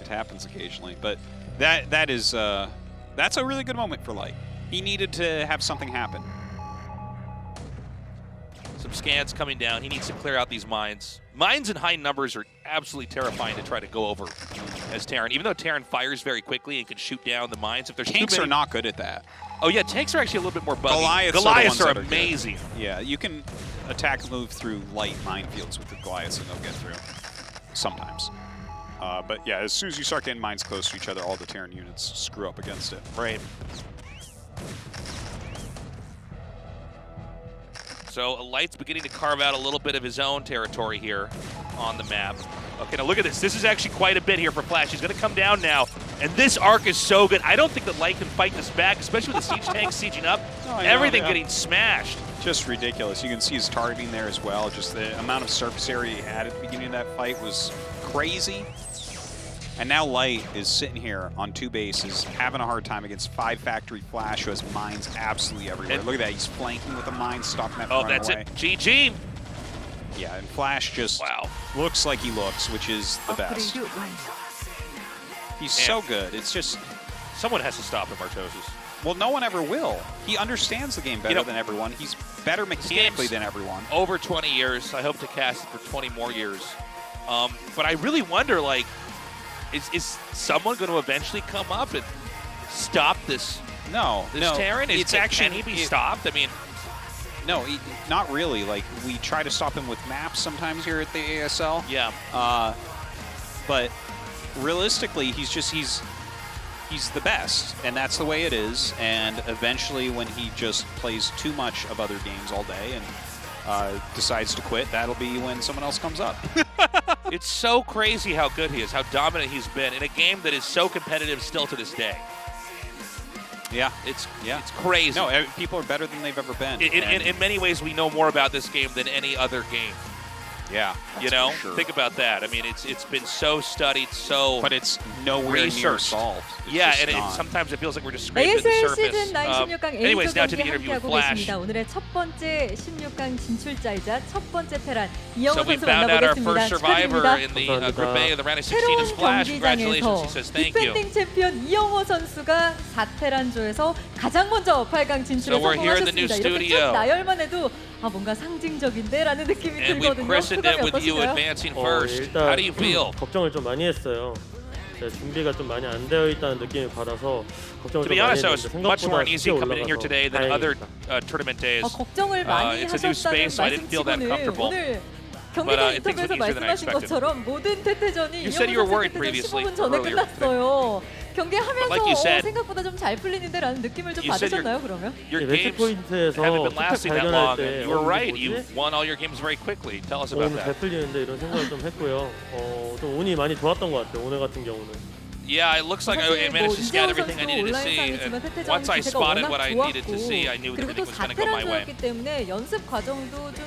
S16: It happens occasionally. But that's a really good moment for Light. He needed to have something happen.
S14: Some scans coming down. He needs to clear out these mines. Mines in high numbers are absolutely terrifying to try to go over as Terran. Even though Terran fires very quickly and can shoot down the mines, if there's
S16: tanks are not good at that.
S14: Oh yeah, tanks are actually a little bit more buggy.
S16: Goliaths
S14: are amazing.
S16: Yeah, you can attack and move through light minefields with the Goliaths and they'll get through. Sometimes. But yeah, as soon as you start getting mines close to each other, all the Terran units screw up against it.
S14: Right. So Light's beginning to carve out a little bit of his own territory here on the map. Okay, now look at this. This is actually quite a bit here for Flash. He's going to come down now, and this arc is so good. I don't think that Light can fight this back, especially with the siege tanks sieging up. Everything getting smashed.
S16: Just ridiculous. You can see his targeting there as well. Just the amount of surface area he had at the beginning of that fight was crazy. And now Light is sitting here on 2 bases, having a hard time against 5 factory Flash, who has mines absolutely everywhere. Look at that, he's flanking with a mine, stopping that from running away.
S14: It. GG.
S16: Yeah, and Flash just looks like he looks, which is the best. He's so good. It's just...
S14: Someone has to stop him, Artosis.
S16: Well, no one ever will. He understands the game better than everyone. He's better mechanically than everyone.
S14: Over 20 years. I hope to cast it for 20 more years. But I really wonder, like, is someone going to eventually come up and stop this?
S16: No,
S14: Terran? Can he be stopped? I mean,
S16: no, not really. Like, we try to stop him with maps sometimes here at the ASL.
S14: Yeah.
S16: But realistically, he's the best, and that's the way it is. And eventually, when he just plays too much of other games all day and decides to quit, that'll be when someone else comes up.
S14: It's so crazy how good he is, how dominant he's been in a game that is so competitive still to this day.
S16: Yeah,
S14: it's crazy.
S16: No, people are better than they've ever been.
S14: In many ways, we know more about this game than any other game.
S16: Yeah,
S14: you know, think about that. I mean, it's been so studied,
S16: but it's nowhere near solved.
S14: Yeah, and sometimes it feels like we're just scraping the surface.
S3: 시즌 9 16강
S14: anyways, now to the
S3: 경기
S14: interview with
S3: 함께하고
S14: Flash.
S3: 계십니다. 오늘의 첫 번째 16강 진출자이자 첫 번째 테란 이영호
S14: So we
S3: 선수
S14: found out our
S3: 만나보겠습니다.
S14: first survivor
S3: 축하드립니다.
S14: in the Group A of the round of 16 is Flash. Congratulations, he says thank you.
S3: 디펜딩 챔피언 이영호 선수가 4테란조에서 가장 먼저 8강 진출에
S14: So we're here in the new
S3: 성공하셨습니다. 이렇게 첫
S14: studio.
S3: 나열만 해도 뭔가 상징적인데 라는 느낌이
S14: And we've
S3: 들거든요.
S14: christened it
S3: 소감이
S14: with you
S3: 어떠신가요?
S14: advancing first.
S7: 일단
S14: How do you feel?
S7: 걱정을 좀 많이 했어요. 제가 준비가 좀 많이 안 되어 있다는 느낌을 받아서 걱정을
S14: To be
S7: 좀 많이
S14: honest, I was
S7: 했는데
S14: much more
S7: 생각보다
S14: uneasy
S7: 쉽게
S14: coming in here
S7: 올라가서
S14: today than other
S7: 다행입니다.
S14: tournament days.
S3: 걱정을 많이
S14: It's a new
S3: 하셨다는
S14: space, so I didn't feel that
S3: 말씀치고는
S14: comfortable.
S3: 오늘 경기
S14: But,
S3: 전
S14: it takes
S3: 인터뷰에서
S14: it easier than I
S3: 말씀하신
S14: expected.
S3: 것처럼 모든 태태전이
S14: You said you were
S3: 이영호
S14: worried
S3: 선수 태태전
S14: previously,
S3: 15분 전에
S14: earlier.
S3: 끝났어요. 경기하면서
S14: like you said,
S3: 생각보다 좀 잘 풀리는데 라는 느낌을 좀
S14: you said
S3: 받으셨나요 그러면?
S14: Your
S7: 매치
S14: games
S7: 포인트에서
S14: haven't been
S7: 탁탁
S14: lasting that
S7: 발견할
S14: long,
S7: 때
S14: and you were right.
S7: 뭐지?
S14: You won all your games very quickly. Tell us about
S7: 오늘
S14: that.
S7: 잘 풀리는데 이런 생각을 좀 했고요. 좀 운이 많이 좋았던 것 같아요. 오늘 같은 경우는.
S14: Yeah, it looks like I managed to scan everything I needed to see. And once I spotted what I needed to see, I knew
S3: 그리고 또
S14: everything was going to go my way.
S3: 4테란이었기 때문에 연습 과정도 좀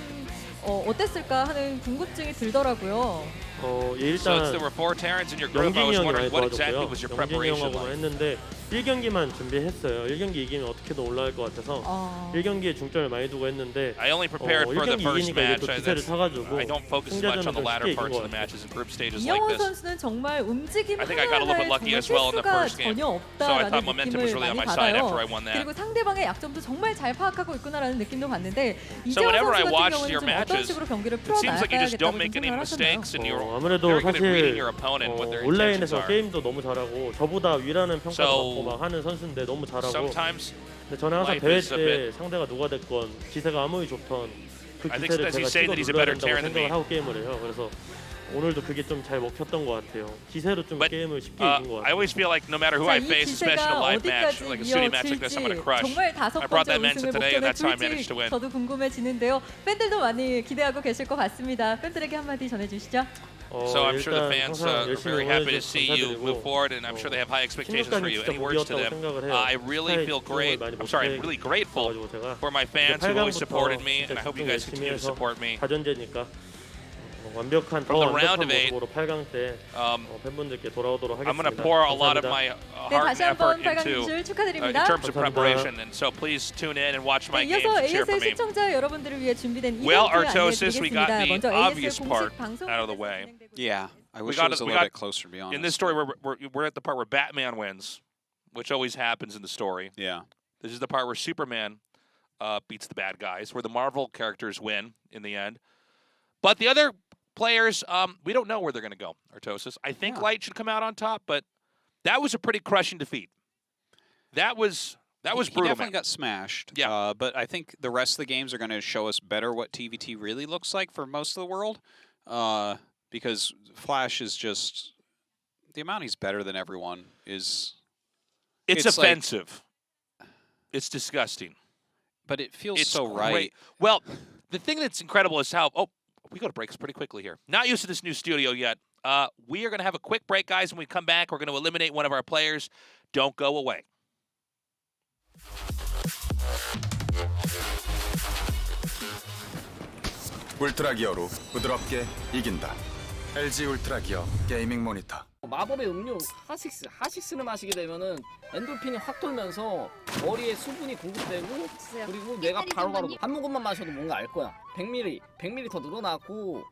S3: 어땠을까 하는 궁금증이 들더라고요.
S7: 예,
S14: So
S7: 일단
S14: there were 4 Terrans in your group. I
S7: 영진이
S14: was
S7: 형이
S14: wondering
S7: 많이
S14: what exactly
S7: 도와줬고요.
S14: was your
S7: 영진이
S14: preparation
S7: 형하고만
S14: like.
S7: 했는데 1경기만 준비했어요. 1경기 이기면 어떻게든 올라갈 것 같아서 1경기에 중점을 많이 두고 했는데
S14: I only prepared for the
S7: 1경기
S14: first
S7: 이기니까 이제
S14: match.
S7: 또 기세를 타가지고
S14: I don't focus much on
S7: 승자전은
S14: the
S7: 좀
S14: latter
S7: 쉽게 이긴
S14: parts
S7: 것
S14: of the
S7: 같아요.
S14: matches in group stages like
S3: 이영호
S14: this.
S3: 선수는 정말 움직임
S14: I think I got a little bit lucky as well in the first game.
S3: 전혀
S14: So I thought
S3: 없다라는
S14: momentum was
S3: 느낌을
S14: really on
S3: 많이
S14: my side after
S3: 받아요.
S14: I won that.
S3: 그리고 상대방의 약점도 정말 잘 파악하고 있구나라는 느낌도 받는데
S14: So
S3: 이재원
S14: whenever I
S3: 선수 같은
S14: watched
S3: 경우는
S14: your
S3: 좀 어떤
S14: matches,
S3: 식으로 경기를
S14: it seems like you just don't
S3: 풀어나가야겠다고
S14: make any
S3: 생각을 하셨나요?
S14: mistakes and you're
S7: 아무래도
S14: very good at reading
S7: 사실
S14: your opponent what their intentions
S7: 온라인에서
S14: are.
S7: 게임도 너무 잘하고 저보다 위라는 평가도
S14: So,
S7: 받고 막 하는 선수인데 너무 잘하고
S14: Sometimes
S7: 근데 저는 항상
S14: life
S7: 대회
S14: is a
S7: 때
S14: bit-
S7: 상대가 누가 됐건 기세가 아무리 좋던 그
S14: I think
S7: 기세를
S14: sometimes you
S7: 제가
S14: say
S7: 찍어
S14: that he's a
S7: 눌러야
S14: better
S7: 된다고
S14: Terran than me.
S7: 생각을 하고 게임을 해요. 그래서 오늘도 그게 좀 잘 먹혔던 것 같아요. 기세로 좀 게임을 쉽게 이긴 것
S14: I
S7: 같아요.
S14: always feel like no matter who
S3: 자,
S14: I
S3: 이
S14: face, especially in a
S3: 기세가
S14: live match,
S3: 어디까지
S14: like a studio match like this, I'm going to
S3: 이어질지
S14: crush.
S3: 정말 다섯
S14: I brought
S3: 번째
S14: that mention
S3: 우승을
S14: today, and
S3: 목전에
S14: that's how I managed to
S3: 둘지
S14: win.
S3: 저도 궁금해지는데요. 팬들도 많이 기대하고 계실 것 같습니다. 팬들에게 한마디 전해주시죠.
S14: So I'm sure the
S7: 일단
S14: fans
S7: 항상
S14: are
S7: 열심히
S14: very happy to
S7: 응원해주셔서
S14: see you
S7: 감사드리고
S14: move forward, and I'm sure they have high expectations for you.
S7: 진짜
S14: Any words to
S7: 무리였다고
S14: them?
S7: 생각을 해요.
S14: I really
S7: 스타일
S14: feel
S7: 집중을
S14: great.
S7: 많이
S14: I'm sorry, I'm
S7: 못해
S14: really grateful
S7: 가지고 제가
S14: for my fans who always supported me, and I hope you guys continue to support me.
S7: 다전제니까 완벽한 더
S14: From the round
S7: 완벽한
S14: of 8,
S7: 모습으로 8강 때 팬분들께 돌아오도록
S14: I'm going to
S7: 하겠습니다.
S14: pour a lot of my
S3: 네,
S14: heart
S3: 다시
S14: and effort
S3: 한번 8강
S14: into
S3: 진출
S14: in
S3: 축하드립니다.
S14: terms of preparation, and so please tune in and watch my
S3: 네,
S14: games
S3: 이어서
S14: and cheer for
S3: ASL
S14: me.
S3: 시청자 여러분들을 위해 준비된
S14: Well,
S3: 이벤트
S14: Artosis, we got
S3: 안내드리겠습니다.
S14: the
S3: 먼저
S14: obvious
S3: ASL
S14: part
S3: 공식 방송
S14: out of the way.
S16: Yeah, I
S14: We
S16: wish it
S14: got
S16: was a
S14: we
S16: little
S14: got-
S16: bit closer, to be honest.
S14: In this story, we're at the part where Batman wins, which always happens in the story.
S16: Yeah.
S14: This is the part where Superman beats the bad guys, where the Marvel characters win in the end. But the other players, we don't know where they're going to go, Artosis. I think Light should come out on top, but that was a pretty crushing defeat. That was
S16: He
S14: brutal,
S16: definitely
S14: man.
S16: got smashed.
S14: Yeah.
S16: But I think the rest of the games are going to show us better what TVT really looks like for most of the world. Because Flash is just the amount he's better than everyone is.
S14: It's
S16: like-
S14: offensive. It's disgusting.
S16: But it feels
S14: It's
S16: so
S14: great.
S16: right.
S14: Well, the thing that's incredible is how we go to breaks pretty quickly here. Not used to this new studio yet. We are going to have a quick break, guys. When we come back, we're going to eliminate one of our players. Don't go away.
S17: 울트라 기어로 부드럽게 이긴다. LG 울트라 기어 게이밍 모니터.
S20: 마법의 음료 하식스를 마시게 되면은 엔돌핀이 확 돌면서 머리에 수분이 공급되고 그리고 뇌가 바로바로 한 모금만 마셔도 뭔가 알 거야. 100ml 더 늘어나고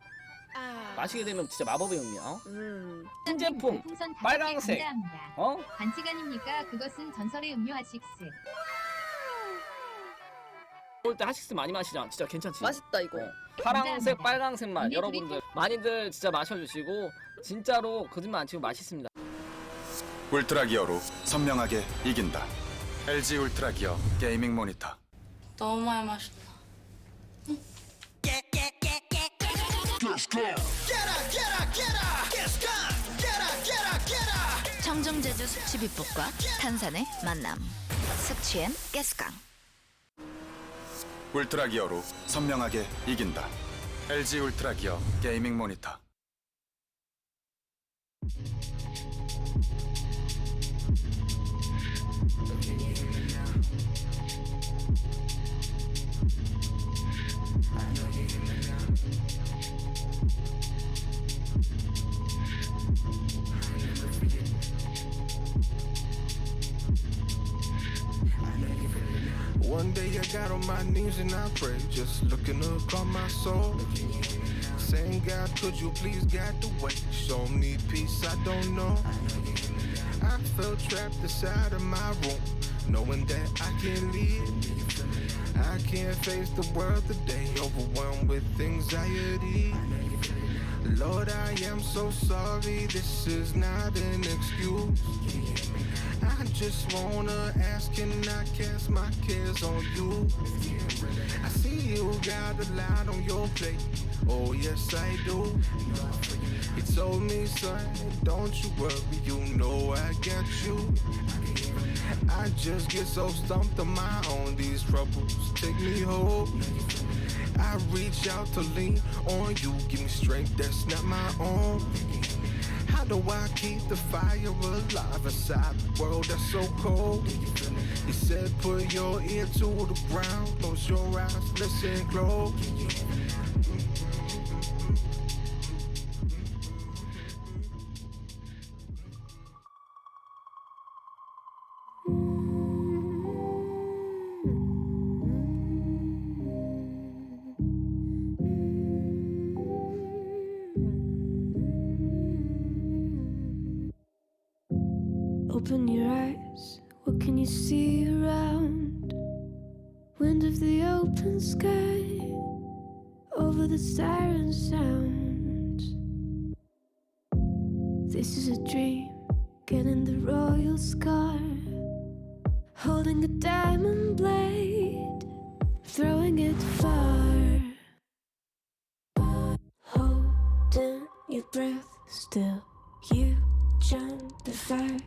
S20: 마시게 되면 진짜 마법의 음료. 신제품 빨강색.
S5: 반칙 아닙니까? 그것은 전설의 음료 하식스.
S20: 올 때 하식스 많이 마시자. 진짜 괜찮지?
S22: 맛있다 이거.
S20: 파랑색, 빨강색 맛 여러분들 많이들 진짜 마셔주시고 진짜로 거짓말 안 치고 맛있습니다.
S17: 울트라 기어로 선명하게 이긴다. LG 울트라 기어 게이밍 모니터.
S21: 너무 많이 마셨다.
S18: 청정제주 숙취비법과 탄산의 만남. 숙취엔 가스강.
S17: 울트라 기어로 선명하게 이긴다. LG 울트라 기어 게이밍 모니터.
S8: One day I got on my knees and I prayed, just looking to calm my soul. Saying, God, could you please guide the way? Show me peace I don't know. I felt trapped inside of my room, knowing that I can't leave. I can't face the world today, overwhelmed with anxiety. Lord, I am so sorry, this is not an excuse. I just wanna ask, can I cast my cares on you? I see you got a lot on your plate, oh yes I do. He told me, son, don't you worry, you know I got you. I just get so stumped on my own, these troubles take me home. I reach out to lean on you, give me strength that's not my own. How do I keep the fire alive inside the world that's so cold? He said put your ear to the ground, close your eyes, listen close.
S1: Open your eyes, what can you see around? Wind of the open sky, over the siren sounds. This is a dream, getting the royal scar, holding a diamond blade, throwing it far. Holding your breath still, you jump the fire.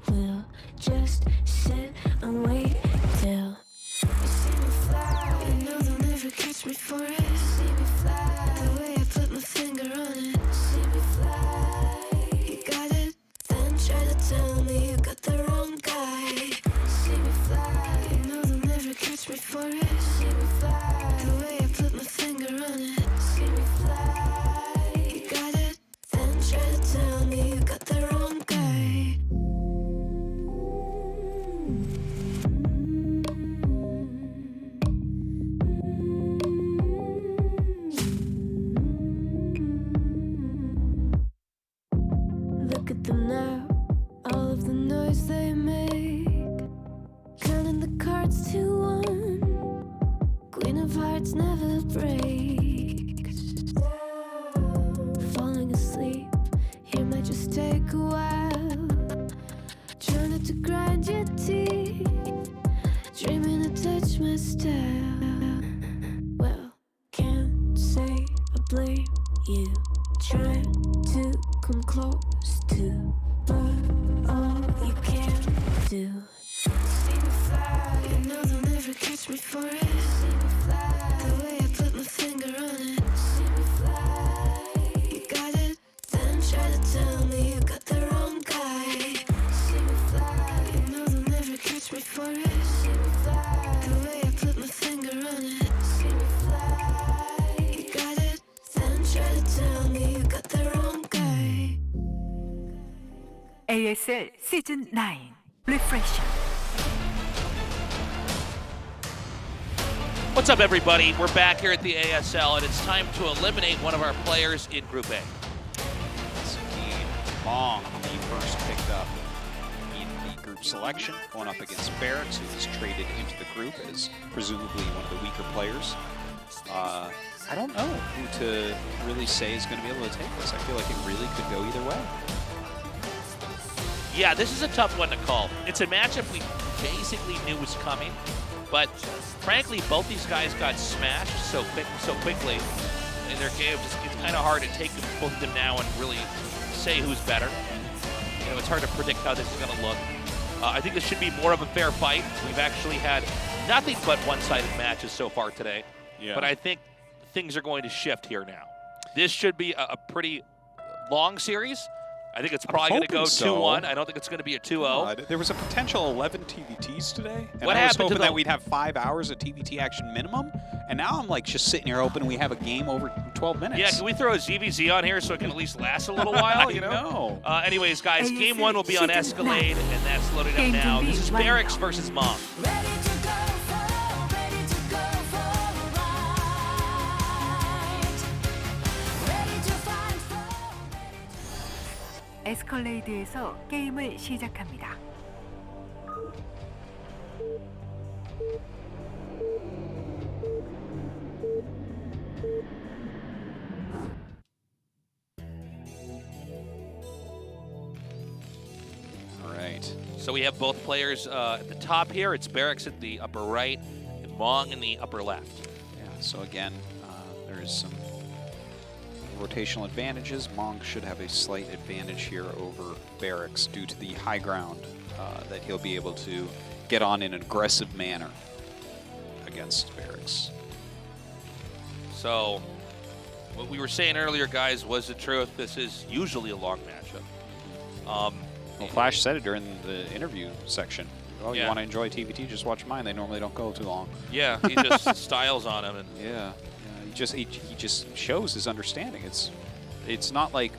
S1: We'll just sit and wait till you see me fly. You know they'll never catch me for it. See me fly, the way I put my finger on it. See me fly, you got it, then try to tell me you got the wrong guy. See me fly, you know they'll never catch me for it. See me fly, the way I put my finger on it. See me fly, you got it, then try to tell me you got the wrong guy. Look at them now, all of the noise they make, counting the cards to one. Queen of hearts never breaks. Falling asleep here might just take a while. Trying not to grind your teeth, dreaming to touch my style. Well, can't say I blame you, trying to come close to, but all you can do. See me fly, you know they'll never catch me for it. See me fly, the way I put my finger on it. See me fly, you got it, then try to tell me you got the wrong guy. See me fly, you know they'll never catch me for it. See me fly, the way I put my finger on it. See me fly, you got it, then try to tell me you got the wrong guy.
S9: ASL 시즌 9 Refresh.
S14: What's up, everybody? We're back here at the ASL, and it's time to eliminate one of our players in Group A.
S16: Yes, indeed. Mong, the first picked up in the group selection, going up against Barracks, who was traded into the group as presumably one of the weaker players. I don't know who to really say is going to be able to take this. I feel like it really could go either way.
S14: Yeah, this is a tough one to call. It's a matchup we basically knew was coming, but frankly, both these guys got smashed so quickly in their games. It's kind of hard to take both of them now and really say who's better. You know, it's hard to predict how this is going to look. I think this should be more of a fair fight. We've actually had nothing but one-sided matches so far today, but I think things are going to shift here now. This should be a pretty long series. I think it's probably going to go 2-1. I don't think it's going to be a 2-0.
S16: There was a potential 11 TVTs today, and
S14: What
S16: I was
S14: happened to
S16: hoping
S14: the-
S16: that we'd have 5 hours of TVT action minimum, and now I'm like just sitting here hoping we have a game over 12 minutes.
S14: Yeah, can we throw a ZVZ on here so it can at least last a little while, you know? Anyways, guys, game one will be on Escalade, and that's loading up now. This is Barracks versus Mong.
S9: 에스컬레이드에서 게임을 시작합니다.
S14: All right. So we have both players at the top here. It's Barracks at the upper right and Mong in the upper left.
S16: Yeah, so again, there's some rotational advantages. Mong should have a slight advantage here over Barracks due to the high ground that he'll be able to get on in an aggressive manner against Barracks.
S14: So what we were saying earlier, guys, was the truth. This is usually a long matchup.
S16: Well, Flash said it during the interview section. Oh, you
S14: Yeah.
S16: want to enjoy TVT? Just watch mine. They normally don't go too long.
S14: Yeah, he just styles on him. And
S16: yeah. He just shows his understanding. It's not like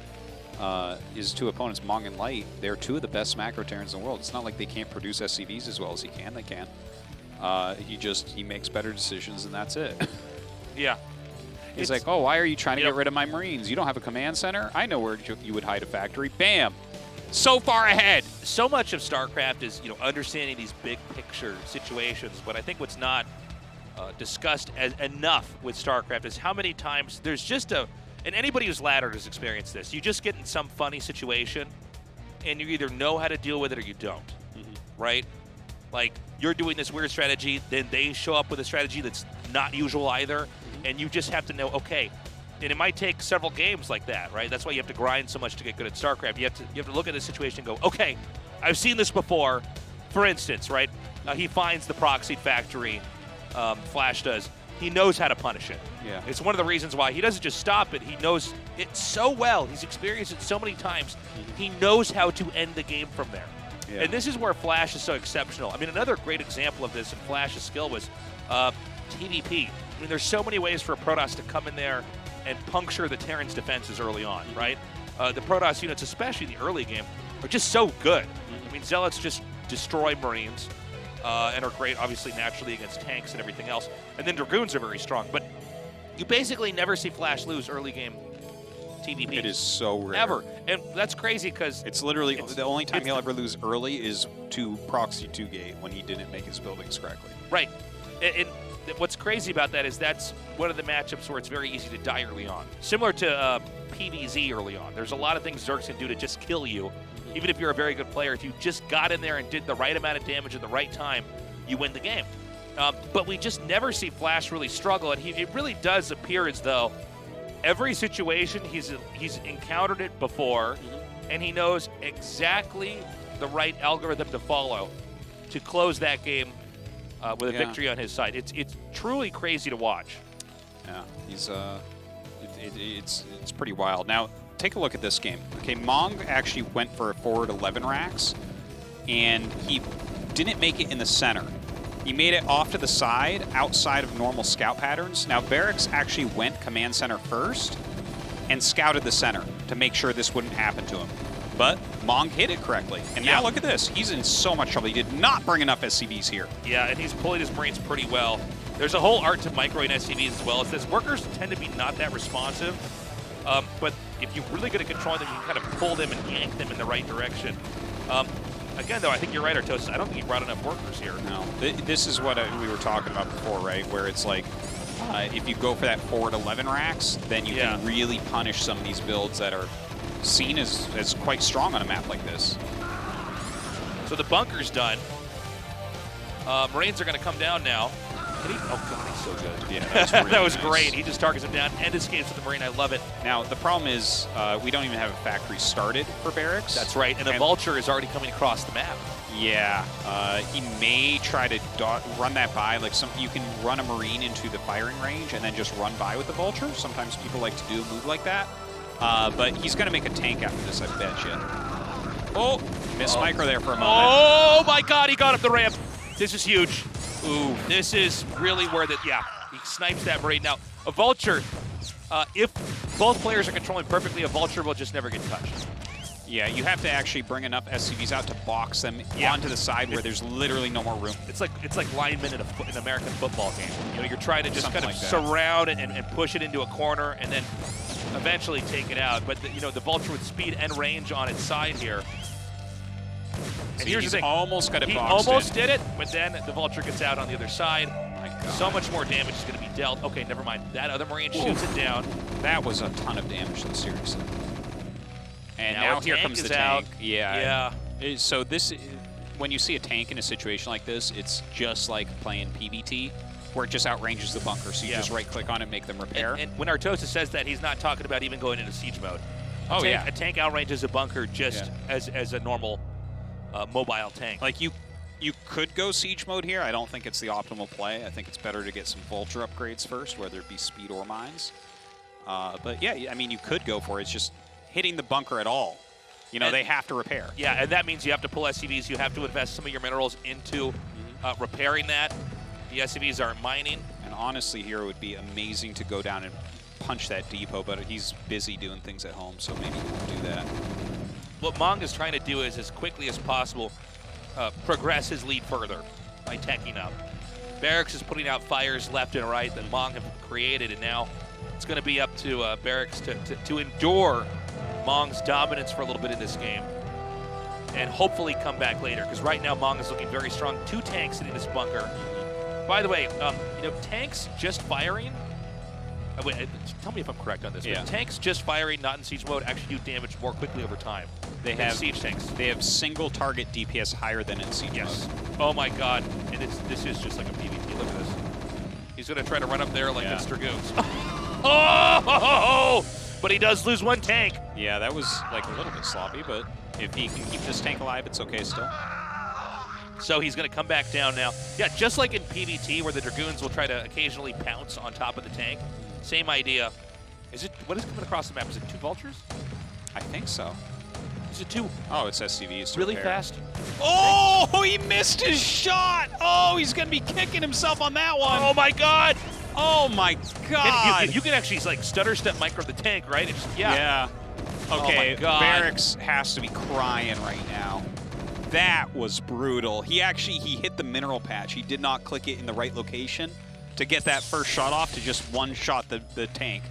S16: his two opponents, Mong and Light, they're two of the best macro Terrans in the world. It's not like they can't produce SCVs as well as he can. They can. He makes better decisions, and that's it.
S14: Yeah.
S16: He's like, oh, why are you trying to get rid of my Marines? You don't have a command center? I know where you would hide a factory. Bam! So far ahead.
S14: So much of StarCraft is, understanding these big picture situations, but I think what's not discussed enough with StarCraft is how many times there's just and anybody who's laddered has experienced this. You just get in some funny situation, and you either know how to deal with it or you don't, right? Like, you're doing this weird strategy, then they show up with a strategy that's not usual either, and you just have to know, okay, and it might take several games like that, right? That's why you have to grind so much to get good at StarCraft. You have to look at the situation and go, okay, I've seen this before. For instance, right? He finds the proxied factory, Flash does. He knows how to punish it.
S16: Yeah.
S14: It's one of the reasons why he doesn't just stop it. He knows it so well. He's experienced it so many times. He knows how to end the game from there.
S16: Yeah.
S14: And this is where Flash is so exceptional. I mean, another great example of this in Flash's skill was TVP. I mean, there's so many ways for a Protoss to come in there and puncture the Terran's defenses early on, right? The Protoss units, especially in the early game, are just so good. I mean, Zealots just destroy Marines and are great, obviously, naturally against tanks and everything else. And then Dragoons are very strong. But you basically never see Flash lose early game TVP.
S16: It is so rare.
S14: Ever. And that's crazy because
S16: it's literally the only time he'll ever lose early is to Proxy 2-Gate when he didn't make his buildings correctly.
S14: Right. And what's crazy about that is that's one of the matchups where it's very easy to die early on. Similar to PvZ early on. There's a lot of things Zergs can do to just kill you. Even if you're a very good player, if you just got in there and did the right amount of damage at the right time, you win the game. But we just never see Flash really struggle, and it really does appear as though every situation he's encountered it before, and he knows exactly the right algorithm to follow to close that game with a victory on his side. It's truly crazy to watch.
S16: Yeah, he's it's pretty wild. Now, take a look at this game. Okay, Mong actually went for a forward 11 racks, and he didn't make it in the center. He made it off to the side, outside of normal scout patterns. Now, Barracks actually went command center first and scouted the center to make sure this wouldn't happen to him. But Mong hit it correctly. And now look at this. He's in so much trouble. He did not bring enough SCVs here.
S14: Yeah, and he's pulling his Marines pretty well. There's a whole art to microing SCVs as well. It says workers tend to be not that responsive, but if you're really good at controlling them, you can kind of pull them and yank them in the right direction. Again, though, I think you're right, Artosis. I don't think he brought enough workers here.
S16: No. This is what we were talking about before, right? Where it's like, if you go for that forward 11 racks, then you can really punish some of these builds that are seen as quite strong on a map like this.
S14: So the bunker's done. Marines are going to come down now. Oh, God, he's so good.
S16: Yeah, that was, really
S14: that was
S16: nice.
S14: great. He just targets him down and escapes with the Marine. I love it.
S16: Now, the problem is we don't even have a factory started for Barracks.
S14: That's right, and a Vulture is already coming across the map.
S16: Yeah, he may try to run that by. Like you can run a Marine into the firing range and then just run by with the Vulture. Sometimes people like to do a move like that. But he's going to make a tank after this, I bet you. Oh, missed micro there for a moment.
S14: Oh, my God, he got up the ramp. This is huge. Ooh, this is really where he snipes that Marine. Now, a Vulture, if both players are controlling perfectly, a Vulture will just never get touched.
S16: Yeah, you have to actually bring enough SCVs out to box them onto the side where there's literally no more room.
S14: It's like linemen in an American football game. You know, you're trying to just
S16: Something
S14: kind of
S16: like that.
S14: surround it and push it into a corner and then eventually take it out. But, the Vulture with speed and range on its side here. And here's the thing.
S16: Almost got it
S14: He
S16: boxed
S14: almost
S16: in.
S14: did it, but then the Vulture gets out on the other side.
S16: My God.
S14: So much more damage is going to be dealt. Okay, never mind. That other Marine shoots it down.
S16: That was a ton of damage, though, seriously. And
S14: Now
S16: now
S14: a
S16: here
S14: tank
S16: comes
S14: is
S16: the tank.
S14: out.
S16: Yeah. So this, when you see a tank in a situation like this, it's just like playing PvT, where it just outranges the bunker. So you just right-click on it and make them repair.
S14: And when Artosis says that, he's not talking about even going into siege mode. A tank outranges a bunker just as a normal mobile tank.
S16: Like you could go siege mode here. I don't think it's the optimal play. I think it's better to get some Vulture upgrades first, whether it be speed or mines. But yeah, I mean, you could go for it. It's just hitting the bunker at all You know, they have to repair.
S14: Yeah, and that means you have to pull SCVs. You have to invest some of your minerals into repairing that. The SCVs aren't mining.
S16: And honestly, here it would be amazing to go down and punch that depot, but he's busy doing things at home, so maybe he won't do that.
S14: What Mong is trying to do is, as quickly as possible, progress his lead further by tanking up. Barracks is putting out fires left and right that Mong have created, and now it's going to be up to Barracks to endure Mong's dominance for a little bit in this game and hopefully come back later, because right now Mong is looking very strong. 2 tanks in this bunker. By the way, you know, tanks just firing, wait, tell me if I'm correct on this, but tanks just firing, not in siege mode, actually do damage more quickly over time.
S16: They have
S14: siege tanks.
S16: They have single target DPS higher than in siege mode.
S14: Oh my god, and this is just like a PvP. Look at this. He's going to try to run up there like it's Dragoons. Oh! But he does lose 1 tank.
S16: Yeah, that was like a little bit sloppy, but if he can keep this tank alive, it's okay still.
S14: So he's going to come back down now. Yeah, just like in PvT, where the Dragoons will try to occasionally pounce on top of the tank. Same idea. What is coming across the map? Is it 2 vultures?
S16: I think so.
S14: Is it 2?
S16: Oh, it's SCVs.
S14: Really fast.
S16: Oh, he missed his shot. Oh, he's going to be kicking himself on that one.
S14: Oh my god.
S16: Oh my god.
S14: And you can actually like stutter step micro the tank, right? It's just,
S16: Yeah. Okay,
S14: oh my god.
S16: Barracks has to be crying right now. That was brutal. He hit the mineral patch. He did not click it in the right location to get that first shot off to just one-shot the tank.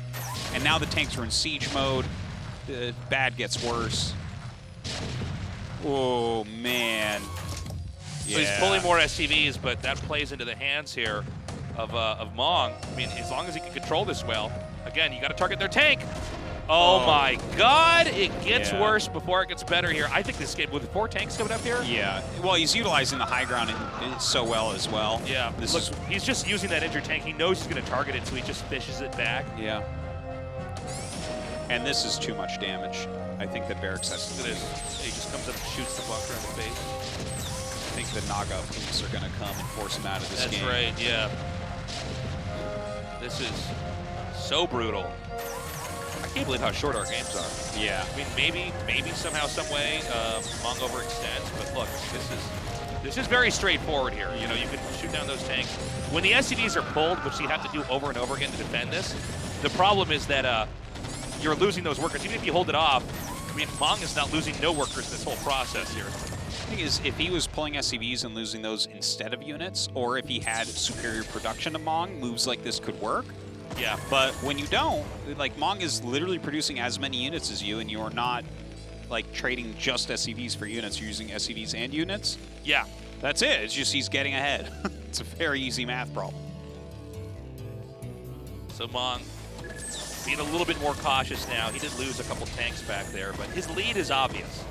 S16: And now the tanks are in siege mode. The bad gets worse. Oh, man.
S14: So he's pulling more SCVs, but that plays into the hands here of Mong. I mean, as long as he can control this well. Again, you got to target their tank. Oh my god, it gets worse before it gets better here. I think this game, with 4 tanks coming up here.
S16: Yeah, well, he's utilizing the high ground so well as well.
S14: Yeah, look, he's just using that injured tank. He knows he's going to target it, so he just fishes it back.
S16: Yeah. And this is too much damage. I think that Barracks has to do this.
S14: He just comes up and shoots the bunker in the face.
S16: I think the Naga police are going to come and force him out of this game.
S14: That's right, yeah. This is so brutal. I can't believe how short our games are.
S16: Yeah.
S14: I mean, maybe somehow, some way, Mong overextends, but look, this is very straightforward here. You know, you can shoot down those tanks. When the SCVs are pulled, which you have to do over and over again to defend this, the problem is that you're losing those workers. Even if you hold it off, I mean, Mong is not losing no workers this whole process here.
S16: The thing is, if he was pulling SCVs and losing those instead of units, or if he had superior production to Mong, moves like this could work.
S14: Yeah.
S16: But when you don't, like, Mong is literally producing as many units as you, and you're not, like, trading just SCVs for units. You're using SCVs and units.
S14: Yeah.
S16: That's it. It's just he's getting ahead. It's a very easy math problem.
S14: So Mong being a little bit more cautious now. He did lose a couple tanks back there, but his lead is obvious.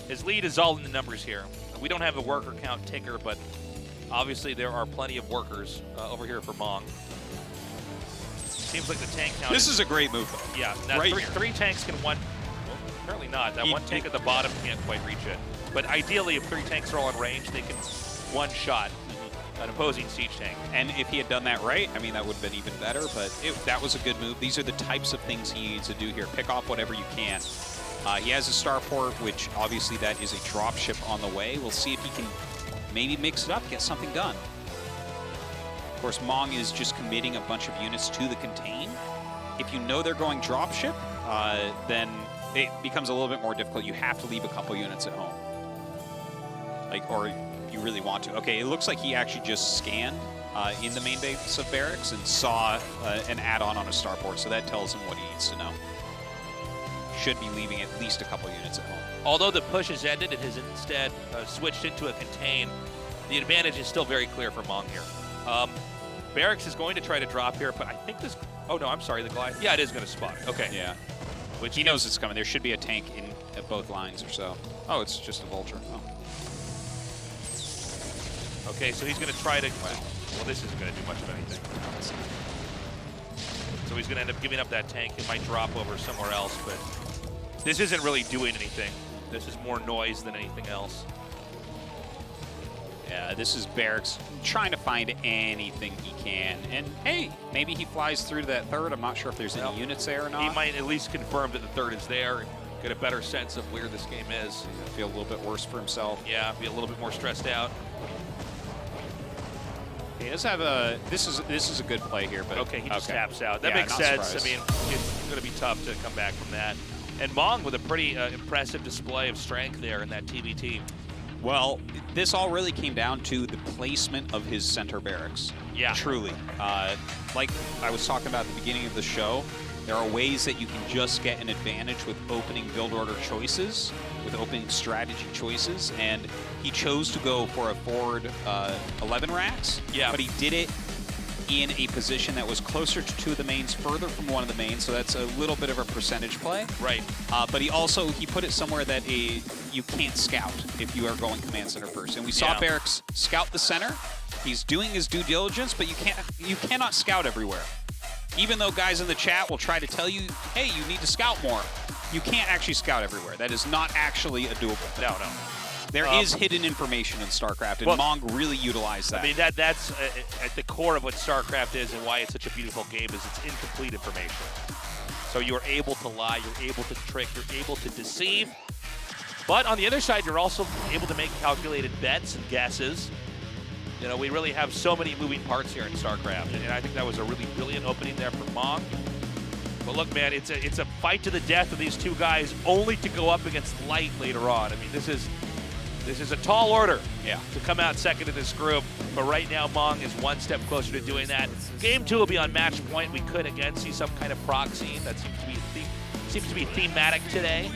S14: His lead is all in the numbers here. We don't have a worker count ticker, but obviously there are plenty of workers over here for Mong. Seems like the tank count.
S16: This is a great move, though.
S14: Yeah, now
S16: right
S14: three tanks can one. Well, apparently not. That one tank at the bottom can't quite reach it. But ideally, if 3 tanks are all in range, they can one-shot an opposing siege tank.
S16: And if he had done that right, I mean, that would have been even better, but that was a good move. These are the types of things he needs to do here. Pick off whatever you can. He has a starport, which obviously that is a drop ship on the way. We'll see if he can maybe mix it up, get something done. Of course, Mong is just committing a bunch of units to the contain. If you know they're going drop ship, then it becomes a little bit more difficult. You have to leave a couple units at home. Like, or you really want to. Okay, it looks like he actually just scanned in the main base of Barracks and saw an add-on on a starport, so that tells him what he needs to know. Should be leaving at least a couple units at home.
S14: Although the push has ended, it has instead switched into a contain. The advantage is still very clear for Mong here. Barracks is going to try to drop here, but I think this... Oh, no, I'm sorry, the Goliath. Yeah, it is going to spot. Okay.
S16: Yeah. Which he knows it's coming. There should be a tank in at both lines or so. Oh, it's just a vulture. Oh.
S14: Okay, so he's going to try to... Well, this isn't going to do much of anything. So he's going to end up giving up that tank. It might drop over somewhere else, but this isn't really doing anything. This is more noise than anything else.
S16: Yeah, this is Barracks trying to find anything he can. And, hey, maybe he flies through to that third. I'm not sure if there's any units there or not.
S14: He might at least confirm that the third is there. get a better sense of where this game is.
S16: Feel a little bit worse for himself.
S14: Yeah, be a little bit more stressed out.
S16: He does have a. This is a good play here, but
S14: okay, he just taps out. That makes
S16: not
S14: sense.
S16: surprised.
S14: I mean, it's going to be tough to come back from that. And Mong with a pretty impressive display of strength there in that TBT.
S16: Well, this all really came down to the placement of his center barracks.
S14: Yeah.
S16: Truly. Like I was talking about at the beginning of the show, there are ways that you can just get an advantage with opening build order choices, with opening strategy choices, and he chose to go for a forward 11 racks, but he did it in a position that was closer to two of the mains, further from one of the mains, so that's a little bit of a percentage play.
S14: Right.
S16: But he put it somewhere that you can't scout if you are going command center first. And we saw Barracks scout the center. He's doing his due diligence, but you cannot scout everywhere. Even though guys in the chat will try to tell you, hey, you need to scout more, you can't actually scout everywhere. That is not actually a doable thing.
S14: No.
S16: There is hidden information in StarCraft, and Mong really utilized that.
S14: I mean, that's at the core of what StarCraft is and why it's such a beautiful game is it's incomplete information. So you're able to lie, you're able to trick, you're able to deceive. But on the other side, you're also able to make calculated bets and guesses. You know, we really have so many moving parts here in StarCraft, and I think that was a really brilliant opening there for Mong. But look, man, it's a fight to the death of these two guys, only to go up against Light later on. I mean, this is a tall order to come out second in this group, but right now Mong is one step closer to doing that. Game 2 will be on match point. We could again see some kind of proxy that seems to be thematic today.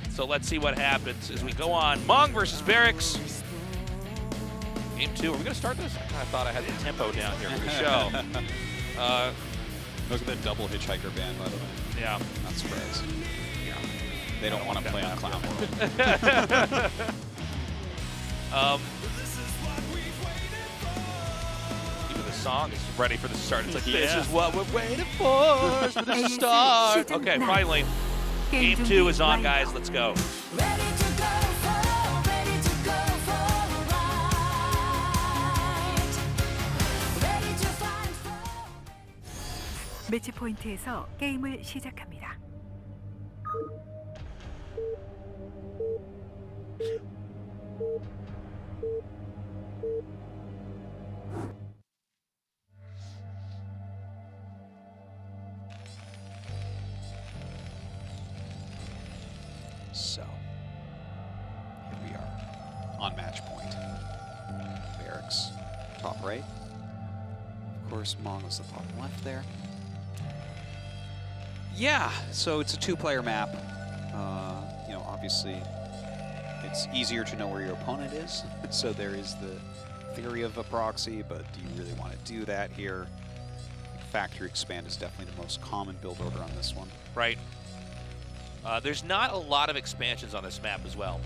S14: So let's see what happens as we go on. Mong versus Barracks. Game 2. Are we going to start this? I kind of thought I had the tempo down here for the show.
S16: Look at the double hitchhiker band, by the way.
S14: Yeah.
S16: Not surprised. They don't want to play on Clown World.
S14: Even the song is ready for the start. It's like, this is what we're waiting for this to start. Okay, finally. Game 2 is on, guys. Let's go.
S9: 매치 포인트에서 게임을 시작합니다.
S16: So, here we are on match point. Barracks, top right. Of course, Mong was the bottom left there. Yeah, so it's a two-player map. You know, obviously, it's easier to know where your opponent is. So there is the theory of a proxy, but do you really want to do that here? Factory expand is definitely the most common build order on this one.
S14: Right. There's not a lot of expansions on this map as well.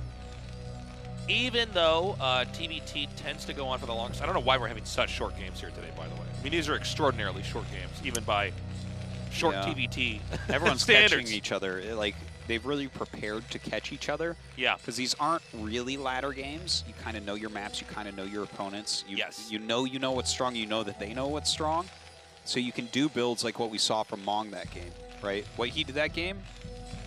S14: Even though TBT tends to go on for the longest. I don't know why we're having such short games here today, by the way. I mean, these are extraordinarily short games, even by short TBT
S16: Everyone's
S14: standards.
S16: catching each other. Like, they've really prepared to catch each other.
S14: Yeah.
S16: Because these aren't really ladder games. You kind of know your maps. You kind of know your opponents. You know what's strong. You know that they know what's strong. So you can do builds like what we saw from Mong that game, right? What he did that game,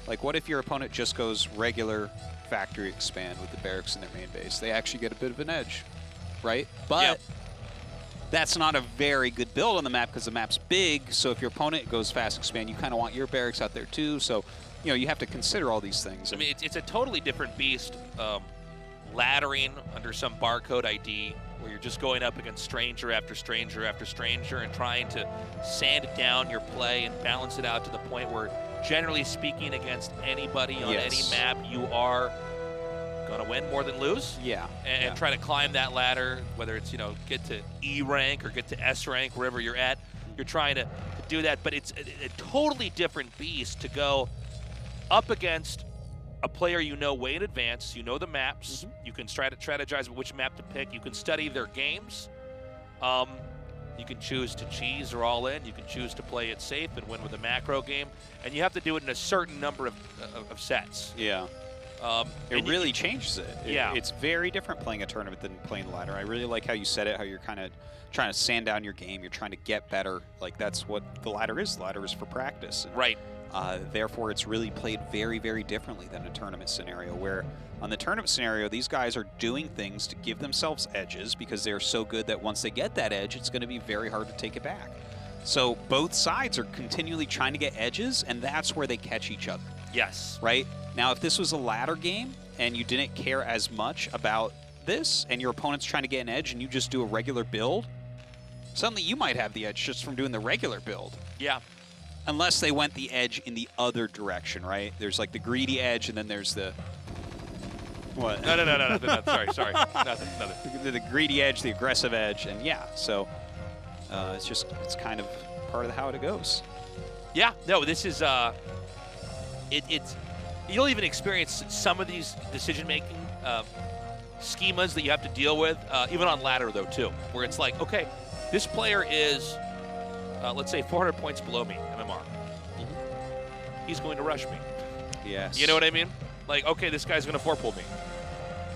S16: like what if your opponent just goes regular factory expand with the barracks in their main base? They actually get a bit of an edge, right? But that's not a very good build on the map because the map's big. So if your opponent goes fast expand, you kind of want your barracks out there too. So, you know, you have to consider all these things.
S14: I mean, it's a totally different beast, laddering under some barcode ID where you're just going up against stranger after stranger after stranger and trying to sand down your play and balance it out to the point where, generally speaking, against anybody on any map, you are going to win more than lose.
S16: Yeah.
S14: And try to climb that ladder, whether it's, you know, get to E rank or get to S rank, wherever you're at. You're trying to do that, but it's a totally different beast to go up against a player you know way in advance. You know the maps. You can try to strategize which map to pick. You can study their games. You can choose to cheese or all in. You can choose to play it safe and win with a macro game. And you have to do it in a certain number of sets.
S16: Yeah. It really changes it. It's very different playing a tournament than playing the ladder. I really like how you said it, how you're kind of trying to sand down your game. You're trying to get better. Like, that's what the ladder is. The ladder is for practice. And,
S14: right.
S16: Therefore, it's really played very, very differently than a tournament scenario, where on the tournament scenario, these guys are doing things to give themselves edges because they're so good that once they get that edge, it's going to be very hard to take it back. So both sides are continually trying to get edges, and that's where they catch each other.
S14: Yes.
S16: Right? Now, if this was a ladder game and you didn't care as much about this, and your opponent's trying to get an edge and you just do a regular build, suddenly you might have the edge just from doing the regular build.
S14: Yeah.
S16: Unless they went the edge in the other direction, right? There's like the greedy edge, and then there's the... What?
S14: No. Sorry. Nothing.
S16: The greedy edge, the aggressive edge, and yeah, so it's kind of part of how it goes.
S14: Yeah, no, this is it's you'll even experience some of these decision-making schemas that you have to deal with, even on ladder though too, where it's like, okay, this player is, let's say 400 points below me, MMR. He's going to rush me.
S16: Yes.
S14: You know what I mean? Like, okay, this guy's going to 4-pull me.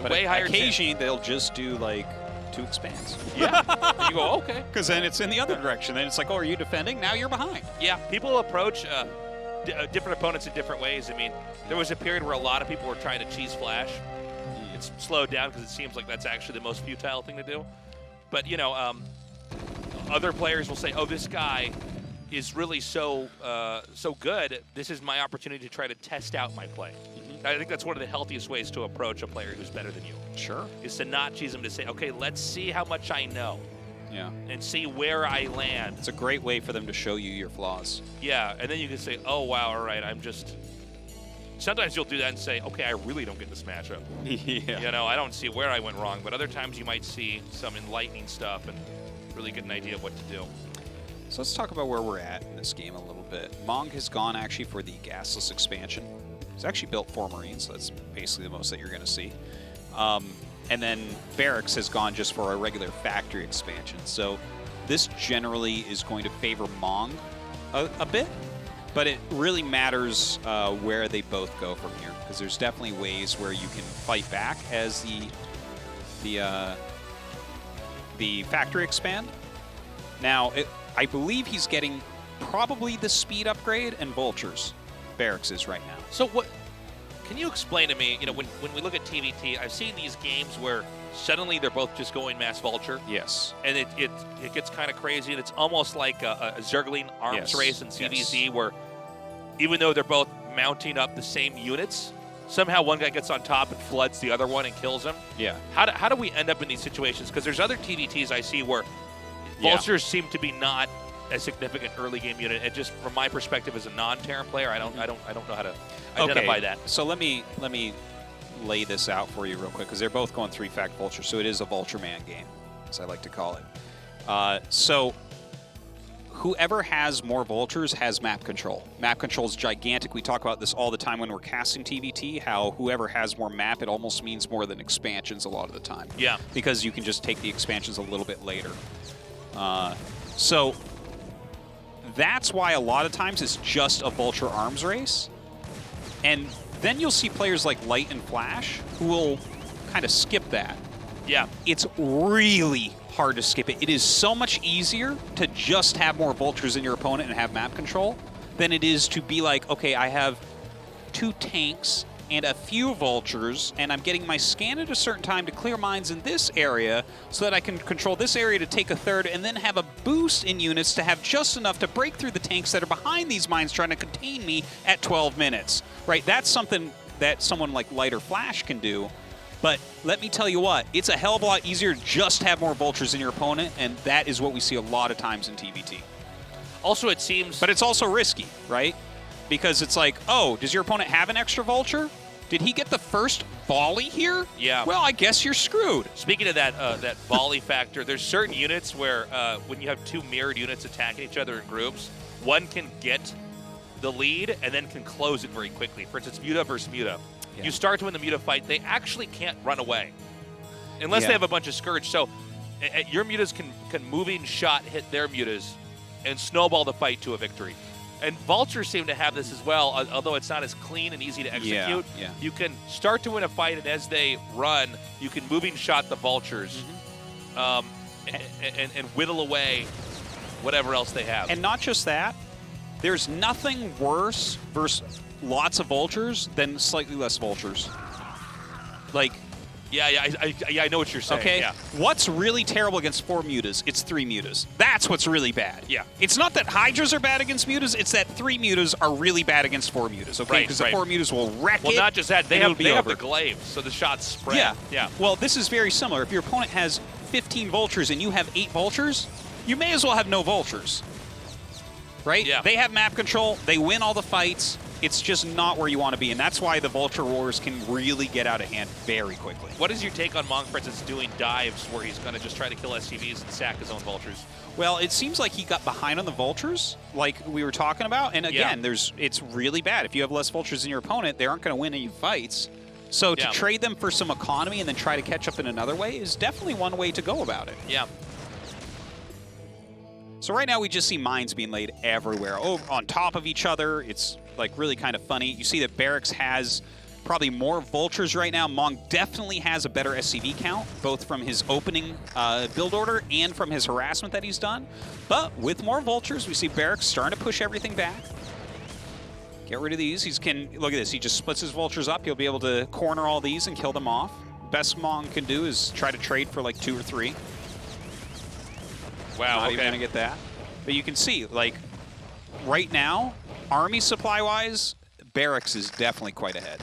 S16: But
S14: way higher
S16: occasionally they'll just do like 2 expands.
S14: Yeah. And you go, okay.
S16: Because then it's in the other direction. Then it's like, oh, are you defending? Now you're behind.
S14: Yeah, people approach different opponents in different ways. I mean, there was a period where a lot of people were trying to cheese flash. It's slowed down because it seems like that's actually the most futile thing to do. But, you know, other players will say, oh, this guy is really so good. This is my opportunity to try to test out my play. I think that's one of the healthiest ways to approach a player who's better than you.
S16: Sure.
S14: Is to not cheese them, to say, okay, let's see how much I know.
S16: Yeah.
S14: And see where I land.
S16: It's a great way for them to show you your flaws.
S14: Yeah, and then you can say, oh, wow, all right, sometimes you'll do that and say, okay, I really don't get this matchup.
S16: Yeah.
S14: You know, I don't see where I went wrong, but other times you might see some enlightening stuff and really get an idea of what to do.
S16: So let's talk about where we're at in this game a little bit. Mong has gone actually for the gasless expansion. He's actually built 4 Marines, so that's basically the most that you're going to see. And then Barracks has gone just for a regular factory expansion. So this generally is going to favor Mong a bit, but it really matters where they both go from here, because there's definitely ways where you can fight back as the factory expand. Now, I believe he's getting probably the speed upgrade and vultures. Barracks is right now.
S14: So what? Can you explain to me, you know, when we look at TVT, I've seen these games where suddenly they're both just going mass vulture.
S16: Yes.
S14: And it gets kind of crazy, and it's almost like a Zergling arms race in CVZ where even though they're both mounting up the same units, somehow one guy gets on top and floods the other one and kills him.
S16: Yeah.
S14: How do we end up in these situations? Because there's other TVTs I see where vultures seem to be not a significant early game unit, and just from my perspective as a non-Terran player, I don't know how to identify that.
S16: So let me lay this out for you real quick, because they're both going 3-fact vulture, so it is a vulture man game, as I like to call it. So whoever has more vultures has map control. Map control is gigantic. We talk about this all the time when we're casting TVT, how whoever has more map, it almost means more than expansions a lot of the time.
S14: Yeah.
S16: Because you can just take the expansions a little bit later. So that's why a lot of times it's just a vulture arms race. And then you'll see players like Light and Flash who will kind of skip that.
S14: Yeah.
S16: It's really hard to skip it. It is so much easier to just have more vultures in your opponent and have map control than it is to be like, okay, I have 2 tanks and a few vultures, and I'm getting my scan at a certain time to clear mines in this area so that I can control this area to take a third, and then have a boost in units to have just enough to break through the tanks that are behind these mines trying to contain me at 12 minutes. Right? That's something that someone like Light or Flash can do. But let me tell you what, it's a hell of a lot easier to just have more vultures in your opponent, and that is what we see a lot of times in TVT.
S14: Also, it seems...
S16: But it's also risky, right? Because it's like, oh, does your opponent have an extra vulture? Did he get the first volley here?
S14: Yeah.
S16: Well, I guess you're screwed.
S14: Speaking of that that volley factor, there's certain units where when you have 2 mirrored units attacking each other in groups, one can get the lead and then can close it very quickly. For instance, Muta versus Muta. Yeah. You start to win the Muta fight, they actually can't run away unless they have a bunch of Scourge. So your Mutas can moving shot hit their Mutas and snowball the fight to a victory. And vultures seem to have this as well, although it's not as clean and easy to execute.
S16: Yeah.
S14: You can start to win a fight, and as they run, you can moving shot the vultures and whittle away whatever else they have.
S16: And not just that, There's nothing worse versus lots of vultures than slightly less vultures. Like,
S14: I know what you're saying.
S16: okay,
S14: Yeah.
S16: what's really terrible against 4 mutas? It's 3 mutas. That's what's really bad.
S14: Yeah.
S16: It's not that hydras are bad against mutas, it's that 3 mutas are really bad against 4 mutas, okay?
S14: Right,
S16: Because
S14: right.
S16: the 4 mutas will wreck
S14: Well,
S16: it.
S14: not just that, they
S16: and
S14: have
S16: it'll be
S14: the
S16: over.
S14: glaive, so the shots spread.
S16: Yeah.
S14: Yeah.
S16: Well, this is very similar. If your opponent has 15 vultures and you have 8 vultures, you may as well have no vultures. Right?
S14: Yeah.
S16: They have map control. They win all the fights. It's just not where you want to be, and that's why the vulture wars can really get out of hand very quickly.
S14: What is your take on Mong, for instance, doing dives where he's going to just try to kill SCVs and sack his own vultures?
S16: Well, it seems like he got behind on the vultures, like we were talking about. And again, it's really bad. If you have less vultures than your opponent, they aren't going to win any fights. So to trade them for some economy and then try to catch up in another way is definitely one way to go about it.
S14: Yeah.
S16: So right now we just see mines being laid everywhere, on top of each other. It's like really kind of funny. You see that Barracks has probably more vultures right now. Mong definitely has a better SCV count, both from his opening build order and from his harassment that he's done. But with more vultures, we see Barracks starting to push everything back. Get rid of these. Look at this. He just splits his vultures up. He'll be able to corner all these and kill them off. Best Mong can do is try to trade for like 2 or 3.
S14: Wow,
S16: Not even gonna get that. But you can see, like, right now, army supply-wise, Barracks is definitely quite ahead.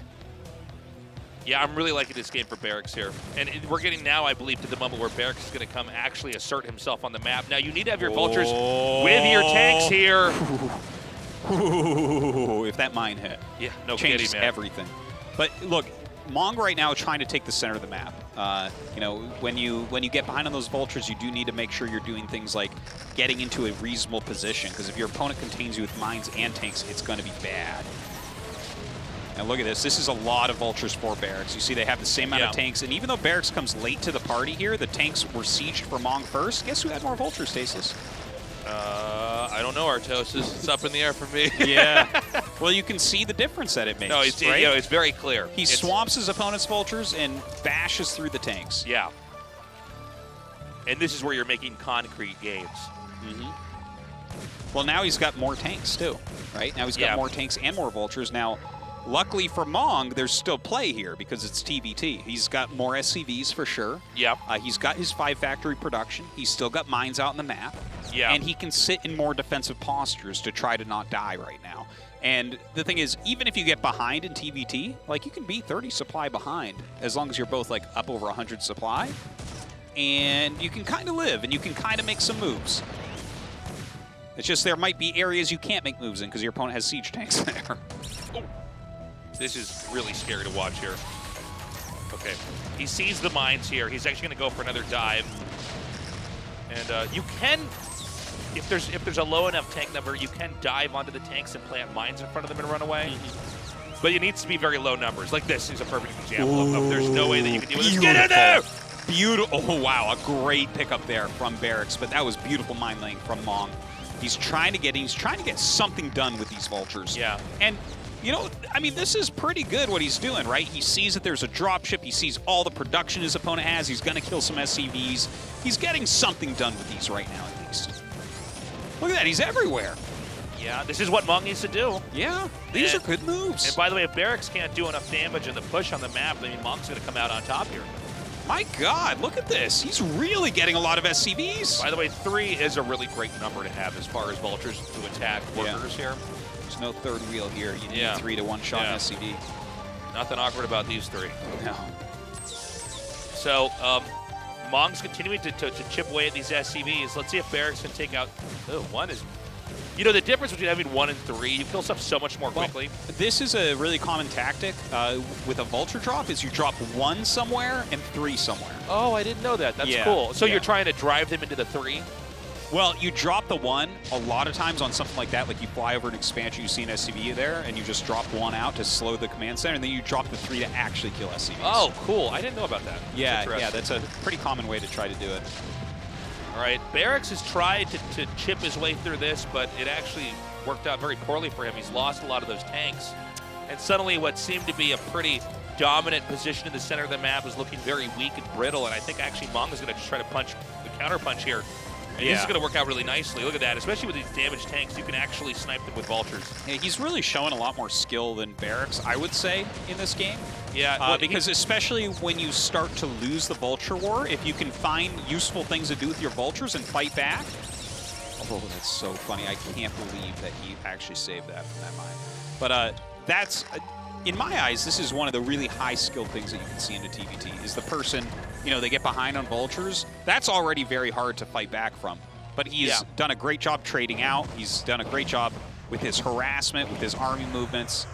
S14: Yeah, I'm really liking this game for Barracks here. And we're getting now, I believe, to the moment where Barracks is going to come actually assert himself on the map. Now, you need to have your vultures with your tanks here.
S16: If that mine hit.
S14: Yeah, no
S16: changes
S14: kidding, man.
S16: everything. But look, Mong right now is trying to take the center of the map. You know, when you get behind on those vultures, you do need to make sure you're doing things like getting into a reasonable position, because if your opponent contains you with mines and tanks, it's going to be bad. And look at this. This is a lot of vultures for Barracks. You see they have the same amount of tanks, and even though Barracks comes late to the party here, the tanks were sieged for Mong first. Guess who had more vultures, Stasis?
S14: I don't know, Artosis. It's up in the air for me.
S16: Yeah. Well, you can see the difference that it makes.
S14: No, it's,
S16: right?
S14: you know, it's very clear.
S16: He swamps his opponent's vultures and bashes through the tanks.
S14: Yeah. And this is where you're making concrete games.
S16: Well, now he's got more tanks, too, right? Now he's got more tanks and more vultures. Now, luckily for Mong, there's still play here because it's TVT. He's got more SCVs for sure.
S14: Yep.
S16: He's got his 5-factory production. He's still got mines out on the map.
S14: Yeah.
S16: And he can sit in more defensive postures to try to not die right now. And the thing is, even if you get behind in TVT, like, you can be 30 supply behind as long as you're both, like, up over 100 supply. And you can kind of live, and you can kind of make some moves. It's just there might be areas you can't make moves in because your opponent has siege tanks there.
S14: This is really scary to watch here. Okay. He sees the mines here. He's actually going to go for another dive. And you can, if there's a low enough tank number, you can dive onto the tanks and plant mines in front of them and run away. But it needs to be very low numbers. Like this is a perfect example of there's no way that you can deal with this. Get in there!
S16: Beautiful. Oh, wow. A great pickup there from Barracks. But that was beautiful mine laying from Mong. He's trying to get something done with these vultures.
S14: Yeah.
S16: And, you know, I mean, this is pretty good what he's doing, right? He sees that there's a dropship. He sees all the production his opponent has. He's going to kill some SCVs. He's getting something done with these right now, at least. Look at that. He's everywhere.
S14: Yeah, this is what Mong needs to do.
S16: Yeah, these are good moves.
S14: And by the way, if Barracks can't do enough damage in the push on the map, I mean, Mong's going to come out on top here.
S16: My God, look at this. He's really getting a lot of SCVs.
S14: By the way, 3 is a really great number to have as far as vultures to attack workers here.
S16: There's no third wheel here. You need 3 to one-shot an SCV.
S14: Nothing awkward about these 3.
S16: No.
S14: So, Mong's continuing to chip away at these SCVs. Let's see if Barracks can take out... Oh, 1 is... You know, the difference between having 1 and 3, you kill stuff so much more quickly.
S16: This is a really common tactic with a vulture drop, is you drop 1 somewhere and 3 somewhere.
S14: Oh, I didn't know that. That's cool. So you're trying to drive them into the 3?
S16: Well, you drop the 1 a lot of times on something like that, like you fly over an expansion, you see an SCV there, and you just drop 1 out to slow the command center, and then you drop the 3 to actually kill SCVs.
S14: Oh, cool. I didn't know about that.
S16: Yeah, that's a pretty common way to try to do it.
S14: All right, Barracks has tried to chip his way through this, but it actually worked out very poorly for him. He's lost a lot of those tanks. And suddenly what seemed to be a pretty dominant position in the center of the map is looking very weak and brittle, and I think actually Mong is going to try to punch the counter punch here. And this is going to work out really nicely. Look at that. Especially with these damaged tanks, you can actually snipe them with vultures.
S16: Yeah, he's really showing a lot more skill than Barracks, I would say, in this game.
S14: Yeah, well,
S16: because especially when you start to lose the vulture war, if you can find useful things to do with your vultures and fight back. Oh, that's so funny. I can't believe that he actually saved that from that mine. But that's, in my eyes, this is one of the really high-skilled things that you can see in the TVT, is the person, you know, they get behind on vultures. That's already very hard to fight back from. But he's done a great job trading out. He's done a great job with his harassment, with his army movements.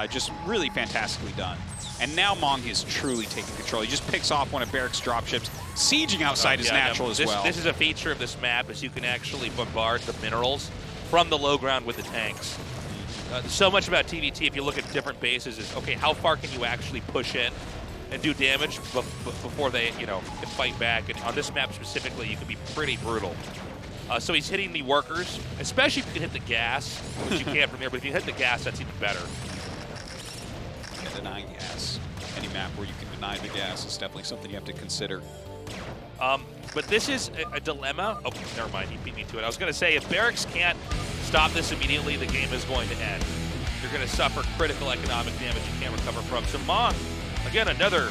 S16: Just really fantastically done. And now Mong is truly taking control. He just picks off one of Barracks' dropships. Sieging outside is natural as well.
S14: This is a feature of this map, is you can actually bombard the minerals from the low ground with the tanks. So much about TVT, if you look at different bases, is, okay, how far can you actually push in and do damage before they, you know, can fight back? And on this map specifically, you can be pretty brutal. So he's hitting the workers, especially if you can hit the gas, which you can't from here, but if you hit the gas, that's even better.
S16: Deny gas. Any map where you can deny the gas is definitely something you have to consider.
S14: But this is a dilemma. Oh, never mind, he beat me to it. I was going to say, if Barracks can't stop this immediately, the game is going to end. You're going to suffer critical economic damage you can't recover from. So Mong, again, another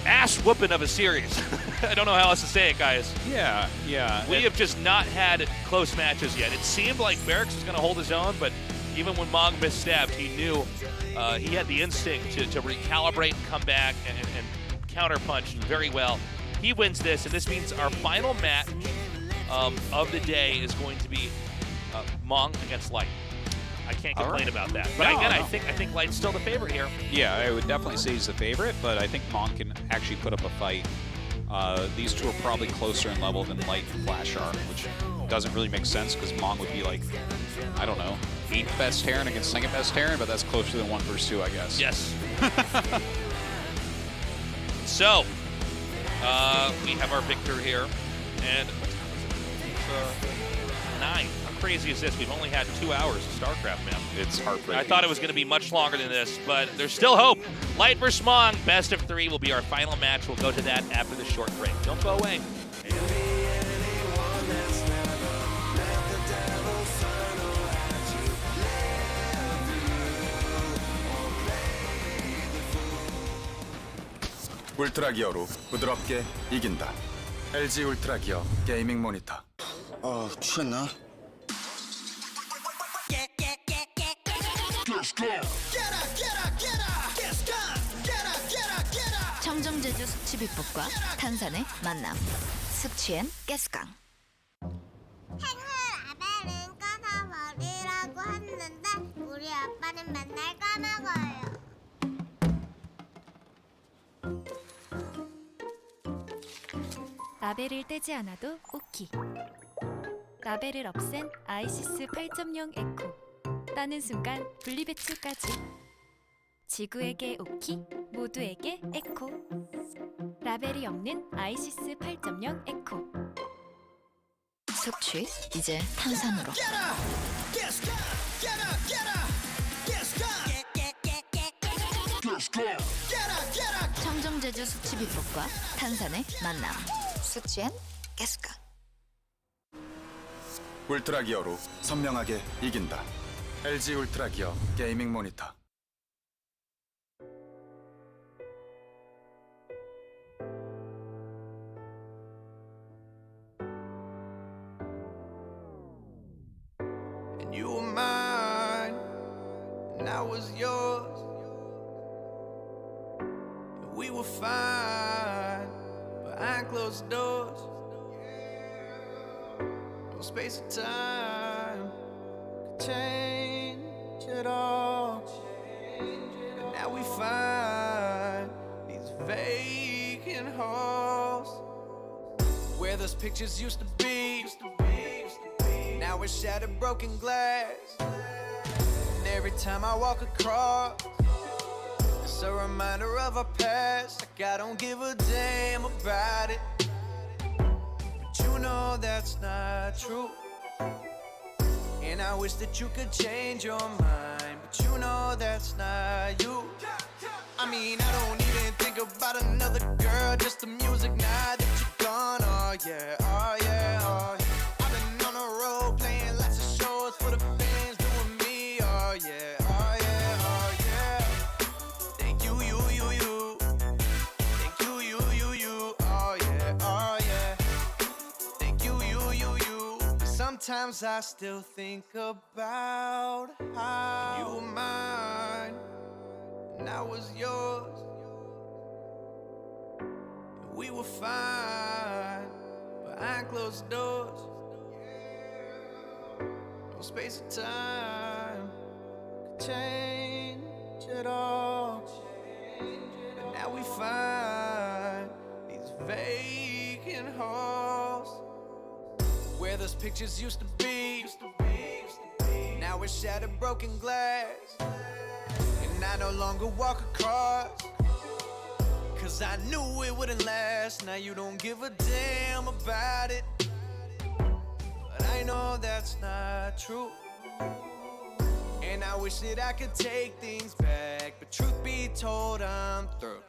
S14: ass-whooping of a series. I don't know how else to say it, guys.
S16: Yeah.
S14: We have just not had close matches yet. It seemed like Barracks was going to hold his own, but even when Mong misstepped, he knew he had the instinct to recalibrate and come back and counterpunch very well. He wins this, and this means our final match of the day is going to be Mong against Light. I can't complain about that. But again, I think Light's still the favorite here.
S16: Yeah, I would definitely say he's the favorite, but I think Mong can actually put up a fight. These two are probably closer in level than Light and Flash are, which doesn't really make sense because Mong would be like, I don't know, 8th best Terran against 2nd best Terran, but that's closer than 1 versus 2, I guess.
S14: Yes. So, we have our victor here, and 9. How crazy is this? We've only had 2 hours of StarCraft, man.
S16: It's heartbreaking.
S14: I thought it was going to be much longer than this, but there's still hope. Light versus Mong, best of 3 will be our final match. We'll go to that after the short break. Don't go away.
S17: 울트라 기어로 부드럽게 이긴다. LG 울트라 기어 게이밍 모니터. 취했나?
S18: 청정제주 숙취비법과 탄산의 만남. 숙취엔 가스강.
S4: 라벨은 까서버리라고 했는데 우리 아빠는 맨날 까먹어요.
S1: 라벨을 떼지 않아도 오키. 라벨을 없앤 아이시스 8.0 에코. 따는 순간 분리배출까지. 지구에게 오키, 모두에게 에코. 라벨이 없는 아이시스 8.0 에코.
S18: 숙취 이제 탄산으로. 청정제주 숙취비법과 탄산의 만남. 숙취엔 가스강.
S17: 울트라 기어로 선명하게 이긴다. LG 울트라 기어 게이밍 모니터.
S8: And you were mine, and I was yours. And we were fine behind closed doors. No space or time could change it all. And now we find these vacant halls where those pictures used to be. Now it's shattered, broken glass. And every time I walk across, it's a reminder of our past. Like I don't give a damn about it. But you know that's not true. And I wish that you could change your mind. But you know that's not you. I mean, I don't even think about another girl. Just the music now that you're gone. Oh yeah, oh yeah, oh sometimes I still think about how you were mine and I was yours. And we were fine behind closed doors. No space or time could change it all. And now we find these vacant halls where those pictures used to be. Now it's shattered broken glass, and I no longer walk across, cause I knew it wouldn't last. Now you don't give a damn about it, but I know that's not true. And I wish that I could take things back, but truth be told, I'm through.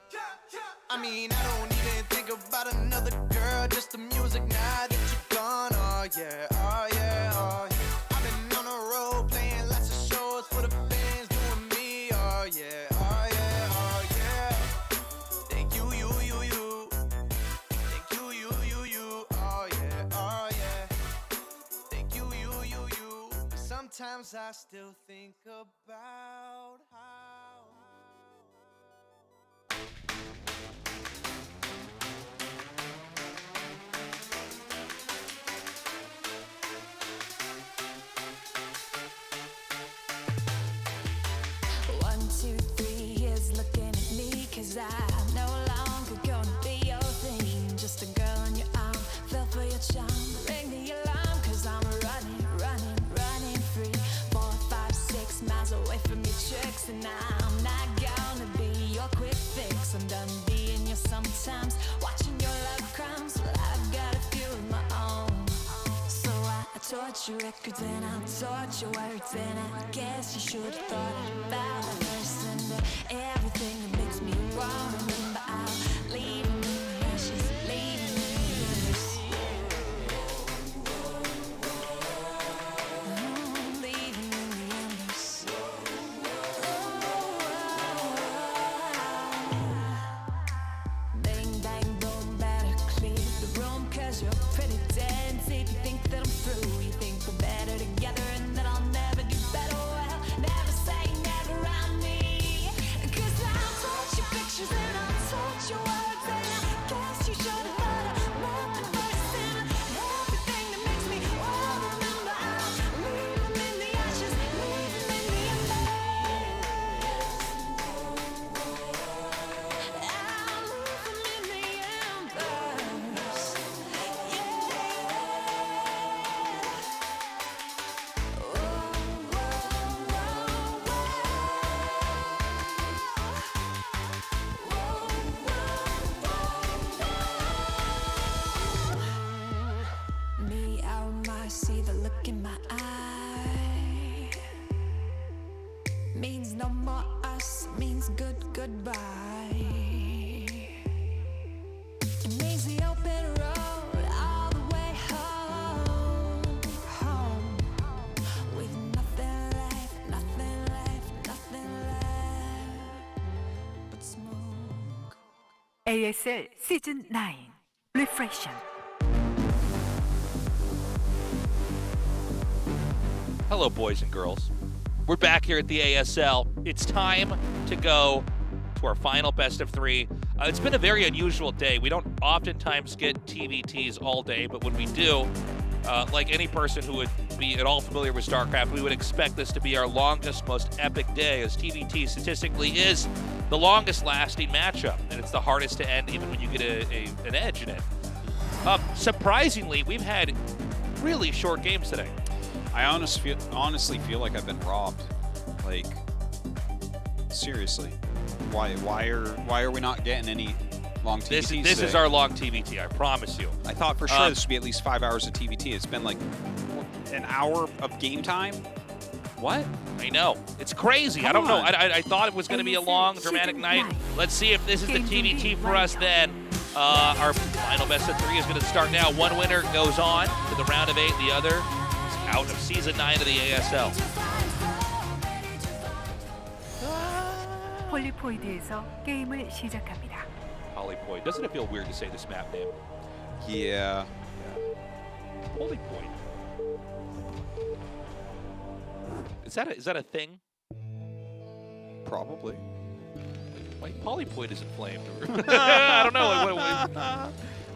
S8: I mean, I don't even think about another girl, just the music now that you're gone. Oh yeah, oh yeah, oh yeah. I've been on the road playing lots of shows for the fans, doing me. Oh yeah, oh yeah, oh yeah. Thank you, you. Thank you, you. Oh yeah, oh yeah. Thank you, you. But sometimes I still think about how.
S1: One, two, three, here's looking at me, cause I'm no longer gonna be your thing. Just a girl on your arm, fell for your charm. Ring the alarm, cause I'm running free. 4, 5, 6 miles away from your tricks, and I'm not gonna be your quick fix. I'm done being your sometimes, watching your love crimes. Well, I've got a few of my own. So I torture records and I torture words, and I guess you should have thought about the first and everything that makes me want to remember. I'll leave in the ashes, leave in the embers. Leaving in the embers. Bang, bang, boom, better clear the room, cause you're pretty dense. If you think that I'm through, you think we're better together and that I'll never do better. Well, never say never around me, cause I'll touch your pictures and I'll touch your words, and I guess you should have thought about the first and everything that makes me want to remember. I'll leave them in the ashes, leave them in the embers. I'll leave them in the embers. Me out my see the look in my eye means no more us, means goodbye. It means the open road all the way home, with nothing left but smoke.
S9: ASL 시즌 9 Reflection.
S14: Hello, boys and girls. We're back here at the ASL. It's time to go to our final best of 3. It's been a very unusual day. We don't oftentimes get TVTs all day, but when we do, like any person who would be at all familiar with StarCraft, we would expect this to be our longest, most epic day, as TVT statistically is the longest lasting matchup, and it's the hardest to end even when you get an edge in it. Surprisingly, we've had really short games today.
S16: I honestly feel like I've been robbed. Like, seriously, why are we not getting any long TVTs?
S14: This is our long TVT, I promise you.
S16: I thought for sure this would be at least 5 hours of TVT. It's been like an hour of game time. What?
S14: I know. It's crazy. I don't know. I thought it was going to be a long, dramatic night. Let's see if this is the TVT for us then. Our final best of 3 is going to start now. One winner goes on to the round of 8. The other is out of Season 9 of the ASL.
S9: 폴리포이드에서 게임을 시작합니다.
S14: Polypoid. Doesn't it feel weird to say this map name?
S16: Yeah.
S14: Polypoid. Is that a thing?
S16: Probably.
S14: Like polypoid is inflamed. I don't know. Like, what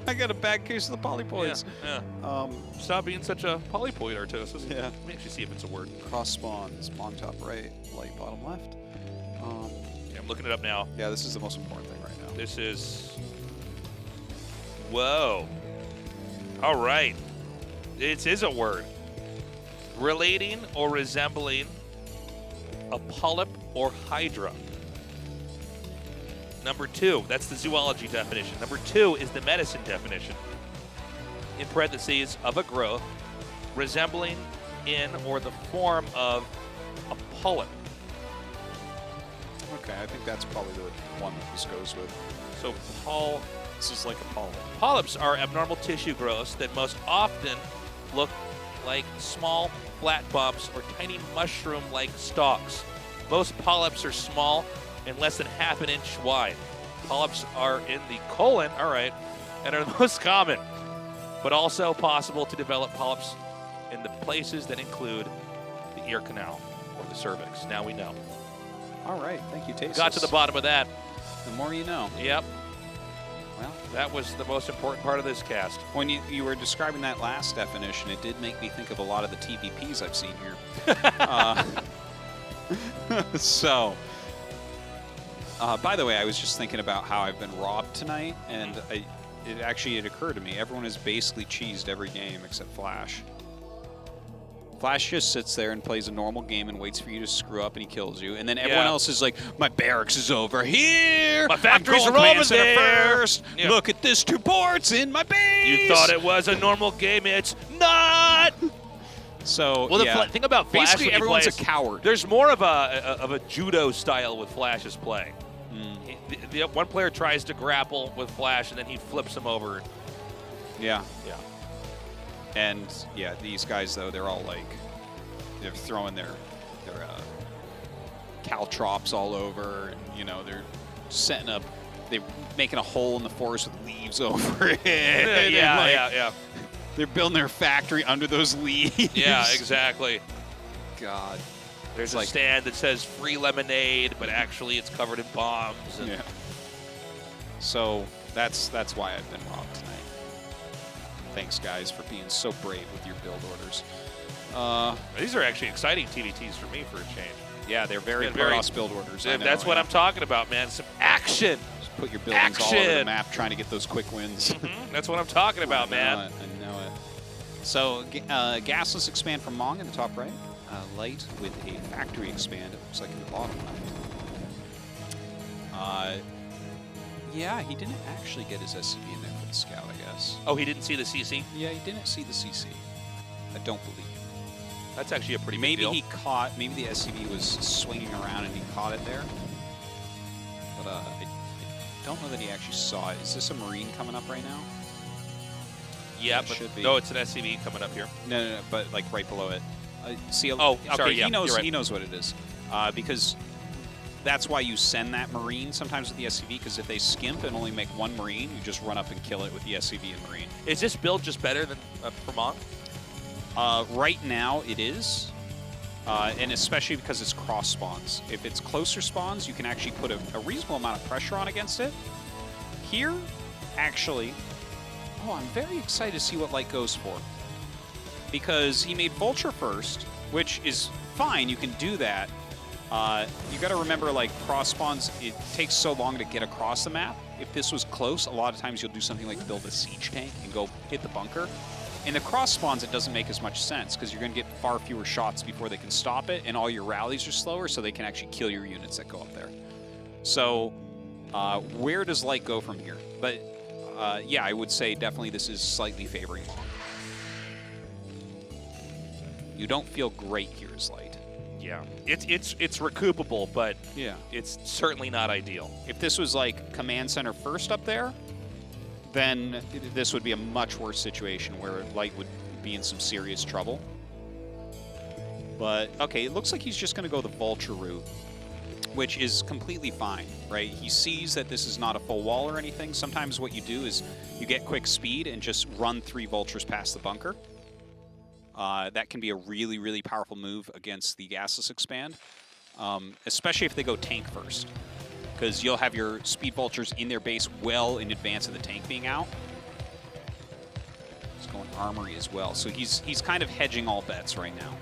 S16: I got a bad case of the polypoids.
S14: Yeah. Stop being such a polypoid, Artosis.
S16: Yeah.
S14: Let me actually see if it's a word.
S16: Cross spawns, Mong top right, light bottom left.
S14: Yeah, I'm looking it up now.
S16: Yeah, this is the most important thing right now.
S14: This is... Whoa. All right. It is a word. Relating or resembling a polyp or hydra. Number 2, that's the zoology definition. Number 2 is the medicine definition. In parentheses, of a growth resembling in or the form of a polyp.
S16: Okay, I think that's probably the one that this goes with.
S14: So
S16: this is like a polyp.
S14: Polyps are abnormal tissue growths that most often look like small flat bumps or tiny mushroom-like stalks. Most polyps are small and less than half an inch wide. Polyps are in the colon, all right, and are the most common, but also possible to develop polyps in the places that include the ear canal or the cervix. Now we know.
S16: All right, thank you, Tasis.
S14: Got to the bottom of that.
S16: The more you know.
S14: Yep.
S16: Well,
S14: that was the most important part of this cast.
S16: When you were describing that last definition, it did make me think of a lot of the TVPs I've seen here. So... by the way, I was just thinking about how I've been robbed tonight, and it occurred to me, everyone has basically cheesed every game except Flash. Flash just sits there and plays a normal game and waits for you to screw up and he kills you, and then everyone else is like, my barracks is over here!
S14: My factories
S16: I'm
S14: are
S16: going
S14: over
S16: Command Center
S14: there!
S16: First!
S14: Yeah.
S16: Look at this 2 ports in my base!
S14: You thought it was a normal game, it's not!
S16: So,
S14: well,
S16: yeah.
S14: the thing about Flash,
S16: basically everyone's a coward.
S14: There's more of a judo style with Flash's play. The one player tries to grapple with Flash, and then he flips him over.
S16: Yeah.
S14: Yeah.
S16: And, yeah, these guys, though, they're all, like, they're throwing their caltrops all over, and, you know, they're setting up, they're making a hole in the forest with leaves over it.
S14: Yeah.
S16: They're building their factory under those leaves.
S14: Yeah, exactly.
S16: God.
S14: There's a
S16: like,
S14: stand that says free lemonade, but actually it's covered in bombs. And
S16: yeah. So that's why I've been robbed tonight. Thanks, guys, for being so brave with your build orders.
S14: These are actually exciting TVTs for me for a change.
S16: Yeah, they're very Barracks build orders. I know,
S14: that's what I'm talking about, man. Some action.
S16: Just put your buildings all over the map trying to get those quick wins.
S14: That's what I'm talking about, man.
S16: I know it. So, gasless expand from Mong in the top right. Light with a factory expand, it looks like in the bottom left. Yeah, he didn't actually get his SCV in there for the scout, I guess.
S14: Oh, he didn't see the CC?
S16: Yeah, he didn't see the CC. I don't believe.
S14: That's actually a pretty
S16: maybe
S14: big deal.
S16: Maybe the SCV was swinging around and he caught it there. But I don't know that he actually saw it. Is this a Marine coming up right now?
S14: Yeah,
S16: it
S14: but
S16: should be.
S14: no, it's an SCV coming up here.
S16: No, but like right below it. See,
S14: oh, sorry,
S16: okay,
S14: yeah,
S16: he knows.
S14: you're right.
S16: He knows what it is, because that's why you send that Marine sometimes with the SCV. Because if they skimp and only make 1 Marine, you just run up and kill it with the SCV and Marine.
S14: Is this build just better than for Mong?
S16: Right now, it is, and especially because it's cross spawns. If it's closer spawns, you can actually put a reasonable amount of pressure on against it. Here, actually, I'm very excited to see what Light goes for. Because he made Vulture first, which is fine, you can do that. You got to remember, like, cross spawns, it takes so long to get across the map. If this was close, a lot of times you'll do something like build a siege tank and go hit the bunker. In the cross spawns, it doesn't make as much sense because you're going to get far fewer shots before they can stop it, and all your rallies are slower, so they can actually kill your units that go up there. So, where does Light go from here? But, yeah, I would say definitely this is slightly favoring Mong. You don't feel great here as Light.
S14: Yeah, it's recoupable, but
S16: yeah,
S14: it's certainly not ideal.
S16: If this was like Command Center first up there, then this would be a much worse situation where Light would be in some serious trouble. But okay, it looks like he's just going to go the Vulture route, which is completely fine, right? He sees that this is not a full wall or anything. Sometimes what you do is you get quick speed and just run 3 Vultures past the bunker. that can be a really, really powerful move against the gasless expand, especially if they go tank first. Because you'll have your speed vultures in their base well in advance of the tank being out. He's going armory as well. So he's kind of hedging all bets right now.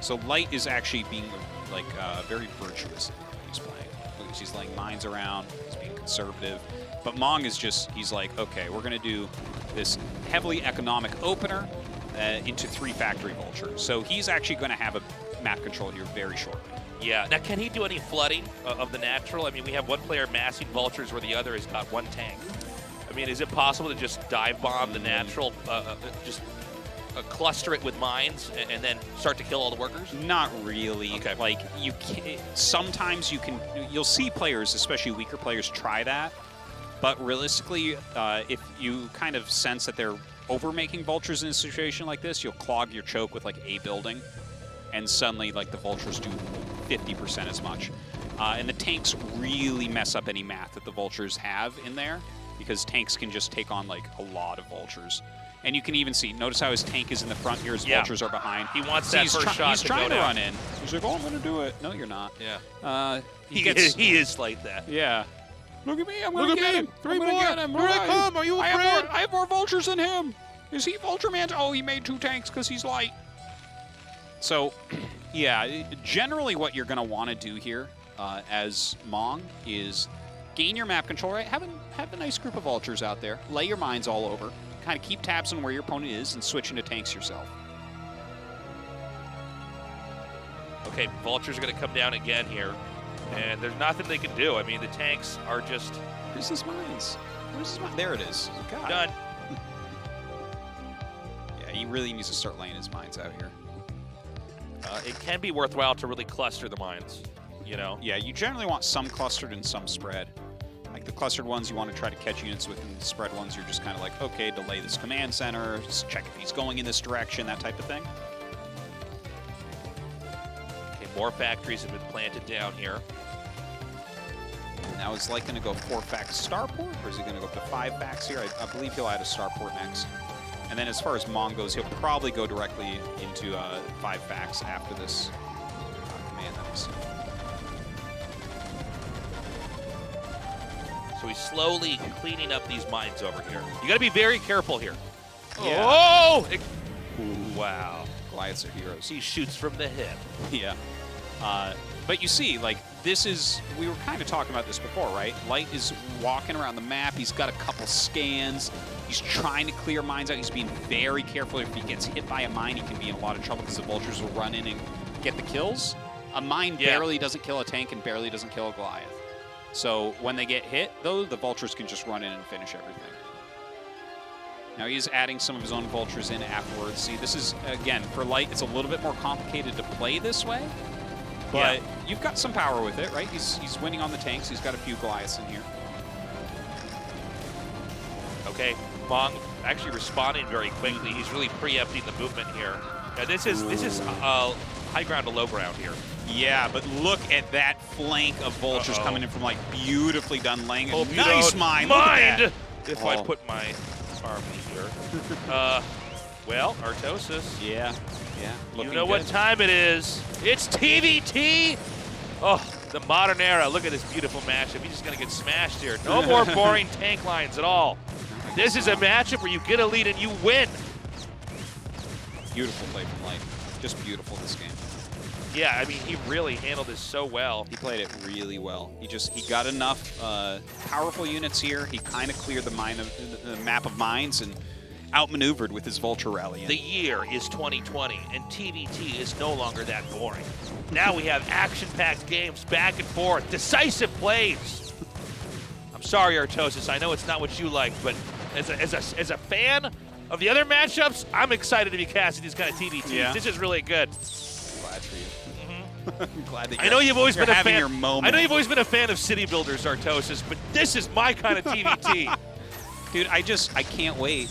S16: So Light is actually being like very virtuous when he's playing. Because he's laying mines around, he's being conservative. But Mong is just, he's like, okay, we're gonna do this heavily economic opener into 3 factory vultures. So he's actually gonna have a map control here very shortly.
S14: Yeah. Now, can he do any flooding of the natural? I mean, we have one player massing vultures where the other has got 1 tank. I mean, is it possible to just dive bomb the natural, just cluster it with mines and then start to kill all the workers?
S16: Not really.
S14: Okay.
S16: Like, sometimes you'll see players, especially weaker players, try that. But realistically, if you kind of sense that they're over-making vultures in a situation like this, you'll clog your choke with like a building, and suddenly like the vultures do 50% as much. And the tanks really mess up any math that the vultures have in there, because tanks can just take on like a lot of vultures. And you can even see, notice how his tank is in the front here, his vultures are behind.
S14: He wants that first shot
S16: He's
S14: to
S16: trying
S14: go
S16: to
S14: down.
S16: run in. He's like, oh, I'm gonna do it. No, you're not.
S14: Yeah.
S16: He
S14: He is like that.
S16: Yeah. Look at me, I'm gonna get him. I'm gonna get him.
S14: Here I come, are you afraid?
S16: I have more vultures than him. Is he Vulture Man? Oh, he made 2 tanks because he's light. So, yeah, generally what you're gonna want to do here as Mong is gain your map control, right? Have a nice group of vultures out there. Lay your mines all over. Kind of keep tabs on where your opponent is and switch into tanks yourself.
S14: Okay, vultures are going to come down again here, and there's nothing they can do. I mean, the tanks are just...
S16: Where's his mines? Where's his mines? There it is. God.
S14: Done.
S16: Yeah, he really needs to start laying his mines out here.
S14: It can be worthwhile to really cluster the mines, you know?
S16: Yeah, you generally want some clustered and some spread. Like the clustered ones, you want to try to catch units with, and the spread ones, you're just kind of like, okay, delay this command center, just check if he's going in this direction, that type of thing.
S14: Okay, more factories have been planted down here.
S16: Now is Light going to go 4-fact starport, or is he going to go up to 5 facts here? I believe he'll add a starport next. And then as far as Mong goes, he'll probably go directly into 5 facts after this command that he's...
S14: So he's slowly cleaning up these mines over here. You got to be very careful here.
S16: Yeah.
S14: Oh! Wow.
S16: Goliaths are heroes.
S14: He shoots from the hip.
S16: Yeah. But you see, like, this is, we were kind of talking about this before, right? Light is walking around the map. He's got a couple scans. He's trying to clear mines out. He's being very careful. If he gets hit by a mine, he can be in a lot of trouble because the vultures will run in and get the kills. A mine barely doesn't kill a tank and barely doesn't kill a Goliath. So when they get hit, though, the vultures can just run in and finish everything. Now he's adding some of his own vultures in afterwards. See, this is, again, for Light, it's a little bit more complicated to play this way. But you've got some power with it, right? He's winning on the tanks. He's got a few Goliaths in here.
S14: Okay, Mong actually responding very quickly. He's really preempting the movement here. Now this is high ground to low ground here.
S16: Yeah, but look at that flank of vultures coming in from like beautifully done laying.
S14: Hope you
S16: Nice
S14: don't
S16: mine.
S14: mind
S16: Look at that.
S14: if I put my arm in here. Well, Artosis.
S16: Yeah.
S14: You know what time it is. It's TVT. Oh, the modern era. Look at this beautiful matchup. He's just going to get smashed here. No more boring tank lines at all. This is a matchup where you get a lead and you win.
S16: Beautiful play from Light. Just beautiful this game.
S14: Yeah, I mean, he really handled this so well.
S16: He played it really well. He got enough powerful units here. He kind of cleared the map of mines and outmaneuvered with his vulture rally.
S14: The year is 2020, and TVT is no longer that boring. Now we have action-packed games back and forth, decisive plays. I'm sorry, Artosis. I know it's not what you like, but as a fan of the other matchups, I'm excited to be casting these kind of TVTs.
S16: Yeah.
S14: This is really good.
S16: Glad for you. I'm glad that
S14: I know you've always been a
S16: having
S14: fan.
S16: your moment.
S14: I know you've always been a fan of city builders, Artosis, but this is my kind of TVT.
S16: Dude, I can't wait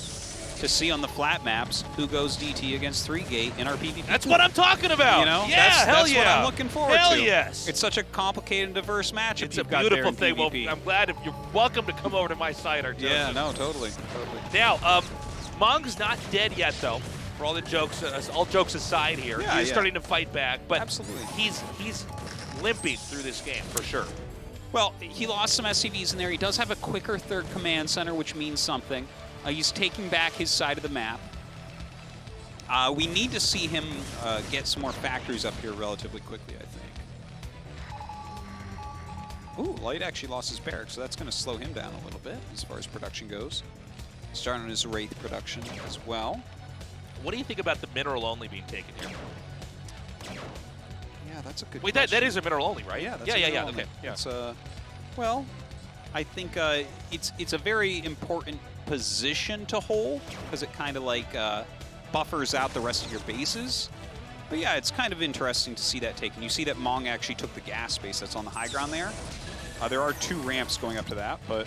S16: to see on the flat maps who goes DT against 3-gate in our PvP.
S14: That's what I'm talking about.
S16: You know,
S14: yeah,
S16: that's what I'm looking forward to.
S14: Hell yes.
S16: It's such a complicated and diverse matchup.
S14: It's a beautiful thing. Well, I'm glad if you're welcome to come over to my site, Artosis.
S16: Yeah, no, totally.
S14: Now, Mong's not dead yet, though. For all the jokes, all jokes aside here,
S16: Yeah,
S14: he's
S16: yeah.
S14: starting to fight back, but
S16: Absolutely.
S14: he's limping through this game for sure.
S16: Well, he lost some SCVs in there. He does have a quicker third command center, which means something. He's taking back his side of the map. We need to see him get some more factories up here relatively quickly, I think. Ooh, Light actually lost his barracks, so that's going to slow him down a little bit as far as production goes. Starting on his Wraith production as well.
S14: What do you think about the mineral only being taken here?
S16: Yeah, that's a good
S14: Wait,
S16: question.
S14: that is a mineral only, right?
S16: Yeah, that's
S14: yeah.
S16: only.
S14: Okay, yeah.
S16: It's, well, I think it's a very important position to hold because it kind of like buffers out the rest of your bases. But yeah, it's kind of interesting to see that taken. You see that Mong actually took the gas space that's on the high ground there. There are 2 ramps going up to that, but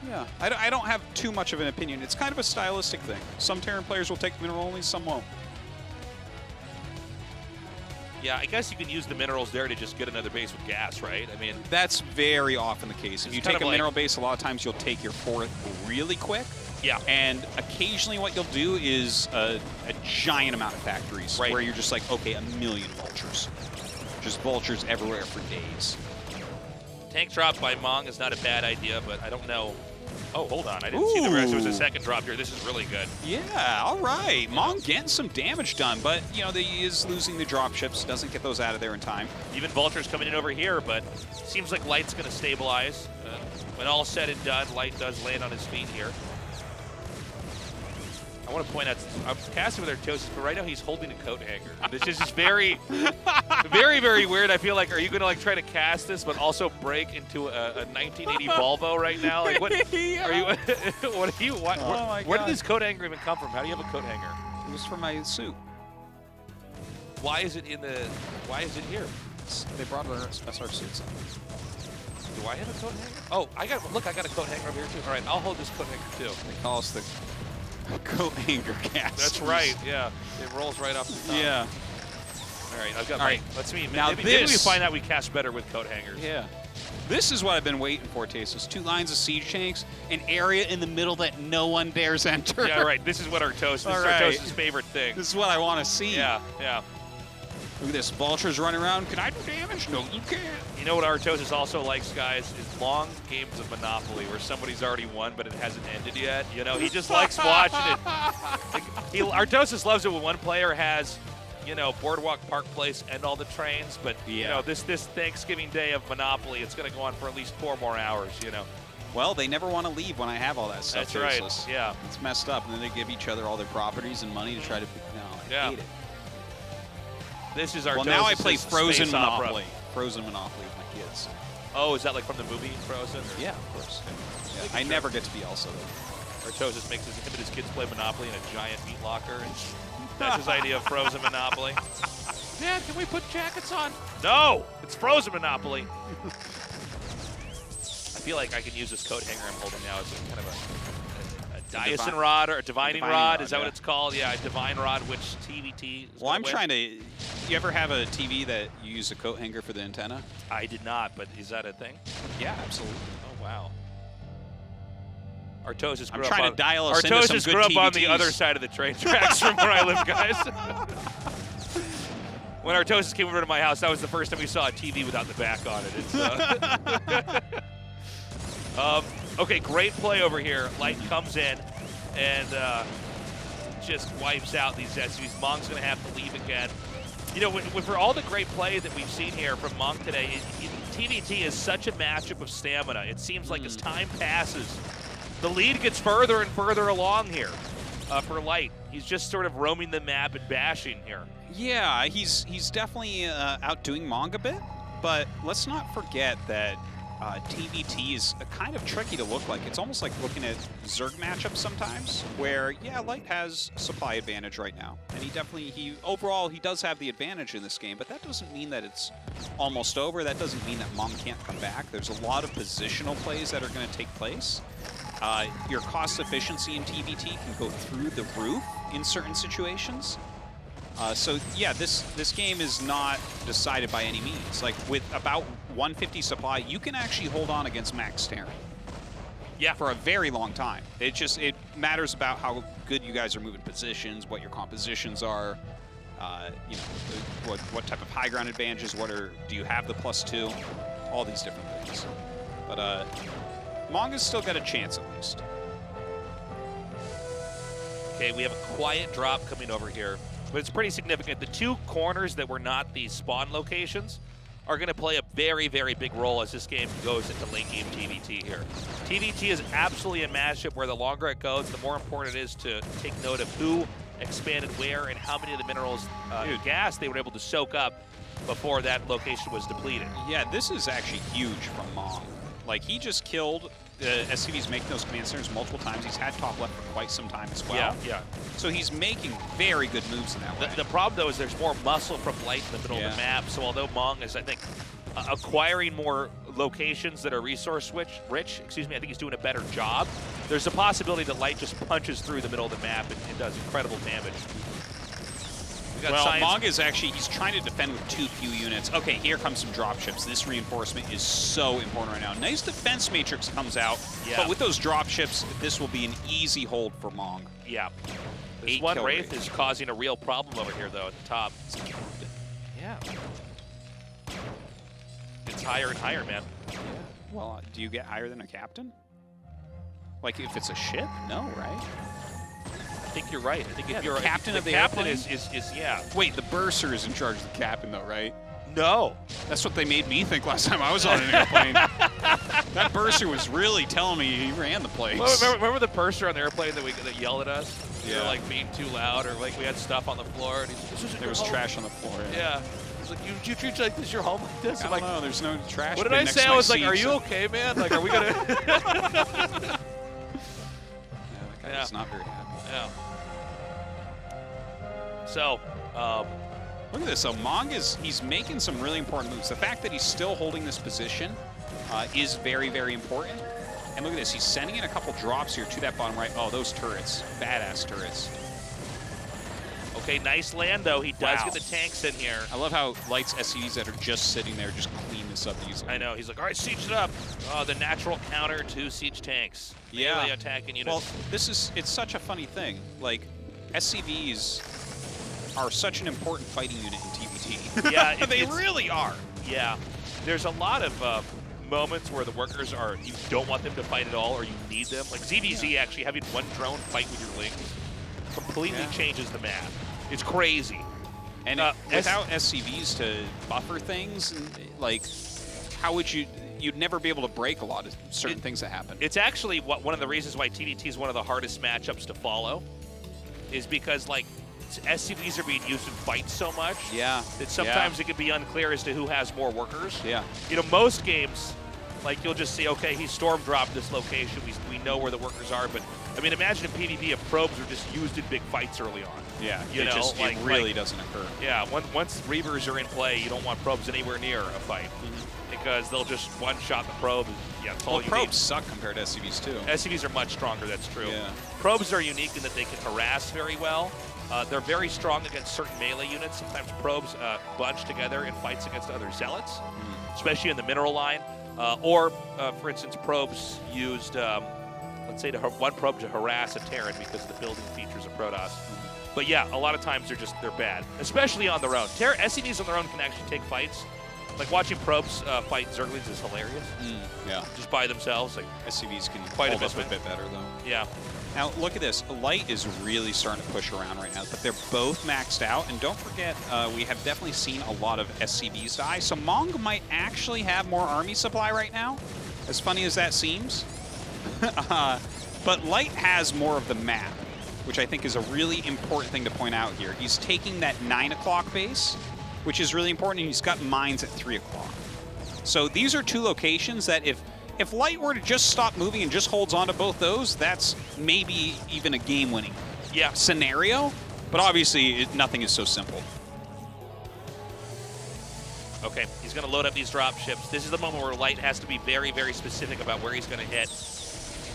S16: yeah, I don't have too much of an opinion. It's kind of a stylistic thing. Some Terran players will take mineral only, some won't.
S14: Yeah, I guess you can use the minerals there to just get another base with gas, right? I mean,
S16: that's very often the case. If
S14: It's
S16: you
S14: kind
S16: take
S14: of
S16: a
S14: like-
S16: mineral base, a lot of times you'll take your 4th really quick.
S14: Yeah.
S16: And occasionally what you'll do is a giant amount of factories
S14: Right.
S16: where you're just like, okay, 1,000,000 vultures. Just vultures everywhere for days.
S14: tank drop by Mong is not a bad idea, but I don't know. Oh, hold on. I didn't see the rest. There was a second drop here. This is really good.
S16: Yeah, all right. Mong getting some damage done, but, you know, he is losing the drop ships. Doesn't get those out of there in time.
S14: Even Vulture's coming in over here, but seems like Light's going to stabilize. When all said and done, Light does land on his feet here. I want to point out, I'm casting with Artosis, but right now he's holding a coat hanger. This is just very, very weird. I feel like, are you going to like try to cast this, but also break into a 1980 Volvo right now? Like, what are you? What are you? Where did this coat hanger even come from? How do you have a coat hanger?
S16: It was for my suit.
S14: Why is it in the? Why is it here?
S16: They brought our SR suits.
S14: Do I have a coat hanger? Oh, I got a coat hanger over here too. All right, I'll hold this coat hanger too.
S16: They call us the coat hanger cast.
S14: That's right. Yeah, it rolls right off the top.
S16: Yeah.
S14: All right, I've got.
S16: All right.
S14: Let's see.
S16: Now
S14: Maybe we find out we cast better with coat hangers.
S16: Yeah. This is what I've been waiting for, Tasteless. 2 lines of siege tanks, an area in the middle that no one dares enter.
S14: Yeah, right. This is what Artosis. This is Artosis' favorite thing.
S16: This is what I want to see.
S14: Yeah, yeah.
S16: Look at this. Vulture's running around. Can I do damage? No, you can't.
S14: You know what Artosis also likes, guys, is long games of Monopoly where somebody's already won, but it hasn't ended yet. You know, he just likes watching it. Artosis loves it when one player has, you know, Boardwalk Park Place and all the trains, but you know, this Thanksgiving Day of Monopoly, it's going to go on for at least 4 more hours. You know.
S16: Well, they never want to leave when I have all that stuff.
S14: That's right.
S16: Tasteless.
S14: Yeah.
S16: It's messed up, and then they give each other all their properties and money to try to. No, I hate it.
S14: This is our.
S16: Well, now I play Frozen
S14: space opera.
S16: Monopoly. Frozen Monopoly with my kids.
S14: Oh, is that like from the movie Frozen? Or?
S16: Yeah, of course. Yeah. I never get to be Elsa though.
S14: Artosis makes him and his kids play Monopoly in a giant meat locker. And that's his idea of Frozen Monopoly. Dad, can we put jackets on? No, it's Frozen Monopoly. I feel like I can use this coat hanger I'm holding now as a kind of a Diason rod or a divining rod. Is that what it's called? Yeah, a divine rod, which TVT is
S16: Well, I'm trying to. You ever have a TV that you use a coat hanger for the antenna?
S14: I did not, but is that a thing?
S16: Yeah, absolutely.
S14: Oh, wow. Artosis grew
S16: I'm trying
S14: up on,
S16: to dial us into some
S14: Artosis
S16: good
S14: grew up on the
S16: TVTs.
S14: other side of the train tracks from where I live, guys. When Artosis came over to my house, that was the first time we saw a TV without the back on it. It's, okay, great play over here. Light comes in and just wipes out these SUVs. Mong's going to have to leave again. You know, for all the great play that we've seen here from Mong today, TVT is such a matchup of stamina. It seems like as time passes, the lead gets further and further along here for Light. He's just sort of roaming the map and bashing here.
S16: Yeah, he's definitely outdoing Mong a bit, but let's not forget that TVT is kind of tricky to look like. It's almost like looking at Zerg matchups sometimes, where, yeah, Light has supply advantage right now. And overall, he does have the advantage in this game, but that doesn't mean that it's almost over. That doesn't mean that Mong can't come back. There's a lot of positional plays that are going to take place. Your cost efficiency in TVT can go through the roof in certain situations. So yeah, this game is not decided by any means. Like with about 150 supply, you can actually hold on against max Terran.
S14: Yeah.
S16: For a very long time. It matters about how good you guys are moving positions, what your compositions are, you know, what type of high ground advantages, do you have the +2, all these different things. But Mong has still got a chance at least.
S14: Okay, we have a quiet drop coming over here, but it's pretty significant. The two corners that were not the spawn locations are going to play a very, very big role as this game goes into late game TVT here. TVT is absolutely a matchup where the longer it goes, the more important it is to take note of who expanded where and how many of the minerals gas they were able to soak up before that location was depleted.
S16: Yeah, this is actually huge from Mong. Like, he just killed SCVs making those command centers multiple times. He's had top left for quite some time as well.
S14: Yeah.
S16: So he's making very good moves in that way.
S14: The problem, though, is there's more muscle from Light in the middle of the map. So although Mong is, I think, acquiring more locations that are resource rich, I think he's doing a better job. There's a possibility that Light just punches through the middle of the map and does incredible damage.
S16: Well, Mong is actually, he's trying to defend with too few units. Okay, here comes some dropships. This reinforcement is so important right now. Nice defense matrix comes out, but with those dropships, this will be an easy hold for Mong.
S14: Yeah. This one Wraith is causing a real problem over here, though, at the top. Yeah. It's higher and higher, man.
S16: Yeah. Well, do you get higher than a captain? Like, if it's a ship? No, right?
S14: I think you're right. I think if you're
S16: the captain of the
S14: captain
S16: airplane
S14: is yeah.
S16: Wait, the bursar is in charge of the captain, though, right?
S14: No.
S16: That's what they made me think last time I was on an airplane. That bursar was really telling me he ran the place.
S14: Remember the bursar on the airplane that yelled at us?
S16: Yeah.
S14: We were, like, being too loud, or like we had stuff on the floor. And
S16: there was trash on the floor.
S14: Yeah. He's like, you treat like this your home like this?
S16: I don't know. There's no trash.
S14: What did I say? I was like, are you okay, man? Like, are we gonna?
S16: That guy is not very happy.
S14: Yeah. So,
S16: look at this. So Mong he's making some really important moves. The fact that he's still holding this position is very, very important. And look at this. He's sending in a couple drops here to that bottom right. Oh, those turrets. Badass turrets.
S14: Okay, nice land, though. He does get the tanks in here.
S16: I love how Light's SCVs that are just sitting there just clean this up easily.
S14: I know. He's like, all right, siege it up. Oh, the natural counter to siege tanks.
S16: Yeah.
S14: Melee attacking units.
S16: Well, it's such a funny thing. Like, SCVs are such an important fighting unit in TVT.
S14: Yeah,
S16: they really are.
S14: Yeah, there's a lot of moments where the workers you don't want them to fight at all, or you need them. Like ZVZ actually having one drone fight with your lings completely changes the map. It's crazy.
S16: And without SCVs to buffer things, like, how would you'd never be able to break a lot of certain things that happen.
S14: It's actually one of the reasons why TVT is one of the hardest matchups to follow, is because, like, SCVs are being used in fights so much that sometimes it can be unclear as to who has more workers.
S16: Yeah.
S14: You know, most games, like, you'll just see, okay, he storm dropped this location. We know where the workers are. But, I mean, imagine in PvP if probes are just used in big fights early on.
S16: Yeah,
S14: it
S16: really doesn't occur.
S14: Yeah, once Reavers are in play, you don't want probes anywhere near a fight. Because they'll just one-shot the probe. That's all you
S16: probes
S14: need.
S16: suck compared to SCVs, too.
S14: SCVs are much stronger, that's true.
S16: Yeah.
S14: Probes are unique in that they can harass very well. They're very strong against certain melee units. Sometimes probes bunch together in fights against other zealots, especially in the mineral line. Or, for instance, probes used, let's say, one probe to harass a Terran because of the building features of Protoss. But yeah, a lot of times they're bad, especially on their own. SCVs on their own can actually take fights. Like, watching probes fight Zerglings is hilarious.
S16: Yeah.
S14: Just by themselves. Like,
S16: SCVs can
S14: quite
S16: hold up a bit better, though.
S14: Yeah.
S16: Now, look at this. Light is really starting to push around right now, but they're both maxed out. And don't forget, we have definitely seen a lot of SCVs die. So Mong might actually have more army supply right now, as funny as that seems. But Light has more of the map, which I think is a really important thing to point out here. He's taking that 9 o'clock base, which is really important, and he's got mines at 3 o'clock. So these are two locations that if Light were to just stop moving and just holds on to both those, that's maybe even a game-winning scenario. But obviously, nothing is so simple.
S14: Okay, he's going to load up these drop ships. This is the moment where Light has to be very, very specific about where he's going to hit.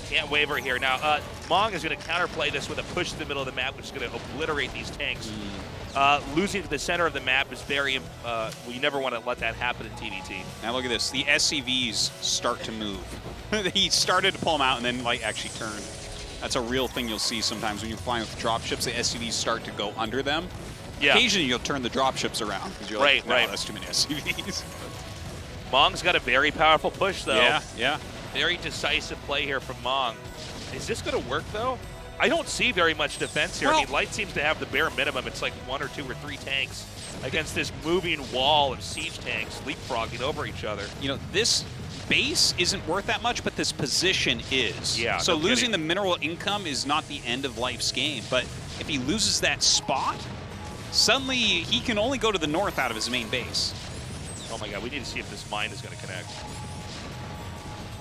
S14: Can't waver here. Now, Mong is going to counterplay this with a push to the middle of the map, which is going to obliterate these tanks. Losing to the center of the map is very, you never want to let that happen in TVT.
S16: Now look at this. The SCVs start to move. He started to pull him out and then Light actually turned. That's a real thing you'll see sometimes when you're flying with dropships. The SCVs start to go under them.
S14: Yeah.
S16: Occasionally you'll turn the dropships around because you're like, no, that's too many SCVs.
S14: Mong's got a very powerful push, though.
S16: Yeah, yeah.
S14: Very decisive play here from Mong. Is this going to work, though? I don't see very much defense here. I mean, Light seems to have the bare minimum. It's like 1 or 2 or 3 tanks against this moving wall of siege tanks leapfrogging over each other.
S16: You know, this base isn't worth that much, but this position is.
S14: Yeah.
S16: So
S14: no
S16: losing
S14: kidding.
S16: the mineral income is not the end of Life's game, but if he loses that spot, suddenly he can only go to the north out of his main base.
S14: Oh my god, we need to see if this mine is going to connect.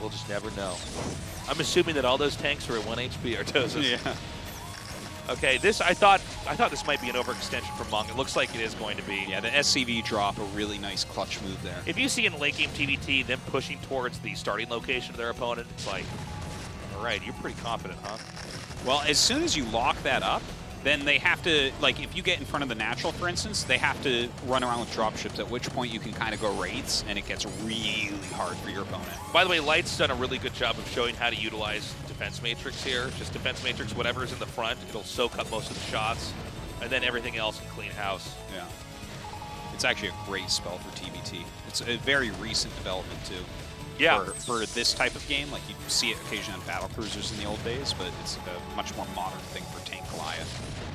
S14: We'll just never know. I'm assuming that all those tanks are at 1 HP, Artosis.
S16: Yeah.
S14: Okay, this I thought this might be an overextension for Mong. It looks like it is going to be.
S16: Yeah, the SCV drop, a really nice clutch move there.
S14: If you see in late game TVT them pushing towards the starting location of their opponent, it's like, all right, you're pretty confident, huh?
S16: Well, as soon as you lock that up, then they have to, like, if you get in front of the natural, for instance, they have to run around with dropships, at which point you can kind of go raids, and it gets really hard for your opponent.
S14: By the way, Light's done a really good job of showing how to utilize defense matrix here. Just defense matrix, whatever's in the front, it'll soak up most of the shots, and then everything else in clean house.
S16: Yeah. It's actually a great spell for TBT. It's a very recent development, too.
S14: Yeah.
S16: For this type of game, like you see it occasionally on battle cruisers in the old days, but it's a much more modern thing for Tank Goliath,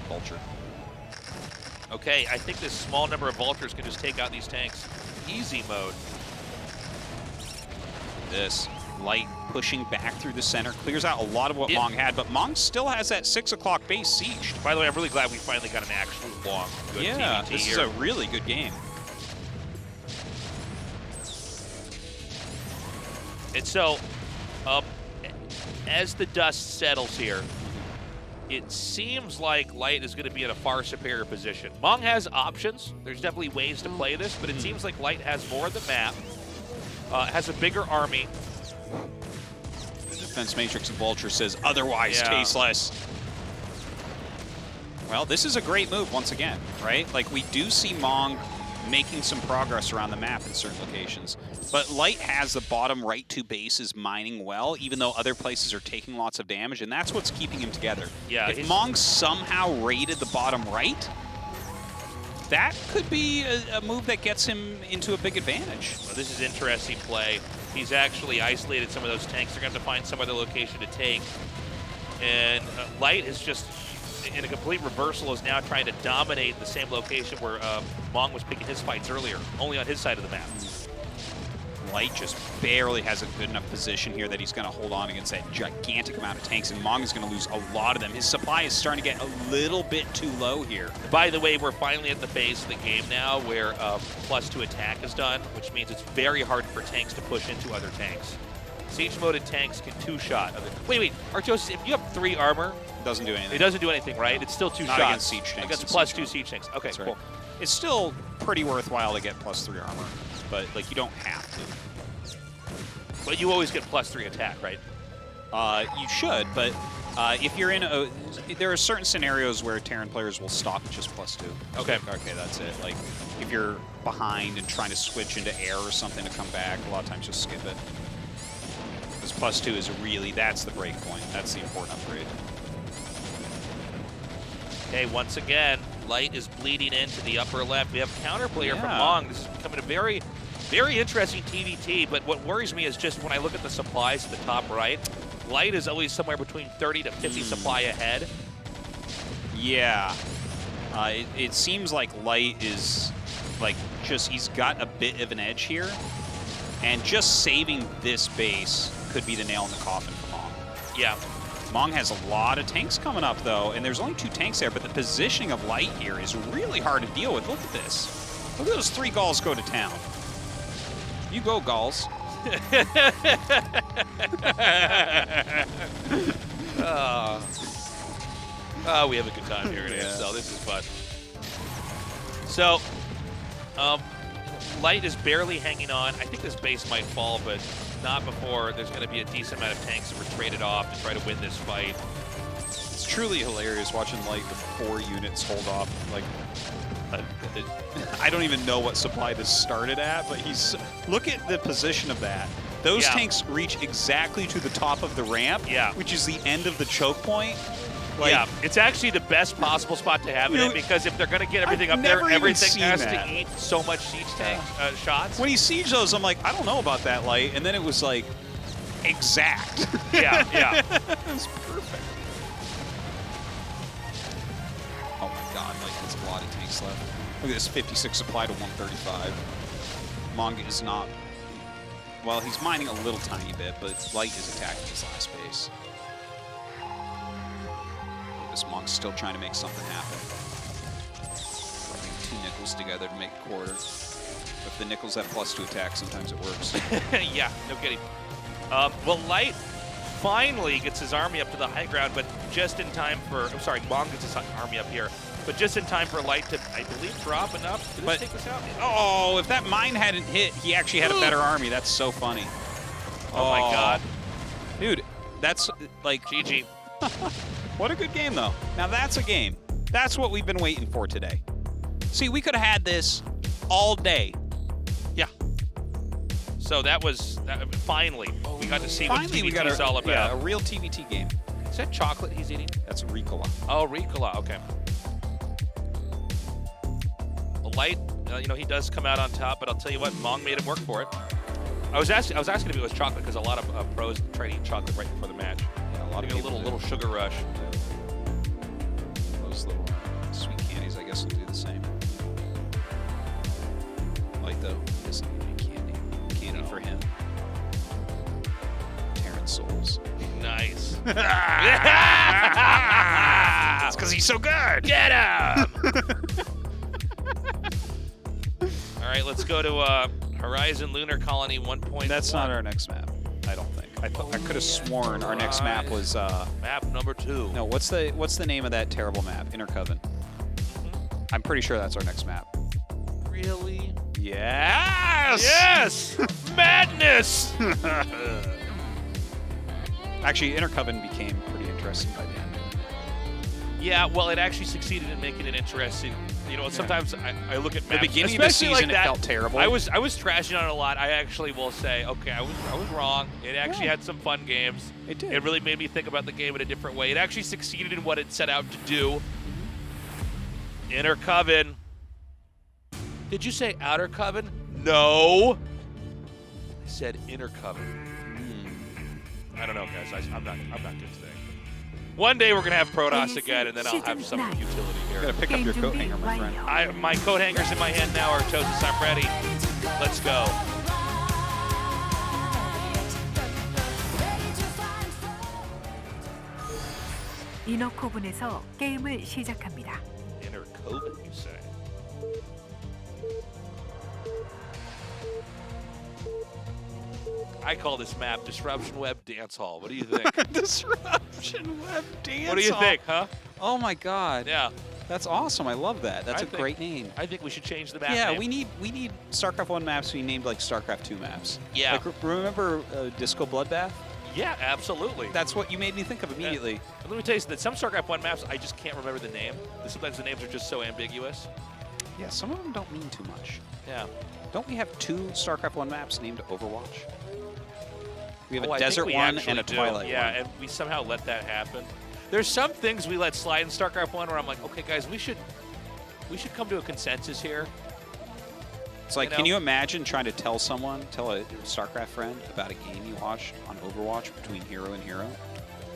S16: Vulture.
S14: Okay, I think this small number of Vultures can just take out these tanks. Easy mode.
S16: This Light pushing back through the center clears out a lot of what Mong had, but Mong still has that 6 o'clock base sieged.
S14: By the way, I'm really glad we finally got an actual long, good TVT
S16: this
S14: here.
S16: is a really good game.
S14: And so, as the dust settles here, it seems like Light is going to be in a far superior position. Mong has options. There's definitely ways to play this, but it seems like Light has more of the map, has a bigger army.
S16: The defense matrix of Vulture says otherwise tasteless. Well, this is a great move once again, right? Like, we do see Mong making some progress around the map in certain locations. But Light has the bottom right 2 bases mining well, even though other places are taking lots of damage, and that's what's keeping him together.
S14: Yeah,
S16: if Mong somehow raided the bottom right, that could be a move that gets him into a big advantage.
S14: Well, this is interesting play. He's actually isolated some of those tanks. They're going to have to find some other location to take. And Light is just, in a complete reversal, is now trying to dominate the same location where Mong was picking his fights earlier, only on his side of the map.
S16: Light just barely has a good enough position here that he's going to hold on against that gigantic amount of tanks, and Mong is going to lose a lot of them. His supply is starting to get a little bit too low here.
S14: By the way, we're finally at the phase of the game now where +2 attack is done, which means it's very hard for tanks to push into other tanks. Siege-moded tanks can 2-shot. Wait, Artosis, if you have 3 armor...
S16: It doesn't do anything.
S14: It doesn't do anything, right? It's still 2
S16: Not
S14: shots.
S16: against siege tanks.
S14: Against +2 siege tanks. Okay, cool.
S16: Right. It's still pretty worthwhile to get +3 armor, but like you don't have to.
S14: But you always get +3 attack, right?
S16: You should, but if you're in a... There are certain scenarios where Terran players will stop at just +2.
S14: Okay.
S16: So, okay, that's it. Like, if you're behind and trying to switch into air or something to come back, a lot of times just skip it. Because +2 is really... That's the break point. That's the important upgrade.
S14: Okay, once again, Light is bleeding into the upper left. We have counterplay here from Mong. This is becoming a very, very interesting TVT, but what worries me is just when I look at the supplies at the top right, Light is always somewhere between 30 to 50 supply ahead.
S16: Yeah. It seems like Light is, like, just, he's got a bit of an edge here, and just saving this base could be the nail in the coffin for Mong.
S14: Yeah.
S16: Mong has a lot of tanks coming up, though, and there's only 2 tanks there, but the positioning of Light here is really hard to deal with. Look at this. Look at those 3 Gauls go to town. You go, Gauls.
S14: We have a good time here at ASL. This is fun. So, Light is barely hanging on. I think this base might fall, but not before there's going to be a decent amount of tanks that were traded off to try to win this fight.
S16: It's truly hilarious watching Light with 4 units hold off. Like, I don't even know what supply this started at, but he's... Look at the position of that. Those tanks reach exactly to the top of the ramp, which is the end of the choke point. Like,
S14: yeah, it's actually the best possible spot to have it in, because if they're going to get everything up there, everything has to eat so much siege tank shots.
S16: When he siege those, I'm like, I don't know about that, Light. And then it was like, exact.
S14: Yeah.
S16: It was perfect. Oh my god, like, there's a lot of tanks left. Look at this 56 supply to 135. Mong is not... Well, he's mining a little tiny bit, but Light is attacking his last base. This Monk's still trying to make something happen. Putting 2 nickels together to make a quarter. If the nickels have +2 attack, sometimes it works.
S14: Yeah, no kidding. Well, Light finally gets his army up to the high ground, but just in time for... I'm sorry, Mong gets his army up here, but just in time for Light to, I believe, drop enough to take this out.
S16: Oh, if that mine hadn't hit, he actually had a better army. That's so funny.
S14: Oh my god.
S16: Dude, that's like...
S14: GG.
S16: What a good game, though. Now that's a game. That's what we've been waiting for today. See, we could have had this all day.
S14: Yeah. So that was, finally, we got to see what TVT is all about.
S16: Yeah, a real TVT game.
S14: Is that chocolate he's eating?
S16: That's Ricola.
S14: Oh, Ricola, okay. The Light, you know, he does come out on top, but I'll tell you what, Mong made him work for it. I was asking if it was chocolate, because a lot of pros try to eat chocolate right before the match.
S16: Yeah, a lot of
S14: people little sugar rush.
S16: Those little sweet candies, I guess, will do the same. Like though, doesn't need any candy. Candy for him. Terrence Souls.
S14: Nice.
S16: That's because he's so good.
S14: Get him! All right, let's go to Horizon Lunar Colony 1.1.
S16: That's not our next map, I don't think. I could have sworn our next map was
S14: map number 2.
S16: No, what's the name of that terrible map? Intercoven. I'm pretty sure that's our next map.
S14: Really?
S16: Yes!
S14: Yes! Madness!
S16: Actually, Intercoven became pretty interesting by the end.
S14: Yeah, well, it actually succeeded in making it interesting. You know, sometimes I look at maps,
S16: the beginning of the
S14: especially
S16: season,
S14: like that,
S16: it felt terrible.
S14: I was trashing on it a lot. I actually will say, okay, I was wrong. It actually had some fun games.
S16: It did.
S14: It really made me think about the game in a different way. It actually succeeded in what it set out to do. Inner Coven. Did you say Outer Coven? No. I said Inner Coven. I don't know, guys. I'm not good today. One day we're gonna have Protoss again, and then I'll have some utility here.
S16: You gotta pick up your coat hanger, my friend.
S14: My coat hanger's in my hand now, Artosis. I'm ready. Let's go.
S9: 이너코븐에서 게임을 시작합니다.
S14: Inner Coven, you say? I call this map Disruption Web Dance Hall. What do you think?
S16: Disruption Web Dance Hall.
S14: What do you think, huh?
S16: Oh my god.
S14: Yeah.
S16: That's awesome. I love that. That's a great name.
S14: I think we should change the map
S16: Yeah,
S14: name.
S16: we need StarCraft 1 maps to be named like StarCraft 2 maps.
S14: Yeah.
S16: Like, remember Disco Bloodbath?
S14: Yeah, absolutely.
S16: That's what you made me think of immediately.
S14: Yeah. Let me tell you that some StarCraft 1 maps, I just can't remember the name. Sometimes the names are just so ambiguous.
S16: Yeah, some of them don't mean too much.
S14: Yeah.
S16: Don't we have 2 StarCraft 1 maps named Overwatch? We have
S14: Oh,
S16: a
S14: I
S16: Desert
S14: think we
S16: one
S14: actually
S16: and a
S14: do.
S16: Twilight
S14: Yeah,
S16: one.
S14: and we somehow let that happen. There's some things we let slide in StarCraft 1 where I'm like, okay, guys, we should come to a consensus here.
S16: It's like, can you imagine trying to tell a StarCraft friend about a game you watched on Overwatch between hero and hero?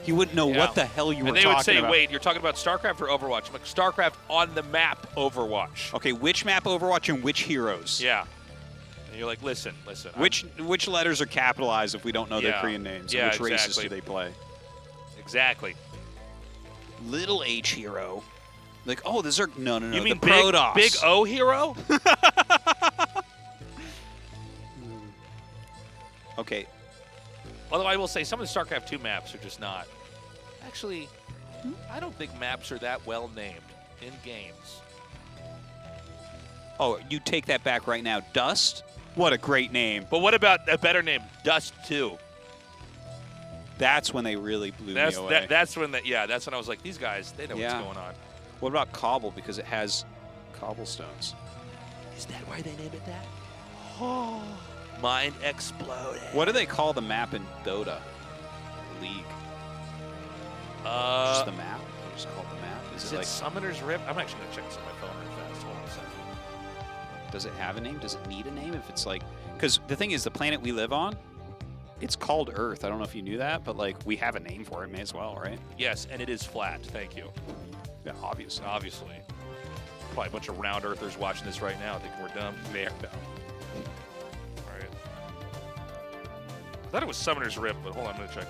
S16: He wouldn't know what the hell you were talking about.
S14: And they would say, wait, you're talking about StarCraft or Overwatch? I'm like, StarCraft on the map Overwatch.
S16: Okay, which map Overwatch and which heroes?
S14: Yeah. And you're like, listen.
S16: Which letters are capitalized if we don't know their Korean names?
S14: Yeah,
S16: and which races
S14: exactly.
S16: do they play?
S14: Exactly.
S16: Little H hero. Like, oh, the Zerg. No,
S14: You mean
S16: the Protoss.
S14: big O hero?
S16: Okay.
S14: Although I will say some of the StarCraft 2 maps are just not. Actually, I don't think maps are that well named in games.
S16: Oh, you take that back right now. Dust? What a great name.
S14: But what about a better name? Dust 2.
S16: That's when they really blew me away.
S14: That's when I was like, these guys, they know what's going on.
S16: What about Cobble? Because it has cobblestones.
S14: Is that why they named it that?
S16: Oh,
S14: mind exploded.
S16: What do they call the map in Dota League? Just the map? Or just called the map?
S14: Is it like Summoner's Rift? I'm actually gonna check this on my phone real fast. Hold on a second.
S16: Does it have a name? Does it need a name? If it's like, because the thing is, the planet we live on, it's called Earth. I don't know if you knew that, but like we have a name for it. May as well, right?
S14: Yes, and it is flat. Thank you.
S16: Yeah, obviously.
S14: Obviously. Probably a bunch of round earthers watching this right now thinking we're dumb.
S16: They're dumb.
S14: All right. I thought it was Summoner's Rift, but hold on, I'm gonna check.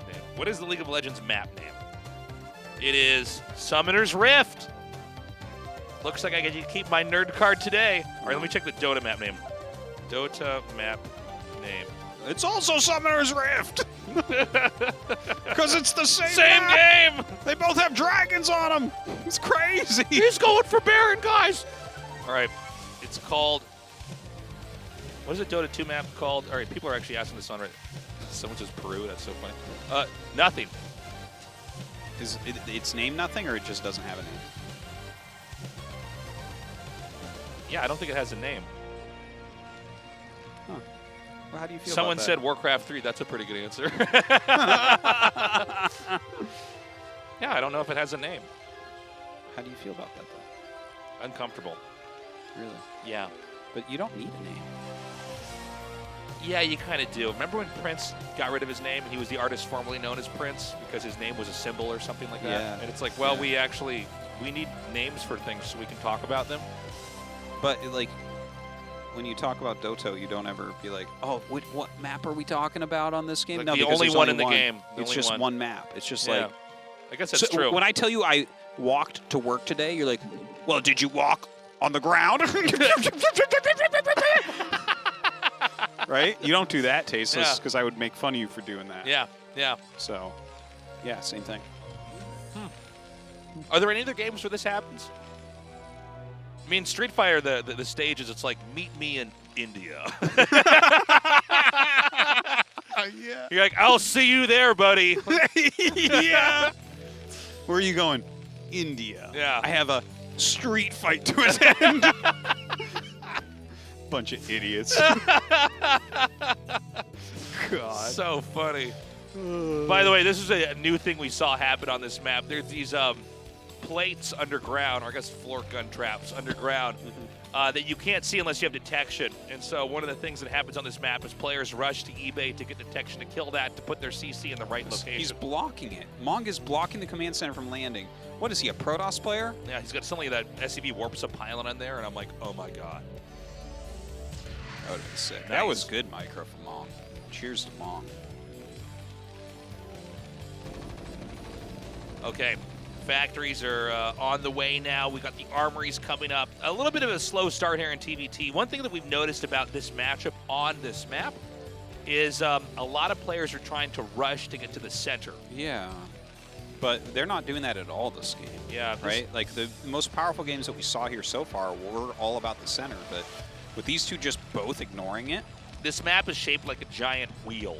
S14: Name. What is the League of Legends map name? It is Summoner's Rift. Looks like I get to keep my nerd card today. All right, let me check the Dota map name. Dota map name.
S16: It's also Summoner's Rift. Because it's the same
S14: game.
S16: They both have dragons on them. It's crazy.
S14: He's going for Baron, guys. All right, it's called. What is it? Dota 2 map called? All right, people are actually asking this on right. Someone says Peru. That's so funny. Nothing.
S16: Is its name nothing, or it just doesn't have a name?
S14: Yeah, I don't think it has a name.
S16: Huh. Well, how do you feel
S14: Someone
S16: about that?
S14: said Warcraft 3. That's a pretty good answer. Yeah, I don't know if it has a name.
S16: How do you feel about that, though?
S14: Uncomfortable.
S16: Really?
S14: Yeah.
S16: But you don't need a name.
S14: Yeah, you kind of do. Remember when Prince got rid of his name and he was the artist formerly known as Prince because his name was a symbol or something like that?
S16: Yeah.
S14: And it's like, well, we need names for things so we can talk about them.
S16: But, like, when you talk about Dota, you don't ever be like, oh, what map are we talking about on this game?
S14: Like
S16: no,
S14: the
S16: because
S14: only
S16: there's
S14: one
S16: only
S14: in the game. The
S16: It's
S14: only
S16: just
S14: one.
S16: one map. It's just
S14: Yeah.
S16: like...
S14: I guess that's true.
S16: When I tell you I walked to work today, you're like, well, did you walk on the ground? Right? You don't do that, Tasteless, because I would make fun of you for doing that.
S14: Yeah, yeah.
S16: So, yeah, same thing.
S14: Are there any other games where this happens? I mean, Street Fighter, the stages, it's like, meet me in India.
S16: Yeah.
S14: You're like, I'll see you there, buddy.
S16: Yeah. Where are you going? India.
S14: Yeah.
S16: I have a street fight to attend. Bunch of idiots. God.
S14: So funny. By the way, this is a new thing we saw happen on this map. There's these plates underground, or I guess floor gun traps underground, that you can't see unless you have detection. And so one of the things that happens on this map is players rush to eBay to get detection to kill that, to put their CC in the right location.
S16: He's blocking it. Mong is blocking the command center from landing. What is he, a Protoss player?
S14: Yeah, he's got something that SCV warps a pylon on there, and I'm like, oh my god.
S16: That would have been sick.
S14: Nice.
S16: That was good micro from Mong. Cheers to Mong.
S14: Okay, factories are on the way now. We got the armories coming up. A little bit of a slow start here in TVT. One thing that we've noticed about this matchup on this map is a lot of players are trying to rush to get to the center.
S16: Yeah. But they're not doing that at all this game.
S14: Yeah.
S16: Right? Like, the most powerful games that we saw here so far were all about the center, but with these two just both ignoring it.
S14: This map is shaped like a giant wheel,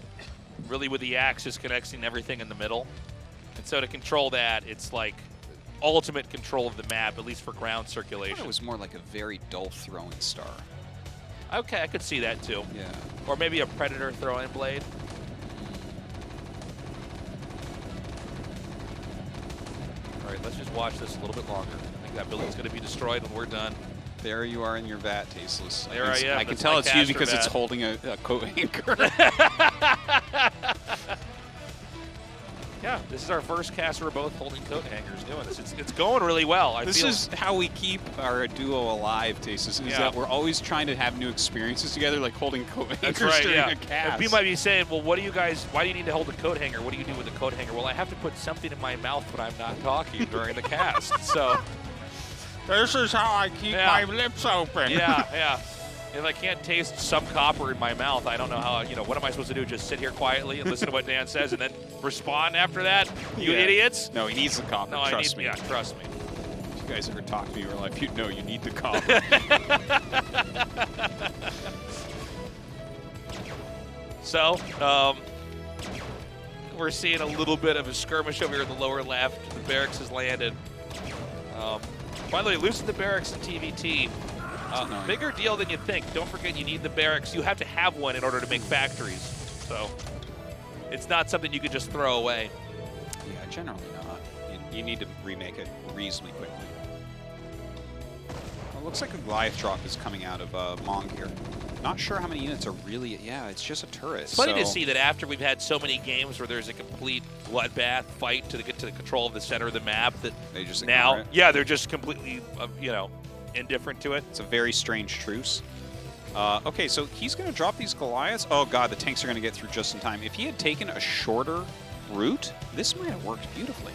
S14: really, with the axis connecting everything in the middle. And so to control that, it's like ultimate control of the map, at least for ground
S16: I
S14: circulation.
S16: thought it was more like a very dull throwing star.
S14: Okay, I could see that too.
S16: Yeah.
S14: Or maybe a Predator throwing blade. All right, let's just watch this a little bit longer. I think that building's going to be destroyed when we're done.
S16: There you are in your vat, Tasteless.
S14: There I am.
S16: I can
S14: That's
S16: tell
S14: my
S16: it's you
S14: caster
S16: because it's
S14: vat.
S16: holding a coat anchor.
S14: Yeah, this is our first cast. We're both holding coat hangers doing this. It's going really well.
S16: This is how we keep our duo alive, Tasteless, is that we're always trying to have new experiences together, like holding coat
S14: That's
S16: anchors
S14: right,
S16: during
S14: yeah.
S16: a cast.
S14: And people might be saying, well, what do you guys, why do you need to hold a coat hanger? What do you do with a coat hanger? Well, I have to put something in my mouth when I'm not talking during the cast. So
S16: this is how I keep my lips open.
S14: Yeah, yeah. If I can't taste some copper in my mouth, I don't know how, what am I supposed to do? Just sit here quietly and listen to what Dan says and then respond after that? You idiots?
S16: No, he needs the copper,
S14: No,
S16: trust me.
S14: Yeah, trust me.
S16: If you guys ever talk to me in real life, you'd know you need the copper.
S14: So, we're seeing a little bit of a skirmish over here in the lower left. The barracks has landed. By the way, losing the barracks in TVT Bigger deal than you think. Don't forget you need the barracks. You have to have one in order to make factories. So it's not something you could just throw away.
S16: Yeah, generally not. You need to remake it reasonably quickly. Well, it looks like a Goliath drop is coming out of Mong here. Not sure how many units are really... Yeah, it's just a turret.
S14: It's funny to see that after we've had so many games where there's a complete bloodbath fight to get to the control of the center of the map, that
S16: they just
S14: now, yeah, they're just completely, you know, indifferent to it.
S16: It's a very strange truce. Okay, so he's going to drop these Goliaths. Oh, God, the tanks are going to get through just in time. If he had taken a shorter route, this might have worked beautifully.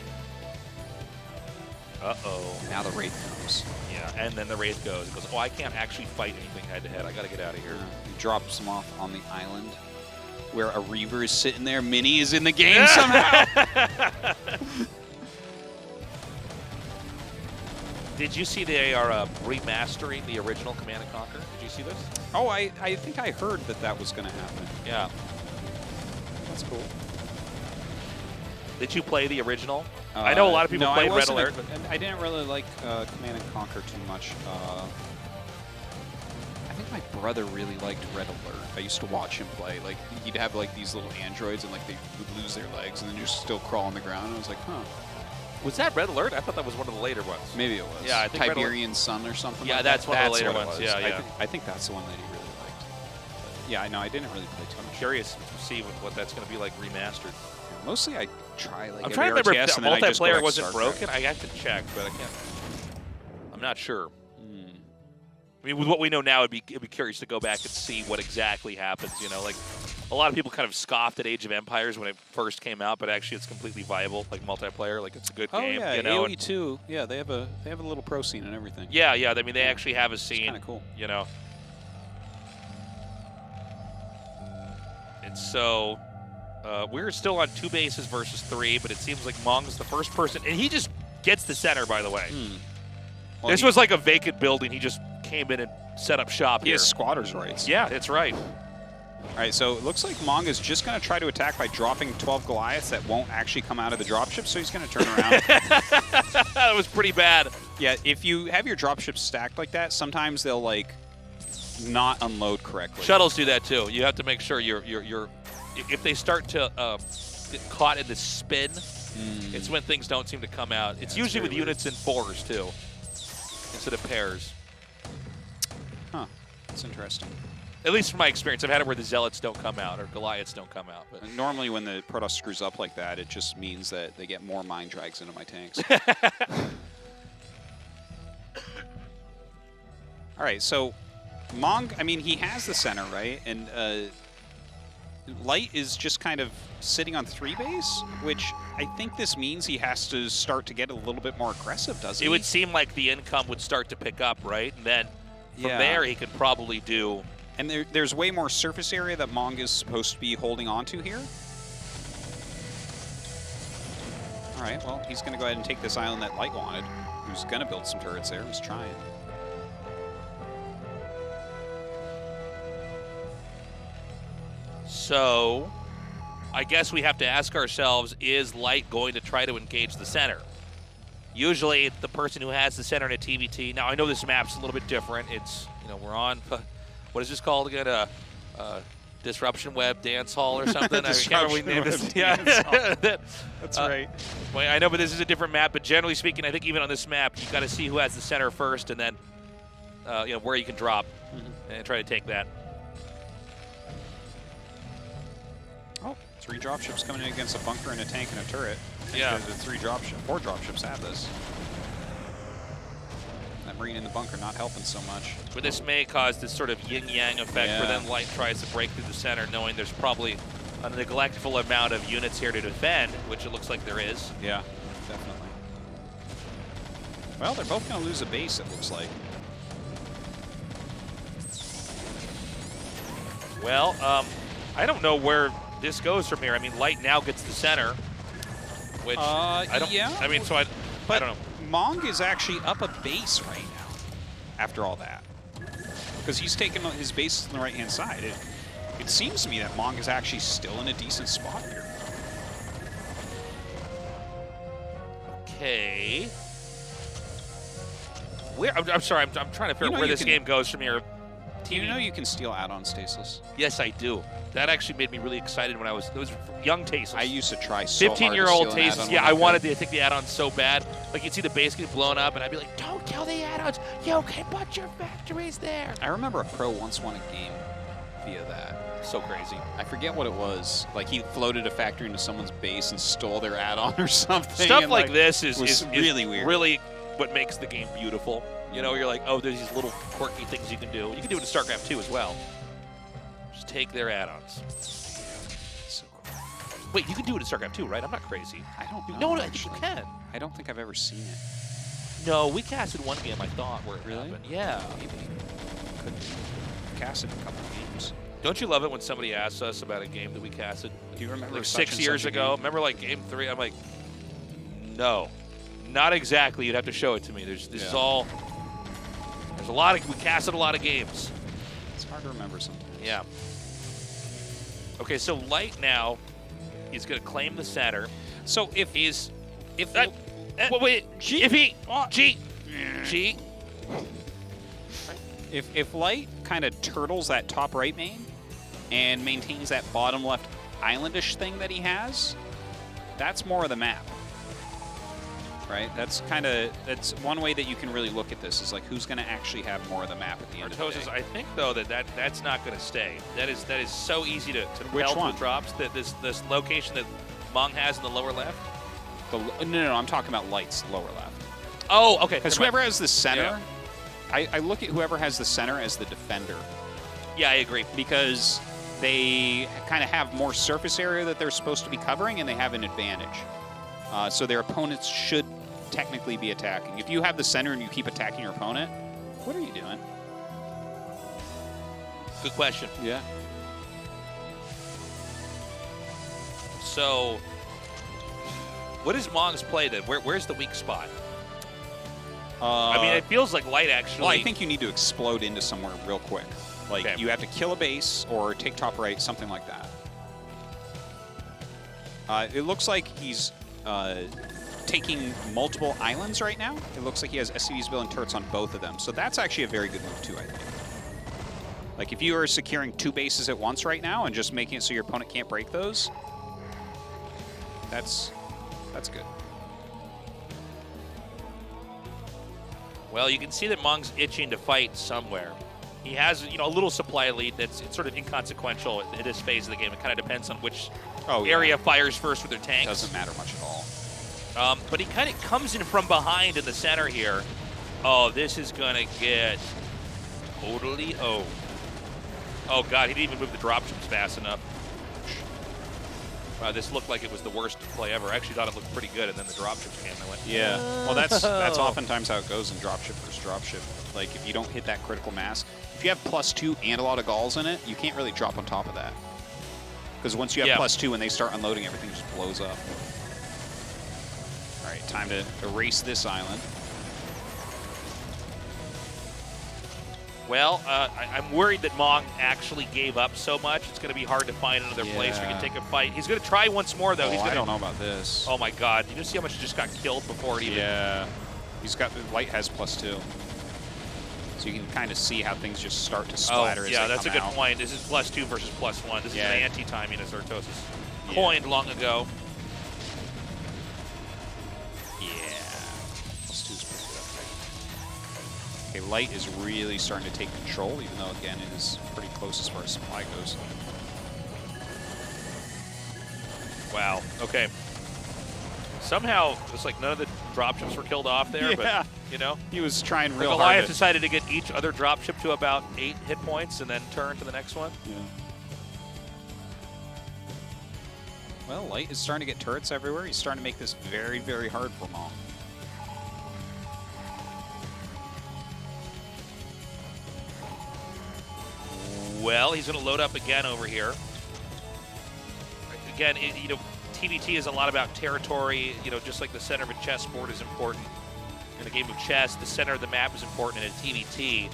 S14: Uh-oh.
S16: Now the Wraith comes.
S14: Yeah, and then the Wraith goes. It goes, oh, I can't actually fight anything head-to-head. I got to get out of here.
S16: He drops him off on the island where a Reaver is sitting there. Mini is in the game somehow.
S14: Did you see they are remastering the original Command & Conquer? Did you see this?
S16: Oh, I think I heard that was going to happen.
S14: Yeah.
S16: That's cool.
S14: Did you play the original? I know a lot of people play Red Alert.
S16: I didn't really like Command & Conquer too much. I think my brother really liked Red Alert. I used to watch him play. Like, he'd have like these little androids and like they would lose their legs and then just still crawl on the ground. And I was like, huh.
S14: Was that Red Alert? I thought that was one of the later ones.
S16: Maybe it was.
S14: Yeah, I think
S16: Tiberian Sun or something.
S14: Yeah,
S16: like
S14: that's
S16: that.
S14: one of the later ones. Yeah, yeah.
S16: I think that's the one that he really liked. But yeah, no, I didn't really play too much.
S14: I'm curious to see what that's going to be like remastered.
S16: Mostly I try like
S14: I'm trying to remember if the multiplayer wasn't
S16: broken.
S14: broken. I have to check, but I can't. I'm not sure. I mean, with what we know now, it'd be curious to go back and see what exactly happens. You know, like a lot of people kind of scoffed at Age of Empires when it first came out, but actually it's completely viable, like multiplayer. Like it's a good game.
S16: Oh yeah,
S14: you know?
S16: AoE 2. Yeah, they have a little pro scene and everything.
S14: Yeah, yeah. I mean, they actually have a scene.
S16: Kind of cool.
S14: You know. And so. We're still on 2 bases versus 3, but it seems like Mong's the first person, and he just gets the center, by the way.
S16: Well,
S14: this was like a vacant building. He just came in and set up shop
S16: He
S14: here.
S16: has squatters' rights.
S14: Yeah, that's right.
S16: All right, so it looks like Mong is just going to try to attack by dropping 12 Goliaths that won't actually come out of the dropship, so he's going to turn around.
S14: That was pretty bad.
S16: Yeah, if you have your dropships stacked like that, sometimes they'll, like, not unload correctly.
S14: Shuttles do that, too. You have to make sure you're if they start to get caught in the spin, it's when things don't seem to come out. It's usually with units in 4s, too, instead of pairs.
S16: Huh. That's interesting.
S14: At least from my experience, I've had it where the Zealots don't come out or Goliaths don't come out. But
S16: normally when the Protoss screws up like that, it just means that they get more mine drags into my tanks. All right, so Mong, I mean, he has the center, right? And Light is just kind of sitting on 3 base, which I think this means he has to start to get a little bit more aggressive, doesn't he?
S14: It would seem like the income would start to pick up, right? And then from there, he could probably do...
S16: And there's way more surface area that Mong is supposed to be holding on to here. All right, well, he's going to go ahead and take this island that Light wanted. Who's going to build some turrets there. He's trying.
S14: So, I guess we have to ask ourselves, is Light going to try to engage the center? Usually, the person who has the center in a TVT, now I know this map's a little bit different. It's, you know, we're on, what is this called again? Disruption Web Dance Hall or something? I can't remember what we named this. Yeah.
S16: That's right.
S14: Well, I know, but this is a different map. But generally speaking, I think even on this map, you've got to see who has the center first and then, you know, where you can drop and try to take that.
S16: Oh, 3 dropships coming in against a bunker and a tank and a turret.
S14: Yeah.
S16: The 4 dropships have this. That Marine in the bunker not helping so much.
S14: But this may cause this sort of yin-yang effect where then Light tries to break through the center, knowing there's probably a neglectful amount of units here to defend, which it looks like there is.
S16: Yeah, definitely. Well, they're both going to lose a base, it looks like.
S14: Well, I don't know where this goes from here. I mean, Light now gets the center, which I don't.
S16: Yeah.
S14: I mean, so I don't know.
S16: Mong is actually up a base right now. After all that, because he's taken his base on the right-hand side. It seems to me that Mong is actually still in a decent spot here.
S14: Okay. I'm sorry. I'm trying to figure out where this game goes from here.
S16: Do you know you can steal add-on stasis?
S14: Yes, I do. That actually made me really excited when I was. It was young Tasteless.
S16: I used to try so hard to
S14: 15-year-old
S16: steal an
S14: Tasteless.
S16: add-on
S14: Yeah,
S16: when
S14: I
S16: could.
S14: wanted to take the add-on so bad. Like, you'd see the base get blown up, and I'd be like, don't kill the add-ons. You can put your factories there.
S16: I remember a pro once won a game via that.
S14: So crazy.
S16: I forget what it was. Like, he floated a factory into someone's base and stole their add-on or something.
S14: Stuff
S16: and,
S14: like this is
S16: really weird.
S14: Really what makes the game beautiful. You know, you're like, oh, there's these little quirky things you can do. You can do it in StarCraft 2 as well. Just take their add-ons.
S16: So cool.
S14: Wait, you can do it in StarCraft 2, right? I'm not crazy.
S16: I don't know.
S14: No, I think you can.
S16: I don't think I've ever seen it.
S14: No, we casted one game, I thought, where it
S16: Really?
S14: happened. Yeah.
S16: Maybe. Could be. Casted a couple games.
S14: Don't you love it when somebody asks us about a game that we casted?
S16: Do you remember
S14: like
S16: such
S14: 6
S16: and
S14: years
S16: such a
S14: ago?
S16: game?
S14: Remember like game 3? I'm like, no, not exactly. You'd have to show it to me. This is all. There's a lot of. We casted a lot of games.
S16: It's hard to remember sometimes.
S14: Yeah. Okay, so Light now, he's gonna claim the center.
S16: So if
S14: wait, G.
S16: If Light kind of turtles that top right main and maintains that bottom left islandish thing that he has, that's more of the map. Right? That's one way that you can really look at this is like who's going to actually have more of the map at the end of the day.
S14: I think though that's not going to stay. That is so easy to
S16: Which
S14: melt
S16: one?
S14: with drops. That this location that Mong has in the lower left.
S16: No, I'm talking about Light's lower left.
S14: Oh, okay.
S16: Because
S14: never mind.
S16: whoever has the center,
S14: Yeah.
S16: I look at whoever has the center as the defender.
S14: Yeah, I agree.
S16: Because they kind of have more surface area that they're supposed to be covering, and they have an advantage. So their opponents should technically be attacking. If you have the center and you keep attacking your opponent, what are you doing?
S14: Good question.
S16: Yeah.
S14: So, what is Mong's play then? Where's the weak spot? I mean, it feels like Light actually.
S16: Well, I think you need to explode into somewhere real quick. Like,
S14: Okay.
S16: you have to kill a base or take top right, something like that. It looks like he's taking multiple islands right now. It looks like he has SCVs building turrets on both of them. So that's actually a very good move, too, I think. Like, if you are securing 2 bases at once right now and just making it so your opponent can't break those, that's good.
S14: Well, you can see that Mong's itching to fight somewhere. He has, a little supply lead it's sort of inconsequential at this phase of the game. It kind of depends on which area fires first with their tanks.
S16: Doesn't matter much at all.
S14: But he kind of comes in from behind in the center here. Oh, this is going to get totally Oh, God, he didn't even move the dropships fast enough. This looked like it was the worst play ever. I actually thought it looked pretty good, and then the dropships came and I went,
S16: Yeah, well, that's oftentimes how it goes in dropship versus dropship. Like, if you don't hit that critical mass, if you have +2 and a lot of galls in it, you can't really drop on top of that. Because once you have +2 and they start unloading, everything just blows up. All right, time to erase this island.
S14: Well, I'm worried that Mong actually gave up so much. It's going to be hard to find another place where he can take a fight. He's going to try once more, though.
S16: I don't know about this.
S14: Oh, my God. Did you see how much he just got killed before it even...
S16: Yeah. Light has +2. So you can kind of see how things just start to splatter as they come out.
S14: Yeah, that's a good point. This is +2 versus +1. This is an anti-timing as Artosis coined long ago.
S16: Okay, Light is really starting to take control, even though, again, it is pretty close as far as supply goes.
S14: Wow. Okay. Somehow, it's like none of the dropships were killed off there, but,
S16: He was trying real hard.
S14: Goliath decided to get each other dropship to about 8 hit points and then turn to the next one.
S16: Yeah. Well, Light is starting to get turrets everywhere. He's starting to make this very, very hard for Mong.
S14: Well, he's going to load up again over here. Again, TVT is a lot about territory. Just like the center of a chessboard is important. In a game of chess, the center of the map is important in a TVT.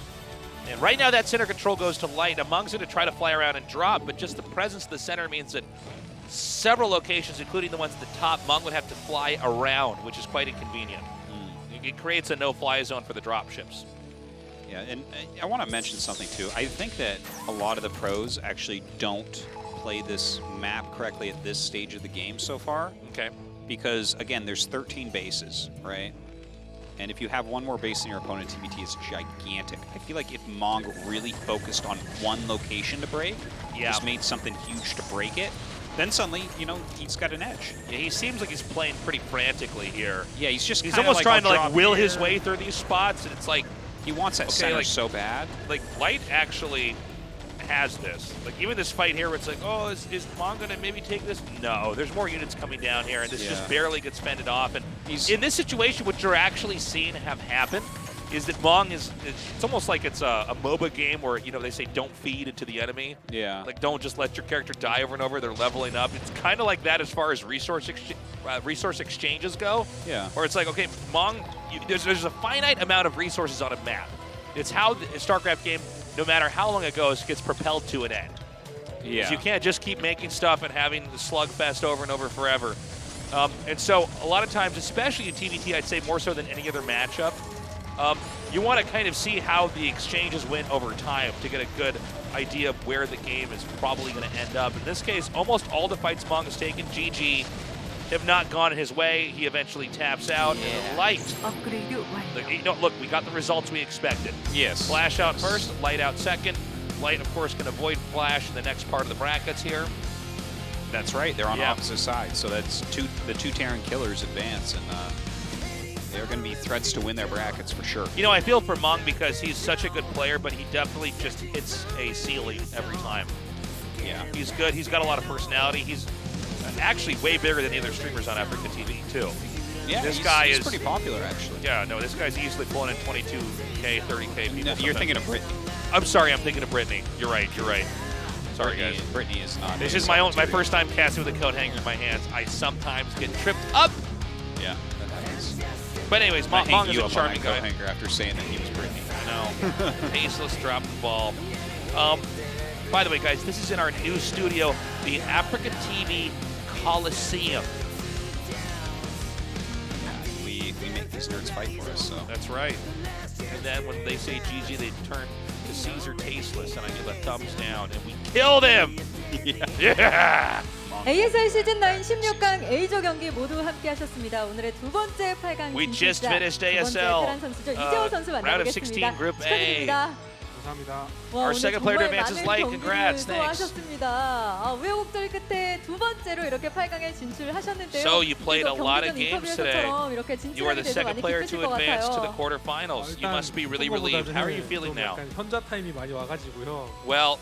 S14: And right now, that center control goes to Light. Now, Mong's going to try to fly around and drop, but just the presence of the center means that several locations, including the ones at the top, Mong would have to fly around, which is quite inconvenient. it creates a no-fly zone for the dropships.
S16: Yeah, and I want to mention something too. I think that a lot of the pros actually don't play this map correctly at this stage of the game so far.
S14: Okay.
S16: Because again, there's 13 bases, right? And if you have one more base than your opponent, TBT is gigantic. I feel like if Mong really focused on one location to break, just made something huge to break it, then suddenly, you know, he's got an edge.
S14: Yeah, he seems like he's playing pretty frantically here.
S16: Yeah, he's
S14: almost
S16: like,
S14: trying to
S16: I'll
S14: like will
S16: here.
S14: his way through these spots, and it's like
S16: he wants that center
S14: like,
S16: so bad.
S14: Like Light actually has this. Like even this fight here, where it's like, oh, is Mong gonna maybe take this? No, there's more units coming down here, and this just barely gets fended off. And in this situation, what you're actually seeing have happen is that Mong it's almost like it's a MOBA game where, you know, they say don't feed into the enemy.
S16: Yeah.
S14: Like don't just let your character die over and over. They're leveling up. It's kind of like that as far as resource exchanges go.
S16: Yeah.
S14: Where it's like, okay, Mong, there's a finite amount of resources on a map. It's how the StarCraft game, no matter how long it goes, gets propelled to an end.
S16: Yeah.
S14: You can't just keep making stuff and having the slugfest over and over forever. And so a lot of times, especially in TVT, I'd say more so than any other matchup, you want to kind of see how the exchanges went over time to get a good idea of where the game is probably going to end up. In this case, almost all the fights Mong has taken, GG, have not gone his way. He eventually taps out. And Light. Look, we got the results we expected.
S16: Yes.
S14: Flash out first, Light out second. Light, of course, can avoid Flash in the next part of the brackets here.
S16: That's right. They're on opposite sides. So that's the two Terran killers advance, and they're going to be threats to win their brackets for sure.
S14: You know, I feel for Mong because he's such a good player, but he definitely just hits a ceiling every time.
S16: Yeah.
S14: He's good. He's got a lot of personality. He's actually way bigger than the other streamers on AfreecaTV, too.
S16: Yeah,
S14: this guy
S16: he's
S14: is
S16: pretty popular, actually.
S14: Yeah, no, this guy's easily pulling in 22K, 30K people.
S16: No, you're thinking of Brittany.
S14: I'm sorry, I'm thinking of Brittany. You're right. Sorry, guys.
S16: Brittany is not.
S14: This is my first time casting with a coat hanger in my hands. I sometimes get tripped up.
S16: Yeah, that happens.
S14: But anyways, Mong is a charming guy.
S16: Hanger after saying that he was Brittany.
S14: I know. Tasteless, drop the ball. By the way, guys, this is in our new studio, the AfreecaTV Coliseum.
S16: We make these nerds fight for us, so.
S14: That's right. And then when they say GG, they turn to Caesar Tasteless, and I give a thumbs down, and we killed him! Yeah!
S3: ASL 시즌9 16강 A조 경기 모두 함께 하셨습니다. 오늘의 두 번째 8강
S14: We just finished ASL.
S3: 테란 선수죠. 이재호 선수
S14: round of
S3: 만나보겠습니다.
S14: 16 Group A.
S3: 축하드립니다.
S12: 감사합니다.
S14: Our second player to advance is Light. Congrats. Thanks.
S3: 하셨습니다. 우여곡절 끝에 두 번째로 이렇게 8강에 진출하셨는데요.
S14: So you played a lot of games today.
S3: 이렇게
S14: You are the
S3: 진출하게 돼서
S14: second
S3: 많이
S14: player
S3: 기쁘실
S14: to
S3: 것
S14: advance to the
S3: 같아요.
S14: quarterfinals. You must be really relieved. How are you feeling now?
S12: 약간 현자 타임이 많이 와가지고요.
S14: Well,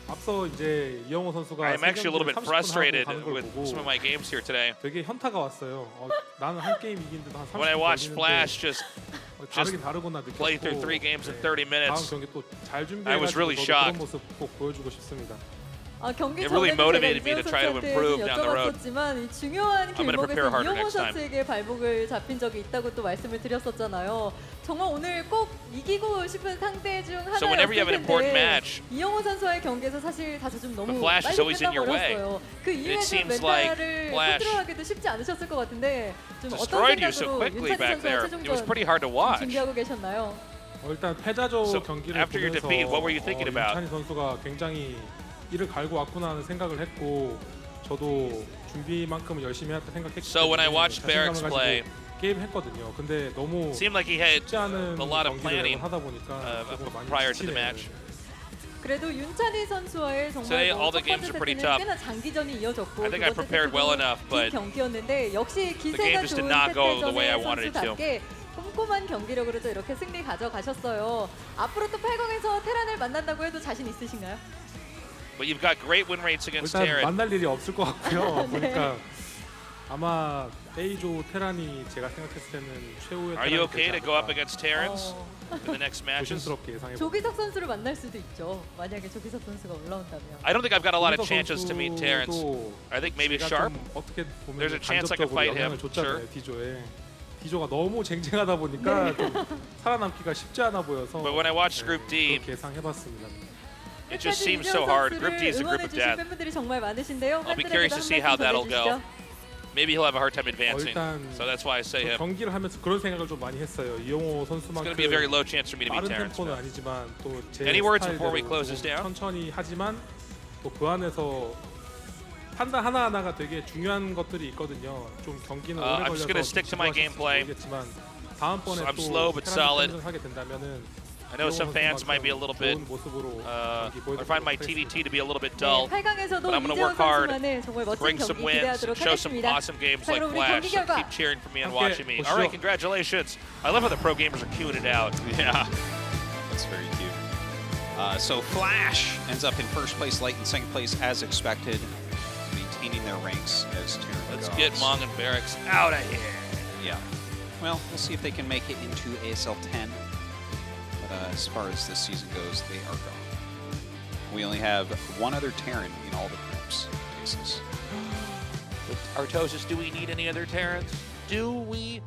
S12: 앞서 이제 이영호 선수가
S14: I'm actually a little bit
S12: 30분
S14: frustrated
S12: 하는 걸
S14: with
S12: 보고
S14: some of my games here today.
S12: 되게 현타가 왔어요. 나는 한 게임 이기는데도 한 30분
S14: When I watched
S12: 걸리는데
S14: Flash just
S12: 다르구나 느꼈고
S14: play through 3 games in 30
S12: 다음
S14: minutes,
S12: 경기 또 잘
S14: I was really
S12: 준비해가지고
S14: shocked.
S12: 그런 모습 꼭 보여주고 싶습니다.
S3: 경기
S14: It really
S3: 전에도
S14: motivated
S3: 제가
S14: me to try to
S3: 이재호
S14: improve down the road.
S3: 여쭤봤었지만 이 중요한
S14: I'm gonna prepare
S3: 길목에서
S14: harder
S3: 이영호
S14: next time.
S3: 선수에게 발목을 잡힌 적이 있다고 또 말씀을 드렸었잖아요. 정말 오늘 꼭 이기고 싶은 상대 중
S14: So whenever you have an
S3: 하나였을
S14: important
S3: 텐데
S14: match,
S3: 이영호 선수의 경기에서 사실 다소 좀 너무
S14: the Flash is
S3: 빨리
S14: always in your way.
S3: 끝나버렸어요. 그
S14: It
S3: 이후에서
S14: seems like
S3: 멘탈을
S14: Flash
S3: 컨트롤하기도 쉽지 않으셨을 것 같은데 좀 어떤
S14: destroyed you so
S3: 생각으로
S14: quickly
S3: 윤찬희
S14: back there.
S3: 선수와
S14: It was
S3: 최종전
S14: pretty hard to watch.
S3: 준비하고 계셨나요?
S12: 일단 패자조
S14: So
S12: 경기를
S14: after your
S12: 보면서
S14: defeat, what were you thinking about?
S12: 윤찬희 선수가 굉장히 이를 갈고 왔구나 하는 생각을 했고 저도 준비만큼은 열심히 했다 생각했기
S14: So when I
S12: 때문에
S14: watched Barracks
S12: 자신감을
S14: play,
S12: 가지고 게임 했거든요. 근데 너무
S14: seemed like he had
S12: 쉽지 않은
S14: a lot of
S12: 경기를
S14: planning
S12: 하다 보니까 조금 많이
S14: prior to the
S12: 지치네요.
S14: match.
S3: 그래도 윤찬희 선수와의
S14: Today,
S3: 정말
S14: all the
S3: 첫
S14: games
S3: 번째
S14: are pretty
S3: 세트는
S14: tough.
S3: 꽤나 장기전이 이어졌고
S14: I think
S3: 두
S14: I
S3: 번째
S14: prepared
S3: 세트도
S14: well enough,
S3: 긴
S14: but
S3: 경기였는데 역시
S14: the game
S3: 기세가
S14: just did
S3: 좋은
S14: not go the way I
S3: 패배전의
S14: wanted it to.
S3: 선수답게 꼼꼼한 경기력으로 또 이렇게 승리 가져가셨어요. 앞으로 또 8강에서 테란을 만난다고 해도 자신 있으신가요?
S14: But you've got great win rates against
S12: 일단
S14: Terran.
S12: 만날 일이 없을 것 같고요.
S3: 네.
S12: 보니까 아마 A조 테란이 제가 생각했을 때는 최후의
S14: Are you
S12: 테란이
S14: okay to
S12: 되지
S14: go up
S12: 않을까.
S14: against Terrans in the next matches?
S12: 조심스럽게 예상해 봅니다.
S3: 조기석 선수를 만날 수도 있죠. 만약에 조기석 선수가 올라온다면.
S14: I don't think I've got a lot of
S12: 조기석
S14: chances to meet Terrans.
S12: 선수도
S14: I think maybe
S12: 제가
S14: Sharp.
S12: 좀 어떻게 보면
S14: There's a chance I can
S12: 간접적으로
S14: fight him.
S12: 영향을 줬잖아요,
S14: Sure.
S12: D조에. D조가 너무 쟁쟁하다 보니까 좀 살아남기가 쉽지 않아 보여서
S14: But when I watched Group D,
S12: 그렇게 예상해봤습니다.
S14: it just seems so hard. Group D is a group of death.
S3: 팬분들이 정말 많으신데요.
S14: I'll be curious to see how that'll go. maybe he'll have a hard time advancing.
S12: 일단
S14: So that's why I say him.
S12: 경기를 하면서 그런 생각을 좀 많이 했어요. 이용호 선수만큼
S14: It's going to be a very low chance for me to beat
S12: 빠른
S14: Terrence.
S12: 템포는 아니지만 또 제
S14: Any words before we
S12: 스타일대로
S14: close this down?
S12: 천천히 하지만 또 그 안에서 판단 하나하나가 되게 중요한 것들이 있거든요. 좀 경기는 오래
S14: I'm just going to
S12: 걸려서
S14: stick to my gameplay.
S12: 모르겠지만 다음번에
S14: I'm
S12: 또
S14: slow but solid.
S12: 하게 된다면은
S14: I know some fans might be a little bit, or find my TVT to be a little bit dull, but
S3: 8강에서도
S14: I'm going to
S3: 이재원
S14: work hard,
S3: 선수만의 정말 멋진
S14: bring some
S3: 경기
S14: wins,
S3: 기대하도록
S14: and show some
S3: 하겠습니다.
S14: awesome games
S3: 자,
S14: like
S3: 그럼 우리
S14: Flash.
S3: 경기
S14: So
S3: 결과
S14: keep cheering for me and
S12: 함께
S14: watching me.
S12: 보시죠.
S14: All right, congratulations. I love how the pro gamers are queuing it out.
S16: Yeah, that's very cute. So Flash ends up in first place, Light in second place as expected, maintaining their ranks as Terran
S14: Let's
S16: gods.
S14: get Mong and Barracks out of here.
S16: Yeah. Well, we'll see if they can make it into ASL 10. But as far as this season goes, they are gone. We only have one other Terran in all the groups. Cases.
S14: Artosis, do we need any other Terrans? Do we?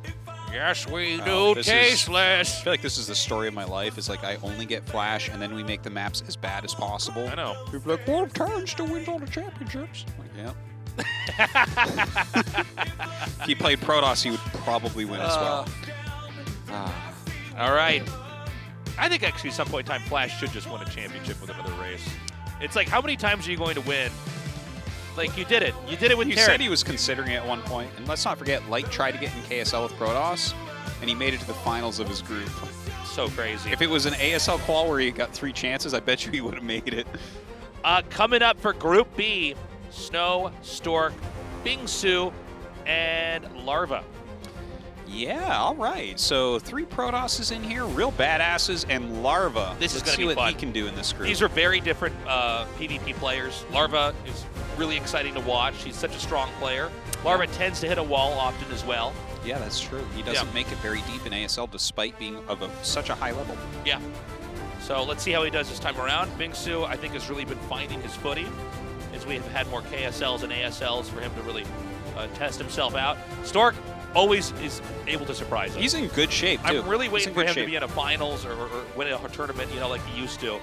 S14: Yes, we
S16: Oh,
S14: do.
S16: this
S14: Tasteless.
S16: I feel like this is the story of my life. Is like I only get Flash, and then we make the maps as bad as possible.
S14: I know.
S16: People are like, well, Terran still wins all the championships. I'm like, yeah. If he played Protoss, he would probably win as well.
S14: All right. I think actually at some point in time, Flash should just win a championship with another race. It's like, how many times are you going to win? Like, you did it. You did it with
S16: You
S14: Terran.
S16: said he was considering it at one point, and let's not forget, Light tried to get in KSL with Protoss, and he made it to the finals of his group.
S14: So crazy.
S16: If it was an ASL qual where he got 3 chances, I bet you he would have made it.
S14: Coming up for Group B, Snow, Stork, Bingsu, and Larva.
S16: Yeah, all right. So 3 Protosses in here, real badasses, and Larva.
S14: This is
S16: Let's
S14: going to be
S16: see what
S14: fun.
S16: he can do in this group.
S14: These are very different PvP players. Larva is really exciting to watch. He's such a strong player. Larva tends to hit a wall often as well.
S16: Yeah, that's true. He doesn't make it very deep in ASL despite being of such a high level.
S14: Yeah. So let's see how he does this time around. Bingsu, I think, has really been finding his footing as we have had more KSLs and ASLs for him to really test himself out. Stork always is able to surprise us.
S16: He's in good shape, too.
S14: I'm really
S16: He's
S14: waiting
S16: in
S14: for
S16: good
S14: him
S16: shape.
S14: to be in a finals or win a tournament, you know, like he used to.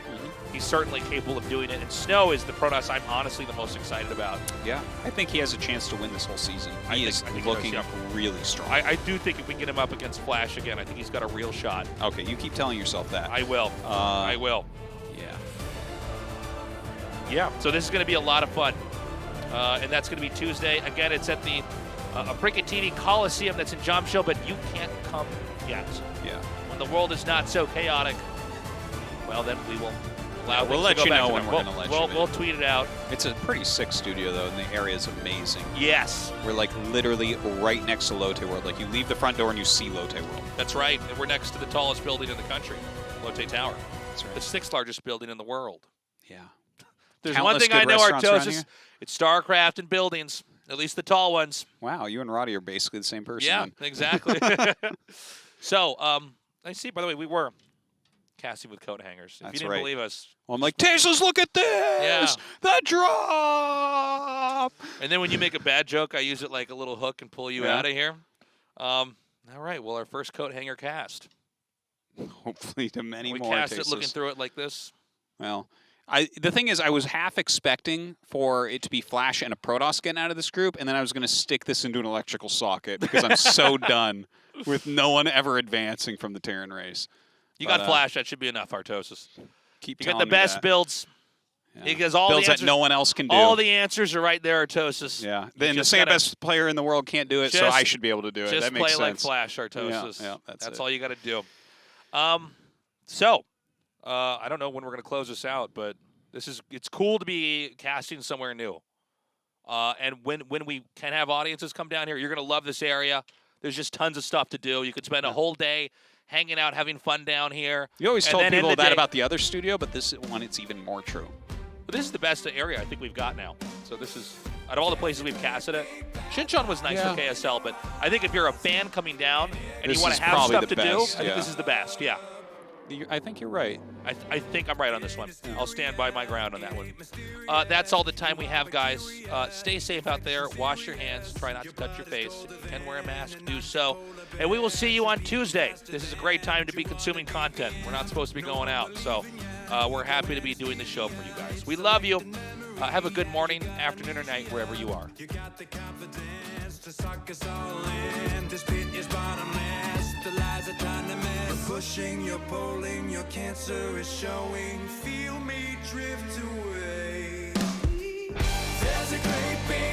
S14: He's certainly capable of doing it. And Snow is the Protoss I'm honestly the most excited about.
S16: Yeah, I think he has a chance to win this whole season. He is looking really strong.
S14: I do think if we get him up against Flash again, I think he's got a real shot.
S16: Okay, you keep telling yourself that.
S14: I will. I will.
S16: Yeah.
S14: Yeah, so this is going to be a lot of fun. And that's going to be Tuesday. Again, it's at the AfreecaTV Coliseum that's in Jomshill, but you can't come yet.
S16: Yeah.
S14: When the world is not so chaotic, well, then we will allow
S16: We'll let you know when we're going to let you in.
S14: We'll tweet it out.
S16: It's a pretty sick studio, though, and the area is amazing.
S14: Yes.
S16: We're, like, literally right next to Lotte World. Like, you leave the front door and you see Lotte World.
S14: That's right. And we're next to the tallest building in the country, Lotte Tower.
S16: That's right.
S14: The 6th largest building in the world.
S16: Yeah.
S14: There's
S16: Countless
S14: one thing I
S16: good
S14: know,
S16: restaurants around
S14: Artosis.
S16: here.
S14: It's StarCraft and buildings, at least the tall ones.
S16: Wow, you and Roddy are basically the same person.
S14: Yeah,
S16: then.
S14: exactly. So, I see, by the way, we were casting with coat hangers. If
S16: That's
S14: you didn't
S16: right.
S14: believe us.
S16: Well, I'm like, Tasteless, look at this!
S14: Yeah.
S16: The drop!
S14: And then when you make a bad joke, I use it like a little hook and pull you
S16: Yeah.
S14: out of here. All right, well, our first coat hanger cast.
S16: Hopefully to many
S14: We
S16: more.
S14: cast it
S16: Tasteless.
S14: looking through it like this.
S16: Well, the thing is, I was half expecting for it to be Flash and a Protoss getting out of this group, and then I was going to stick this into an electrical socket because I'm so done with no one ever advancing from the Terran race.
S14: You
S16: But,
S14: got Flash, that should be enough, Artosis.
S16: Keep
S14: You got
S16: telling
S14: the
S16: me
S14: best
S16: that.
S14: builds.
S16: Yeah.
S14: Because all
S16: Builds
S14: the answers,
S16: that no one else can do.
S14: All the answers are right there, Artosis.
S16: Yeah.
S14: You
S16: Then the
S14: just
S16: second
S14: gotta-
S16: best player in the world can't do it, so
S14: just-
S16: I should be able to do it.
S14: Just
S16: That makes
S14: play like
S16: sense.
S14: Flash, Artosis.
S16: Yeah, that's it.
S14: all you got to do. I don't know when we're going to close this out, but it's cool to be casting somewhere new. And when we can have audiences come down here, you're going to love this area. There's just tons of stuff to do. You could spend a whole day hanging out, having fun down here.
S16: You always
S14: And
S16: told
S14: then in
S16: people
S14: the
S16: that
S14: day-
S16: about the other studio, but this one, it's even more true.
S14: But this is the best area I think we've got now. So this is, out of all the places we've casted it, Shinchon was nice for KSL, but I think if you're a fan coming down and
S16: This
S14: you want
S16: is
S14: to have
S16: probably
S14: stuff
S16: the
S14: to do,
S16: best,
S14: I think
S16: yeah.
S14: this is the best, yeah.
S16: I think you're right.
S14: I think I'm right on this one. I'll stand by my ground on that one. That's all the time we have, guys. Stay safe out there. Wash your hands. Try not to touch your face. If you can wear a mask, do so. And we will see you on Tuesday. This is a great time to be consuming content. We're not supposed to be going out. So we're happy to be doing the show for you guys. We love you. Have a good morning, afternoon, or night, wherever you are.
S8: to suck us all in. This pit is bottomless, the lies are time to miss. You're pushing, you're pulling, your cancer is showing. Feel me drift away. There's a great big